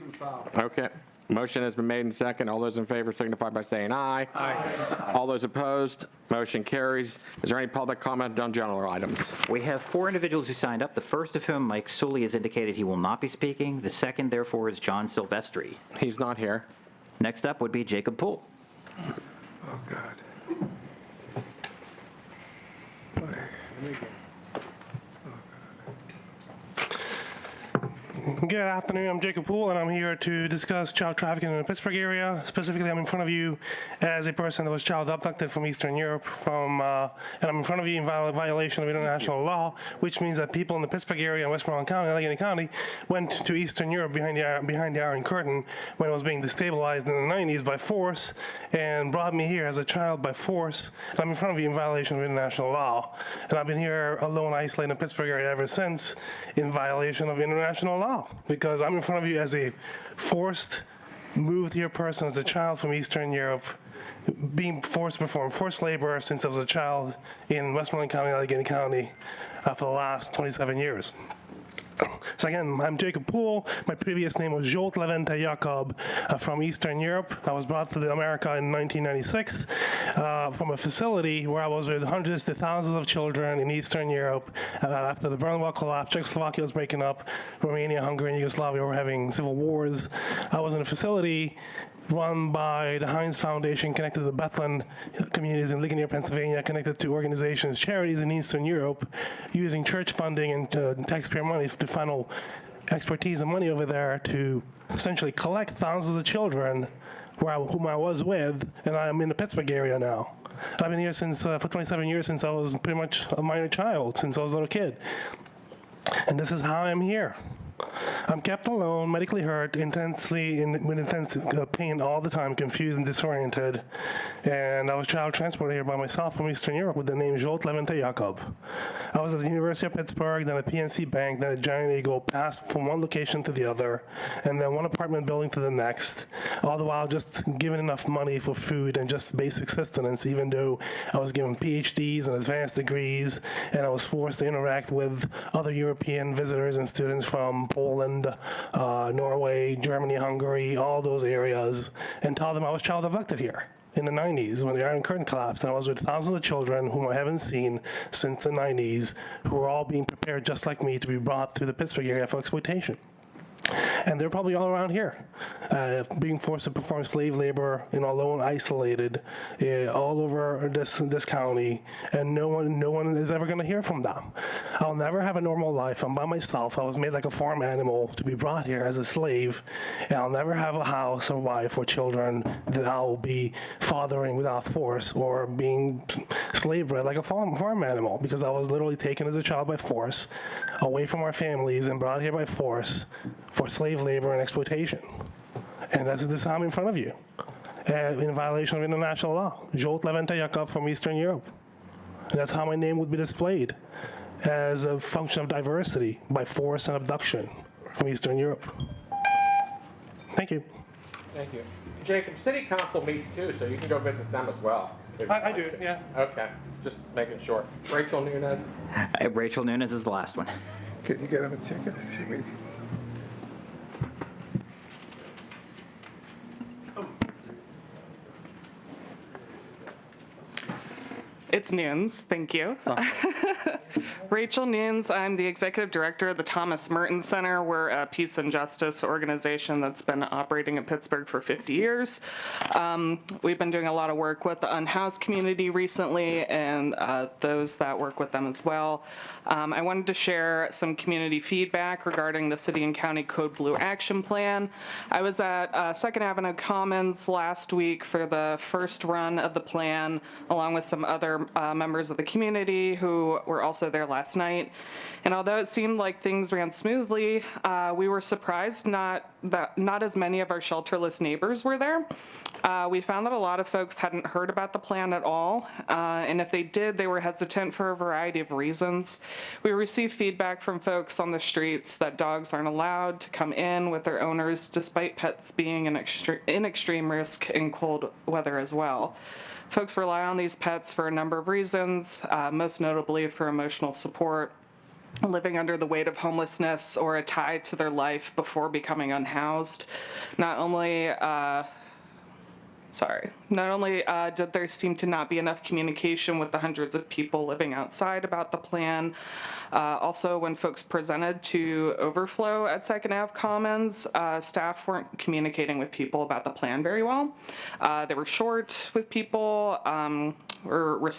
Okay. Motion has been made and second. All those in favor signify by saying aye. Aye. All those opposed, motion carries. Is there any public comment on general items? We have 4 individuals who signed up, the first of whom, Mike Sully, has indicated he will not be speaking. The second, therefore, is John Silvestri. He's not here. Next up would be Jacob Poole. Oh, God. Good afternoon, I'm Jacob Poole, and I'm here to discuss child trafficking in the Pittsburgh area. Specifically, I'm in front of you as a person that was child abducted from Eastern Europe, and I'm in front of you in violation of international law, which means that people in the Pittsburgh area and Westmoreland County, Allegheny County, went to Eastern Europe behind the Iron Curtain when it was being destabilized in the 90s by force, and brought me here as a child by force. And I'm in front of you in violation of international law, and I've been here alone, isolated in the Pittsburgh area ever since, in violation of international law. Because I'm in front of you as a moved here person, as a child from Eastern Europe, being forced to perform forced labor since I was a child in Westmoreland County, Allegheny County, for the last 27 years. So again, I'm Jacob Poole. My previous name was Zsolt Levente Jakob from Eastern Europe. I was brought to America in 1996 from a facility where I was with hundreds to thousands of children in Eastern Europe. After the Berlin Wall collapsed, Czechoslovakia was breaking up, Romania, Hungary, and Yugoslavia were having civil wars. I was in a facility run by the Heinz Foundation, connected to the Bethlehem communities in Ligonier, Pennsylvania, connected to organizations, charities in Eastern Europe, using church funding and taxpayer money to funnel expertise and money over there to essentially collect thousands of children whom I was with, and I'm in the Pittsburgh area now. I've been here since for 27 years, since I was pretty much a minor child, since I was a little kid. And this is how I'm here. I'm kept alone, medically hurt, with intense pain all the time, confused and disoriented. And I was child transported here by myself from Eastern Europe with the name Zsolt Levente Jakob. I was at the University of Pittsburgh, then at PNC Bank, then at Giant Eagle, passed from one location to the other, and then one apartment building to the next, all the while just given enough money for food and just basic sustenance, even though I was given PhDs and advanced degrees, and I was forced to interact with other European visitors and students from Poland, Norway, Germany, Hungary, all those areas, and tell them I was child abducted here in the 90s when the Iron Curtain collapsed, and I was with thousands of children whom I haven't seen since the 90s, who were all being prepared just like me to be brought through the Pittsburgh area for exploitation. And they're probably all around here, being forced to perform slave labor, alone, isolated, all over this county, and no one is ever going to hear from them. I'll never have a normal life. I'm by myself. I was made like a farm animal to be brought here as a slave, and I'll never have a house or wife or children that I'll be fathering without force or being slave bred like a farm animal, because I was literally taken as a child by force, away from our families and brought here by force for slave labor and exploitation. And this is how I'm in front of you, in violation of international law. Zsolt Levente Jakob from Eastern Europe. And that's how my name would be displayed, as a function of diversity by force and abduction from Eastern Europe. Thank you. Thank you. Jacob, City Council meets too, so you can go visit them as well. I do, yeah. Okay, just making sure. Rachel Nunez? Rachel Nunez is the last one. Can you get him a ticket? It's Nunes, thank you. Rachel Nunes, I'm the Executive Director of the Thomas Merton Center. We're a peace and justice organization that's been operating in Pittsburgh for 50 years. We've been doing a lot of work with the unhoused community recently and those that work with them as well. I wanted to share some community feedback regarding the City and County Code Blue Action Plan. I was at Second Avenue Commons last week for the first run of the plan, along with some other members of the community who were also there last night. And although it seemed like things ran smoothly, we were surprised not as many of our shelterless neighbors were there. We found that a lot of folks hadn't heard about the plan at all, and if they did, they were hesitant for a variety of reasons. We received feedback from folks on the streets that dogs aren't allowed to come in with their owners, despite pets being in extreme risk in cold weather as well. Folks rely on these pets for a number of reasons, most notably for emotional support, living under the weight of homelessness, or a tie to their life before becoming unhoused. Not only did there seem to not be enough communication with the hundreds of people living outside about the plan, also when folks presented to overflow at Second Ave Commons, staff weren't communicating with people about the plan very well. They were short with people, or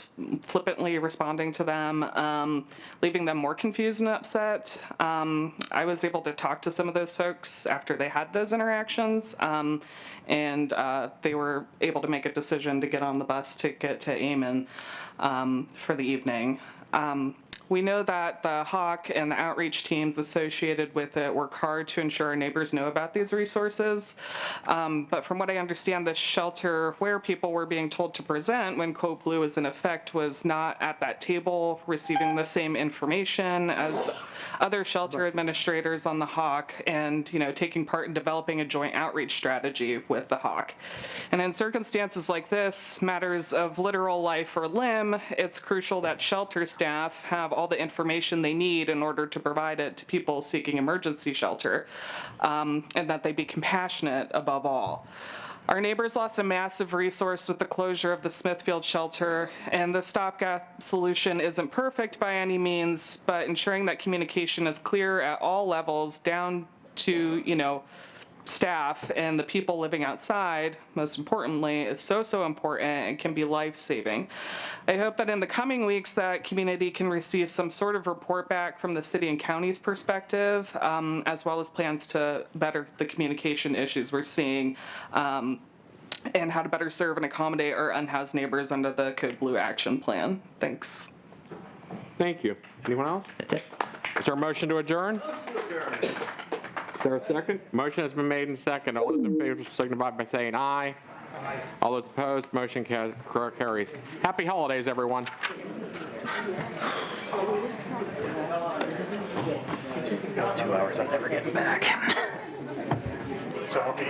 flippantly responding to them, leaving them more confused and upset. I was able to talk to some of those folks after they had those interactions, and they were able to make a decision to get on the bus to get to Amen for the evening. We know that the Hawk and the outreach teams associated with it work hard to ensure our neighbors know about these resources. But from what I understand, the shelter where people were being told to present when Code Blue was in effect was not at that table receiving the same information as other shelter administrators on the Hawk, and taking part in developing a joint outreach strategy with the Hawk. And in circumstances like this, matters of literal life or limb, it's crucial that shelter staff have all the information they need in order to provide it to people seeking emergency shelter, and that they be compassionate above all. Our neighbors lost a massive resource with the closure of the Smithfield shelter, and the stopgap solution isn't perfect by any means, but ensuring that communication is clear at all levels, down to, staff and the people living outside, most importantly, is so important and can be life-saving. I hope that in the coming weeks that community can receive some sort of report back from the city and county's perspective, as well as plans to better the communication issues we're seeing, and how to better serve and accommodate our unhoused neighbors under the Code Blue Action Plan. Thanks. Thank you. Anyone else? That's it. Is there a motion to adjourn? Is there a second? Motion has been made and second. All those in favor signify by saying aye. Aye. All those opposed, motion carries. Happy holidays, everyone. It's 2 hours I'm never getting back. So I'll be